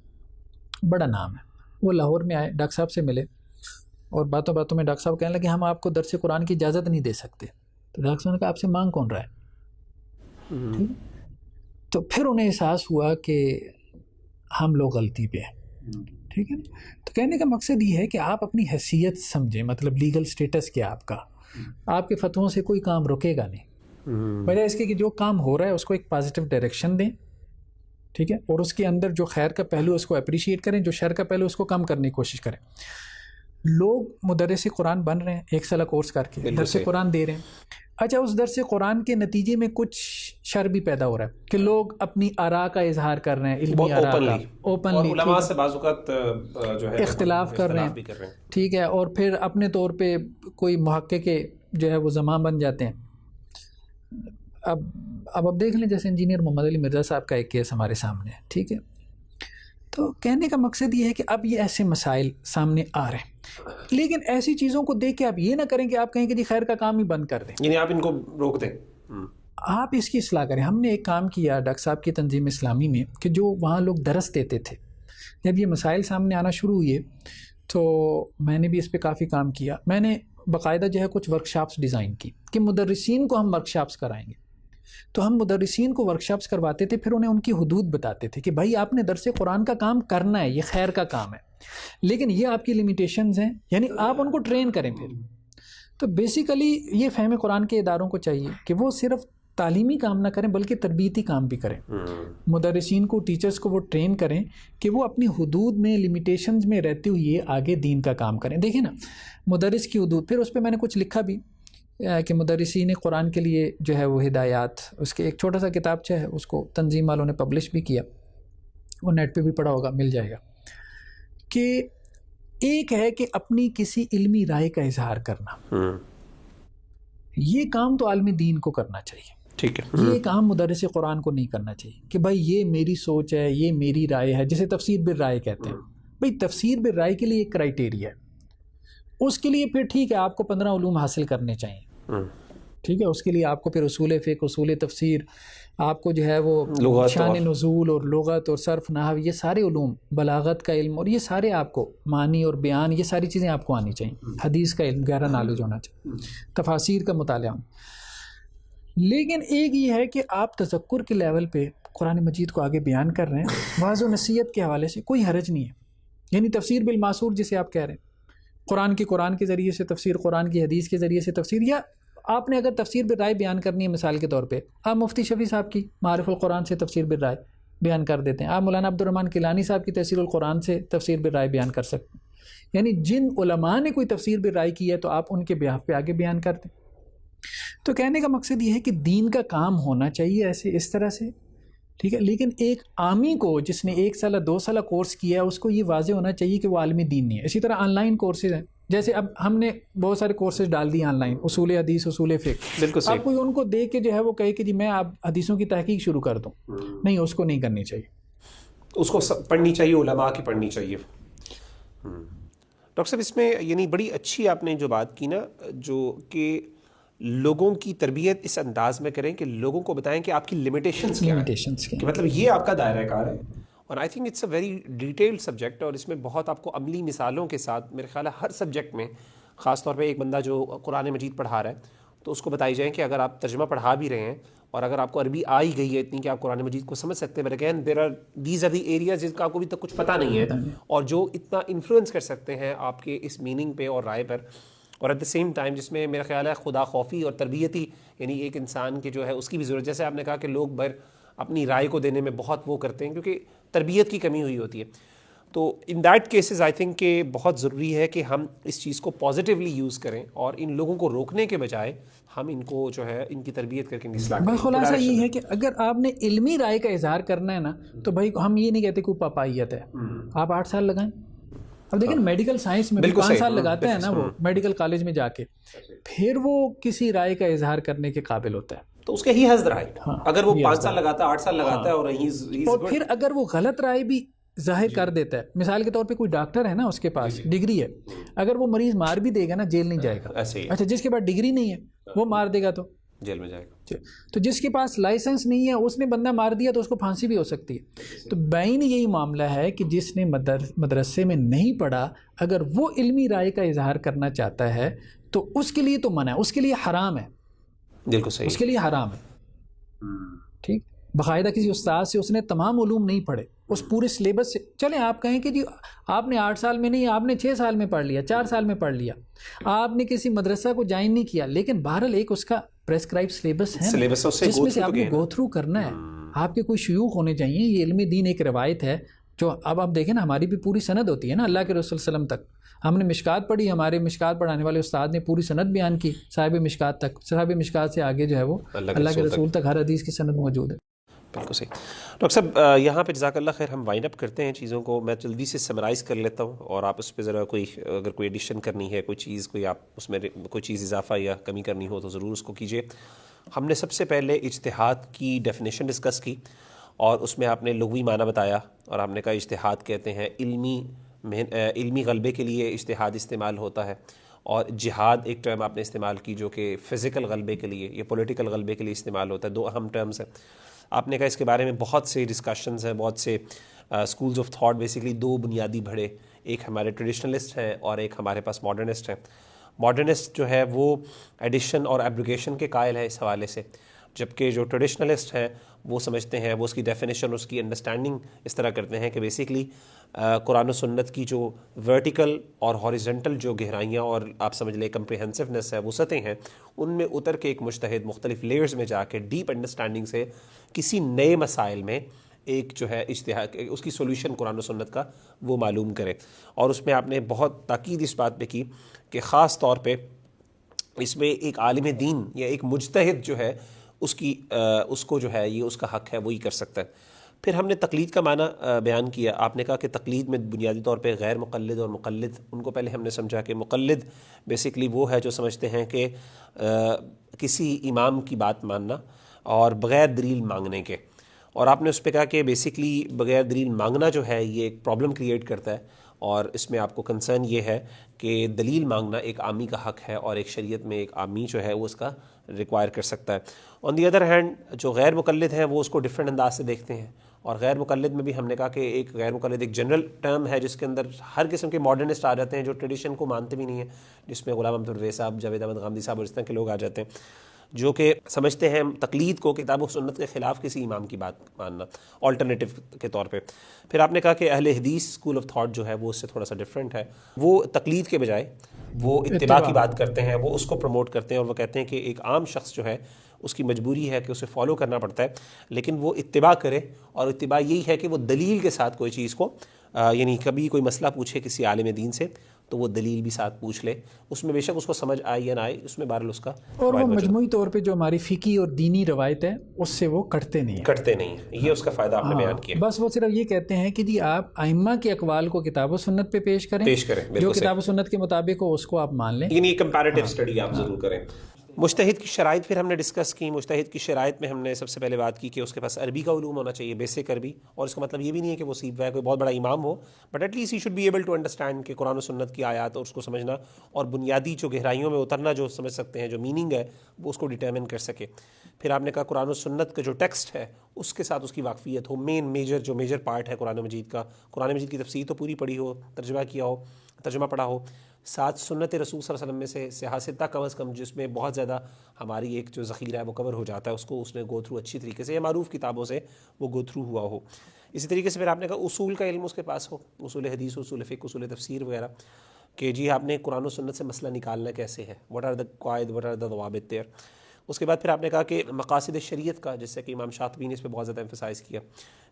بڑا نام ہے, وہ لاہور میں آئے, ڈاکٹر صاحب سے ملے, اور باتوں باتوں میں ڈاکٹر صاحب کہنے لگے ہم آپ کو درس قرآن کی اجازت نہیں دے سکتے. تو ڈاکٹر صاحب نے کہا آپ سے مانگ کون رہا ہے؟ تو پھر انہیں احساس ہوا کہ ہم لوگ غلطی پہ ہیں. ٹھیک ہے نا. تو کہنے کا مقصد یہ ہے کہ آپ اپنی حیثیت سمجھیں, مطلب لیگل سٹیٹس کیا آپ کا. آپ کے فتووں سے کوئی کام رکے گا نہیں, وجہ اس کے کہ جو کام ہو رہا ہے اس کو ایک پازیٹیو ڈائریکشن دیں, ٹھیک ہے, اور اس کے اندر جو خیر کا پہلو اس کو اپریشیٹ کریں, جو شر کا پہلو اس کو کم کرنے کی کوشش کریں. لوگ مدرس قرآن بن رہے ہیں 1 سالہ کورس کر کے, درس قرآن دے رہے ہیں. اچھا, اس درس قرآن کے نتیجے میں کچھ شر بھی پیدا ہو رہا ہے کہ لوگ اپنی آراء کا اظہار کر رہے ہیں, علمی آراء کا اوپنلی, علماء سے بعض اوقات جو ہے اختلاف کر رہے ہیں, ٹھیک ہے, اور پھر اپنے طور پہ کوئی محقق کے جو ہے وہ زمان بن جاتے ہیں. اب دیکھ لیں, جیسے انجینئر محمد علی مرزا صاحب کا ایک کیس ہمارے سامنے ہے, ٹھیک ہے. تو کہنے کا مقصد یہ ہے کہ اب یہ ایسے مسائل سامنے آ رہے ہیں, لیکن ایسی چیزوں کو دیکھ کے آپ یہ نہ کریں کہ آپ کہیں کہ جی خیر کا کام ہی بند کر دیں, یعنی آپ ان کو روک دیں. آپ اس کی اصلاح کریں. ہم نے ایک کام کیا ڈاکٹر صاحب کی تنظیم اسلامی میں کہ جو وہاں لوگ درس دیتے تھے, جب یہ مسائل سامنے آنا شروع ہوئے تو میں نے بھی اس پہ کافی کام کیا. میں نے باقاعدہ جو ہے کچھ ورکشاپس ڈیزائن کی کہ مدرسین کو ہم ورکشاپس کرائیں گے. تو ہم مدرسین کو ورکشاپس کرواتے تھے, پھر انہیں ان کی حدود بتاتے تھے کہ بھائی آپ نے درس قرآن کا کام کرنا ہے, یہ خیر کا کام ہے, لیکن یہ آپ کی لمیٹیشنز ہیں, یعنی آپ ان کو ٹرین کریں. پھر تو بیسیکلی یہ فہم قرآن کے اداروں کو چاہیے کہ وہ صرف تعلیمی کام نہ کریں بلکہ تربیتی کام بھی کریں. مدرسین کو, ٹیچرز کو وہ ٹرین کریں کہ وہ اپنی حدود میں, لمیٹیشنز میں رہتے ہوئے آگے دین کا کام کریں. دیکھیں نا, مدرس کی حدود, پھر اس پہ میں نے کچھ لکھا بھی کہ مدرسین قرآن کے لیے جو ہے وہ ہدایات, اس کے ایک چھوٹا سا کتابچہ ہے, اس کو تنظیم والوں نے پبلش بھی کیا, وہ نیٹ پہ بھی پڑھا ہوگا, مل جائے گا. کہ ایک ہے کہ اپنی کسی علمی رائے کا اظہار کرنا, یہ کام تو عالم دین کو کرنا چاہیے, ٹھیک ہے. یہ کام مدرس قرآن کو نہیں کرنا چاہیے کہ بھائی یہ میری سوچ ہے, یہ میری رائے ہے, جسے تفسیر بالرائے کہتے ہیں. بھائی تفسیر بالرائے کے لیے ایک کرائیٹیریا ہے, اس کے لیے پھر ٹھیک ہے آپ کو 15 علوم حاصل کرنے چاہیے, ٹھیک ہے, اس کے لیے آپ کو پھر اصول فقہ, اصول تفسیر, آپ کو جو ہے وہ شان نزول اور لغت اور صرف نحو, یہ سارے علوم, بلاغت کا علم, اور یہ سارے آپ کو معنی اور بیان, یہ ساری چیزیں آپ کو آنی چاہیے. حدیث کا علم, گہرا نالج ہونا چاہیے, تفاسیر کا مطالعہ. لیکن ایک یہ ہے کہ آپ تذکر کے لیول پہ قرآن مجید کو آگے بیان کر رہے ہیں, واضح و نصیحت کے حوالے سے کوئی حرج نہیں ہے. یعنی تفسیر بالماسور جسے آپ کہہ رہے ہیں, قرآن کے ذریعے سے تفسیر, قرآن کی حدیث کے ذریعے سے تفسیر, یا آپ نے اگر تفسیر بالرائے بیان کرنی ہے, مثال کے طور پہ آپ مفتی شفیع صاحب کی معارف القرآن سے تفسیر بالرائے بیان کر دیتے ہیں, آپ مولانا عبد الرحمن کیلانی صاحب کی تفسیر القرآن سے تفسیر بالرائے بیان کر سکتے ہیں. یعنی جن علماء نے کوئی تفسیر بالرائے کی ہے تو آپ ان کے بیاف پہ آگے بیان کر دیں. تو کہنے کا مقصد یہ ہے کہ دین کا کام ہونا چاہیے ایسے, اس طرح سے, ٹھیک ہے. لیکن ایک عامی کو جس نے 1 سالہ 2 سالہ کورس کیا ہے, اس کو یہ واضح ہونا چاہیے کہ وہ عالمی دین نہیں ہے. اسی طرح آن لائن کورسز ہیں, جیسے اب ہم نے بہت سارے کورسز ڈال دیے آن لائن, اصول حدیث, اصول فقہ. بالکل صحیح. اب کوئی ان کو دیکھ کے جو ہے وہ کہے کہ جی میں اب حدیثوں کی تحقیق شروع کر دوں, نہیں, اس کو نہیں کرنی چاہیے, اس کو پڑھنی چاہیے, علماء کی پڑھنی چاہیے. ڈاکٹر صاحب اس میں یعنی بڑی اچھی آپ نے جو بات کی نا, جو کہ لوگوں کی تربیت اس انداز میں کریں کہ لوگوں کو بتائیں کہ آپ کی لمیٹیشنز کیا ہیں, کہ مطلب یہ آپ کا دائرہ کار ہے. اور I think it's a very detailed subject, اور اس میں بہت آپ کو عملی مثالوں کے ساتھ, میرے خیال ہے ہر سبجیکٹ میں, خاص طور پہ ایک بندہ جو قرآن مجید پڑھا رہا ہے تو اس کو بتائی جائیں کہ اگر آپ ترجمہ پڑھا بھی رہے ہیں اور اگر آپ کو عربی آ ہی گئی ہے اتنی کہ آپ قرآن مجید کو سمجھ سکتے ہیں, but again these are the areas جس کا آپ کو ابھی تک کچھ پتہ نہیں ہے, اور جو اتنا انفلوئنس کر سکتے ہیں آپ کے اس میننگ پہ اور رائے پر. اور ایٹ دا سیم ٹائم جس میں میرا خیال ہے خدا خوفی اور تربیتی, یعنی ایک انسان کے جو ہے اس کی بھی ضرورت, جیسے آپ نے کہا کہ لوگ اپنی رائے کو دینے میں بہت وہ کرتے ہیں کیونکہ تربیت کی کمی ہوئی ہوتی ہے. تو in that cases I think کہ بہت ضروری ہے کہ ہم اس چیز کو پازیٹیولی یوز کریں, اور ان لوگوں کو روکنے کے بجائے ہم ان کو جو ہے ان کی تربیت کر کے اصلاح کریں. خلاصہ یہ ہے کہ اگر آپ نے علمی رائے کا اظہار کرنا ہے نا, تو بھائی ہم یہ نہیں کہتے کہ پاپائیت ہے, آپ 8 سال لگائیں. اب دیکھیں میڈیکل سائنس میں 5 سال لگاتا ہے نا وہ میڈیکل کالج میں جا کے, پھر وہ کسی رائے کا اظہار کرنے کے قابل ہوتا ہے, تو اس کے ہی ہیز رائٹ. اگر وہ 5 سال لگاتا ہے, 8 سال لگاتا ہے, اور پھر اگر وہ غلط رائے بھی ظاہر کر دیتا ہے, مثال کے طور پہ کوئی ڈاکٹر ہے نا, اس کے پاس ڈگری ہے, اگر وہ مریض مار بھی دے گا نا, جیل نہیں جائے گا. اچھا, جس کے پاس ڈگری نہیں ہے وہ مار دے گا تو جیل میں جائے گا. تو جس کے پاس لائسنس نہیں ہے اس نے بندہ مار دیا تو اس کو پھانسی بھی ہو سکتی ہے. تو بین یہی معاملہ ہے کہ جس نے مدرسے میں نہیں پڑھا, اگر وہ علمی رائے کا اظہار کرنا چاہتا ہے تو اس کے لیے تو منع ہے, اس کے لیے حرام ہے. بالکل صحیح, اس کے لیے حرام ہے. ٹھیک, باقاعدہ کسی استاد سے، اس نے تمام علوم نہیں پڑھے اس پورے سلیبس سے. چلیں آپ کہیں کہ جی آپ نے 8 سال میں نہیں، آپ نے 6 سال میں پڑھ لیا، 4 سال میں پڑھ لیا، آپ نے کسی مدرسہ کو جوائن نہیں کیا، لیکن بہرحال ایک اس کا پریسکرائب سلیبس ہے نا جس میں سے آپ نے گو تھرو کرنا ہے. آپ کے کوئی شیوخ ہونے چاہیے. یہ علم دین ایک روایت ہے جو اب آپ دیکھیں نا، ہماری بھی پوری سند ہوتی ہے نا اللہ کے رسول صلی اللہ علیہ وسلم تک. ہم نے مشکات پڑھی، ہمارے مشکات پڑھانے والے استاد نے پوری سند بیان کی صاحب مشکات تک. صاحب مشکات سے آگے جو ہے وہ اللہ کے رسول تک ہر حدیث کی سند موجود ہے. بالکل صحیح. ڈاکٹر صاحب یہاں پہ جزاک اللہ خیر ہم وائنڈ اپ کرتے ہیں چیزوں کو. میں جلدی سے سمرائز کر لیتا ہوں اور آپ اس پہ ذرا کوئی اگر کوئی ایڈیشن کرنی ہے، کوئی چیز، کوئی آپ اس میں کوئی چیز اضافہ یا کمی کرنی ہو تو ضرور اس کو کیجیے. ہم نے سب سے پہلے اجتہاد کی ڈیفینیشن ڈسکس کی اور اس میں آپ نے لغوی معنی بتایا اور ہم نے کہا اجتہاد کہتے ہیں علمی غلبے کے لیے اجتہاد استعمال ہوتا ہے، اور جہاد ایک ٹرم آپ نے استعمال کی جو کہ فزیکل غلبے کے لیے یا پولیٹیکل غلبے کے لیے استعمال ہوتا ہے. دو اہم ٹرمز ہیں. آپ نے کہا اس کے بارے میں بہت سے ڈسکشنز ہیں، بہت سے اسکولز آف تھاٹ. بیسیکلی دو بنیادی بڑھے، ایک ہمارے ٹریڈیشنلسٹ ہیں اور ایک ہمارے پاس ماڈرنسٹ ہیں. ماڈرنسٹ جو ہے وہ ایڈیشن اور ایبریگیشن کے قائل ہے اس حوالے سے، جبکہ جو ٹریڈیشنلسٹ ہیں وہ سمجھتے ہیں، وہ اس کی ڈیفینیشن، اس کی انڈرسٹینڈنگ اس طرح کرتے ہیں کہ بیسیکلی قرآن و سنت کی جو ورٹیکل اور ہاریزنٹل جو گہرائیاں اور آپ سمجھ لیں کمپریہنسونیس ہے، وسعتیں ہیں، ان میں اتر کے ایک مجتہد مختلف لیئرز میں جا کے ڈیپ انڈرسٹینڈنگ سے کسی نئے مسائل میں ایک جو ہے اجتہاد، اس کی سولوشن قرآن و سنت کا وہ معلوم کرے. اور اس میں آپ نے بہت تاکید اس بات پہ کی کہ خاص طور پہ اس میں ایک عالم دین یا ایک مجتہد جو ہے اس کو جو ہے یہ اس کا حق ہے، وہی کر سکتا ہے. پھر ہم نے تقلید کا معنی بیان کیا. آپ نے کہا کہ تقلید میں بنیادی طور پہ غیر مقلد اور مقلد، ان کو پہلے ہم نے سمجھا کہ مقلد بیسیکلی وہ ہے جو سمجھتے ہیں کہ کسی امام کی بات ماننا اور بغیر دلیل مانگنے کے. اور آپ نے اس پہ کہا کہ بیسیکلی بغیر دلیل مانگنا جو ہے یہ ایک پرابلم کریٹ کرتا ہے، اور اس میں آپ کو کنسرن یہ ہے کہ دلیل مانگنا ایک عامی کا حق ہے اور ایک شریعت میں ایک عامی جو ہے وہ اس کا ریکوائر کر سکتا ہے. آن دی ادر ہینڈ جو غیر مقلد ہیں وہ اس کو ڈفرینٹ انداز سے دیکھتے ہیں. اور غیر مقلد میں بھی ہم نے کہا کہ ایک غیر مقلد ایک جنرل ٹرم ہے جس کے اندر ہر قسم کے ماڈرنسٹ آ جاتے ہیں جو ٹریڈیشن کو مانتے بھی نہیں ہیں، جس میں غلام احمد پرویز صاحب، جاوید احمد غامدی صاحب اور اس طرح کے لوگ آ جاتے ہیں جو کہ سمجھتے ہیں تقلید کو کتاب و سنت کے خلاف کسی امام کی بات ماننا آلٹرنیٹیو کے طور پہ. پھر آپ نے کہا کہ اہل حدیث اسکول آف تھاٹ جو ہے وہ اس سے تھوڑا سا ڈفرینٹ ہے. وہ تقلید کے بجائے وہ اتباع کی بات کرتے ہیں، وہ اس کو پروموٹ کرتے ہیں، اور وہ کہتے ہیں کہ ایک عام شخص جو ہے اس کی مجبوری ہے کہ اسے فالو کرنا پڑتا ہے، لیکن وہ اتباع کرے. اور اتباع یہی ہے کہ وہ دلیل کے ساتھ کوئی چیز کو یعنی کبھی کوئی مسئلہ پوچھے کسی عالم دین سے تو وہ دلیل بھی ساتھ پوچھ لے، اس میں بے شک اس کو سمجھ آئے یا نہ آئے، اس میں بہرحال اس کا اور وہ مجموعی طور پہ جو ہماری فقہی اور دینی روایت ہے اس سے وہ کٹتے نہیں ہیں. یہ اس کا فائدہ آپ نے بیان کیا. بس وہ صرف یہ کہتے ہیں کہ جی آپ ائمہ کے اقوال کو کتاب و سنت پہ پیش کریں جو کتاب و سنت کے مطابق ہو اس کو آپ مان لیں، یعنی کمپیریٹیو اسٹڈی آپ ضرور کریں. مجتہد کی شرائط پھر ہم نے ڈسکس کی. مجتہد کی شرائط میں ہم نے سب سے پہلے بات کی کہ اس کے پاس عربی کا علوم ہونا چاہیے، بیسک عربی. اور اس کا مطلب یہ بھی نہیں ہے کہ وہ سیکھ ہے کوئی بہت بڑا امام ہو، but at least he should be able to understand کہ قرآن و سنت کی آیات اور اس کو سمجھنا اور بنیادی جو گہرائیوں میں اترنا جو سمجھ سکتے ہیں، جو میننگ ہے وہ اس کو ڈٹرمن کر سکے. پھر آپ نے کہا قرآن و سنت کا جو ٹیکسٹ ہے اس کے ساتھ اس کی واقفیت ہو. جو میجر پارٹ ہے قرآن مجید کا، قرآن مجید کی تفسیر تو پوری پڑھی ہو، ترجمہ کیا ہو، ترجمہ پڑھا ہو، ساتھ سنت رسول صلی اللہ علیہ وسلم میں سے سیاستہ کم از کم جس میں بہت زیادہ ہماری ایک جو ذخیرہ ہے وہ کور ہو جاتا ہے، اس کو اس نے گو تھرو اچھی طریقے سے یا معروف کتابوں سے وہ گو تھرو ہوا ہو. اسی طریقے سے پھر آپ نے کہا اصول کا علم اس کے پاس ہو، اصول حدیث، اصول فقہ، اصول تفسیر وغیرہ، کہ جی آپ نے قرآن و سنت سے مسئلہ نکالنا کیسے ہے، what are the قواعد، what are the ضوابط there. اس کے بعد پھر آپ نے کہا کہ مقاصد شریعت کا، جس سے کہ امام شاطبی نے اس پہ بہت زیادہ ایمفسائز کیا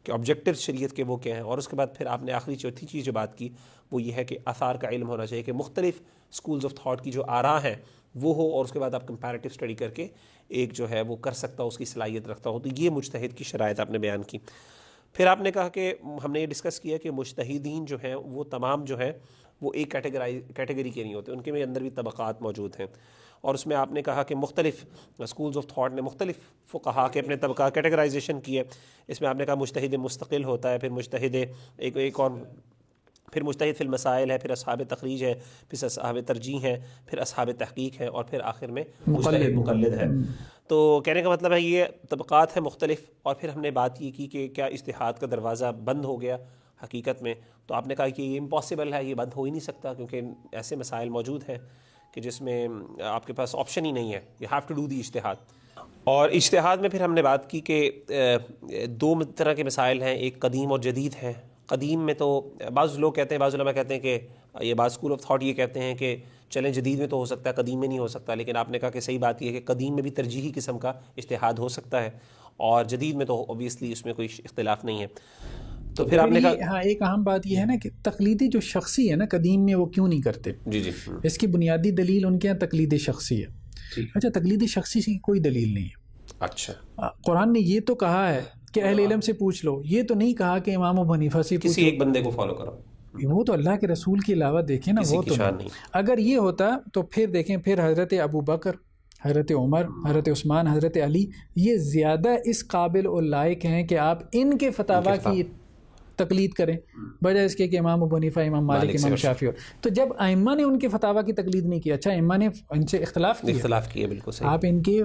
کہ آبجیکٹیو شریعت کے وہ کیا ہیں. اور اس کے بعد پھر آپ نے آخری چوتھی چیز جو بات کی وہ یہ ہے کہ آثار کا علم ہونا چاہیے، کہ مختلف اسکولز آف تھاٹ کی جو آراء ہیں وہ ہو، اور اس کے بعد آپ کمپیریٹیو اسٹڈی کر کے ایک جو ہے وہ کر سکتا ہو، اس کی صلاحیت رکھتا ہو. تو یہ مجتہد کی شرائط آپ نے بیان کی. پھر آپ نے کہا کہ ہم نے یہ ڈسکس کیا کہ مجتہدین جو ہیں وہ تمام جو ہے وہ ایک کیٹیگری کے نہیں ہوتے، ان کے میں اندر بھی طبقات موجود ہیں. اور اس میں آپ نے کہا کہ مختلف اسکولز آف تھاٹ نے مختلف فقہا کے اپنے طبقات کیٹیگرائزیشن کی ہے. اس میں آپ نے کہا مجتہد مستقل ہوتا ہے، پھر مجتہد ایک اور پھر مجتہد فی المسائل ہے، پھر اصحاب تخریج ہے، پھر اصحاب ترجیح ہے، پھر اصحاب تحقیق ہے، اور پھر آخر میں مجتہد مقلد ہے. تو کہنے کا مطلب ہے یہ طبقات ہیں مختلف. اور پھر ہم نے بات یہ کی کہ کیا اجتہاد کا دروازہ بند ہو گیا حقیقت میں؟ تو آپ نے کہا کہ یہ امپاسبل ہے، یہ بند ہو ہی نہیں سکتا، کیونکہ ایسے مسائل موجود ہیں کہ جس میں آپ کے پاس آپشن ہی نہیں ہے، یو ہیو ٹو ڈو دی اجتہاد. اور اجتہاد میں پھر ہم نے بات کی کہ دو طرح کے مسائل ہیں، ایک قدیم اور جدید ہیں۔ قدیم میں تو بعض لوگ کہتے ہیں، بعض علماء کہتے ہیں کہ یہ بعض اسکول آف تھاٹ یہ کہتے ہیں کہ چلیں جدید میں تو ہو سکتا ہے، قدیم میں نہیں ہو سکتا، لیکن آپ نے کہا کہ صحیح بات یہ ہے کہ قدیم میں بھی ترجیحی قسم کا اجتہاد ہو سکتا ہے، اور جدید میں تو اوبیسلی اس میں کوئی اختلاف نہیں ہے۔ تو پھر آپ نے کہا ہاں ایک اہم بات یہ ہے نا کہ تقلیدی جو شخصی ہے نا، قدیم میں وہ کیوں نہیں کرتے؟ جی جی اس کی بنیادی دلیل ان کے یہاں تقلید شخصی ہے۔ اچھا، تقلید شخصی کی کوئی دلیل نہیں ہے۔ اچھا، قرآن نے یہ تو کہا ہے کہ اہل علم سے پوچھ لو، یہ تو نہیں کہا کہ امام ابو حنیفہ سے کسی ایک بندے کو فالو کرو۔ وہ تو اللہ کے رسول کے علاوہ دیکھیں نا، وہ تو نہیں۔ اگر یہ ہوتا تو پھر دیکھیں، پھر حضرت ابو بکر، حضرت عمر، حضرت عثمان، حضرت علی، یہ زیادہ اس قابل اور لائق ہیں کہ آپ ان کے فتاویٰ کی تقلید کریں بجائے اس کے کہ امام ابو حنیفہ، امام مالک، امام شافعی۔ تو جب ائمہ نے ان کے فتاویٰ کی تقلید نہیں کی، اچھا ائمہ نے ان سے اختلاف کیا، بالکل صحیح، آپ ان کے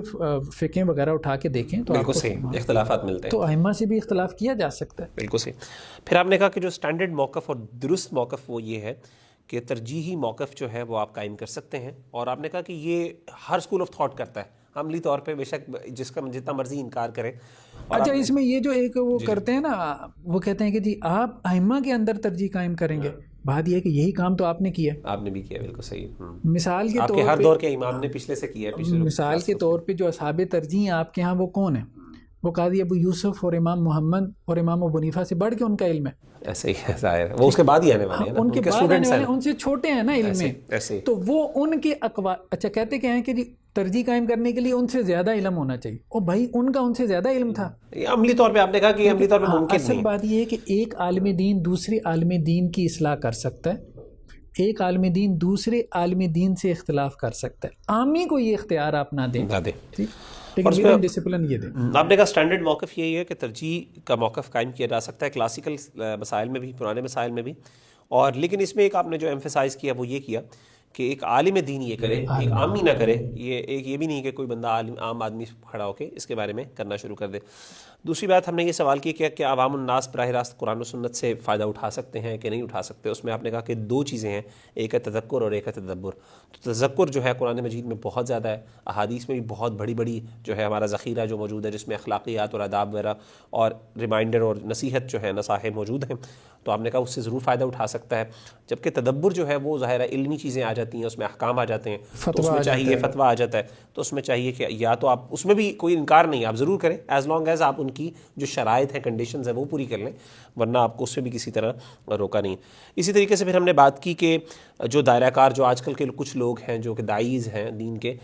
فقہیں وغیرہ اٹھا کے دیکھیں تو بالکل صحیح اختلافات ملتے ہیں، تو ائمہ سے بھی اختلاف کیا جا سکتا ہے، بالکل صحیح۔ پھر آپ نے کہا کہ جو اسٹینڈرڈ موقف اور درست موقف وہ یہ ہے کہ ترجیحی موقف جو ہے وہ آپ قائم کر سکتے ہیں، اور آپ نے کہا کہ یہ ہر اسکول آف تھاٹ کرتا ہے، عملی طور پہ بے شک جس کا جتنا مرضی انکار کرے۔ اچھا، اس میں یہ جو ایک وہ کرتے ہیں نا، وہ کہتے ہیں کہ جی آپ ائمہ کے اندر ترجیح قائم کریں گے، بات یہ ہے کہ یہی کام تو آپ نے کیا، آپ نے بھی کیا، بالکل صحیح۔ مثال کے آپ طور کے ہر پہ دور کے امام نے پچھلے سے کیا ہے، مثال کے طور پہ جو اصحاب ترجیح ہیں آپ کے ہاں وہ کون ہیں؟ وہ قاضی ابو یوسف اور امام محمد اور امام ابو حنیفہ سے بڑھ کے ان کا علم ہے، ایسے ہی ظاہر ہے، وہ اس کے بعد ہی آنے والے ہیں، ان کے بعد آنے والے ان سے چھوٹے ہیں نا علم میں، ایسے تو وہ ان کے اچھا کہتے کہ ہیں کہ جی ترجیح قائم کرنے کے لیے ان سے زیادہ علم ہونا چاہیے، اور بھائی ان کا ان سے زیادہ علم تھا۔ عملی طور پہ آپ نے کہا کہ عملی طور پہ ممکن نہیں۔ اصل بات یہ ہے کہ ایک عالم دین دوسرے عالم دین کی اصلاح کر سکتا ہے، ایک عالم دین دوسرے عالم دین سے اختلاف کر سکتا ہے، عامی کو یہ اختیار آپ نہ دیں، لیکن ڈسپلن یہ دیں۔ آپ نے کہا اسٹینڈرڈ موقف یہی ہے کہ ترجیح کا موقف قائم کیا جا سکتا ہے کلاسیکل مسائل میں بھی، پرانے مسائل میں بھی، اور لیکن اس میں ایک آپ نے جو ایمفیسائز کیا وہ یہ کیا کہ ایک عالم دین یہ کرے، ایک عامی نہ کرے، یہ بھی نہیں کہ کوئی بندہ عام آدمی کھڑا ہو کے اس کے بارے میں کرنا شروع کر دے۔ دوسری بات ہم نے یہ سوال کیا کہ عوام الناس براہ راست قرآن و سنت سے فائدہ اٹھا سکتے ہیں کہ نہیں اٹھا سکتے؟ اس میں آپ نے کہا کہ دو چیزیں ہیں، ایک ہے تذکر اور ایک ہے تدبر۔ تو تذکر جو ہے قرآن مجید میں بہت زیادہ ہے، احادیث میں بھی بہت بڑی بڑی جو ہے ہمارا ذخیرہ جو موجود ہے، جس میں اخلاقیات اور آداب وغیرہ اور ریمائنڈر اور نصیحت جو ہے نصائح موجود ہیں، تو آپ نے کہا اس سے ضرور فائدہ اٹھا سکتا ہے۔ جبکہ تدبر جو ہے وہ ظاہر ہے علمی چیزیں آ جاتی ہیں، اس میں احکام آ جاتے ہیں، تو اس میں چاہیے فتویٰ آ جاتا ہے، تو اس میں چاہیے کہ یا تو آپ اس میں بھی کوئی انکار نہیں، آپ ضرور کریں ایز لانگ ایز آپ ان کی جو شرائط ہیں، کنڈیشنز ہیں وہ پوری کر لیں، ورنہ آپ کو اس میں بھی کسی طرح روکا نہیں۔ اسی طریقے سے پھر ہم نے بات کی کہ جو دائرہ کار جو آج کل کے کچھ لوگ ہیں جو کہ داعیز ہیں دین کے،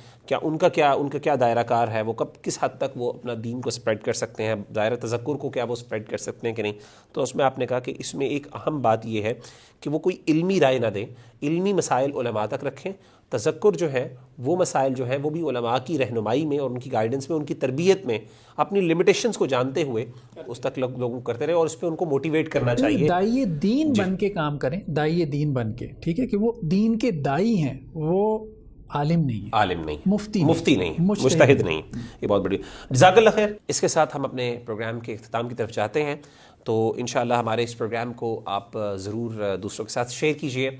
ان کا کیا دائرہ کار ہے، وہ کس حد تک وہ اپنا دین کو سپریڈ کر سکتے ہیں، دائرہ تذکر کو کیا وہ سپریڈ کر سکتے ہیں کہ نہیں؟ تو اس میں آپ نے کہا کہ اس میں ایک اہم بات یہ ہے کہ وہ کوئی علمی رائے نہ دیں، علمی مسائل علماء تک رکھیں، تذکر جو ہے وہ مسائل جو ہیں وہ بھی علماء کی رہنمائی میں اور ان کی گائیڈنس میں، ان کی تربیت میں اپنی لمیٹیشنز کو جانتے ہوئے اس تک لوگوں کرتے رہے، اور اس پہ ان کو موٹیویٹ کرنا چاہیے۔ داعی دین بن کے کام کریں، داعی دین بن کے، ٹھیک ہے کہ وہ دین کے داعی ہیں، وہ عالم نہیں ہے، عالم نہیں، مفتی نہیں، مجتہد نہیں۔ یہ بہت بڑی جزاک اللہ خیر۔ اس کے ساتھ ہم اپنے پروگرام کے اختتام کی طرف جاتے ہیں، تو انشاءاللہ ہمارے اس پروگرام کو آپ ضرور دوسروں کے ساتھ شیئر کیجئے،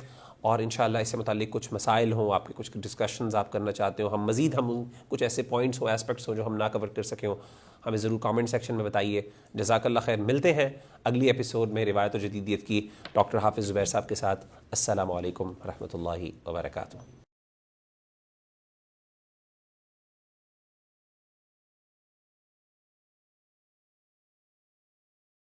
اور انشاءاللہ اس سے متعلق کچھ مسائل ہوں، آپ کے کچھ ڈسکشنز آپ کرنا چاہتے ہو، ہم کچھ ایسے پوائنٹس ہوں، ایسپیکٹس ہوں جو ہم نہ کور کر سکے ہوں، ہمیں ضرور کامنٹ سیکشن میں بتائیے۔ جزاک اللہ خیر۔ ملتے ہیں اگلی ایپیسوڈ میں روایت و جدیدیت کی ڈاکٹر حافظ زبیر صاحب کے ساتھ۔ السلام علیکم ورحمۃ اللہ وبرکاتہ۔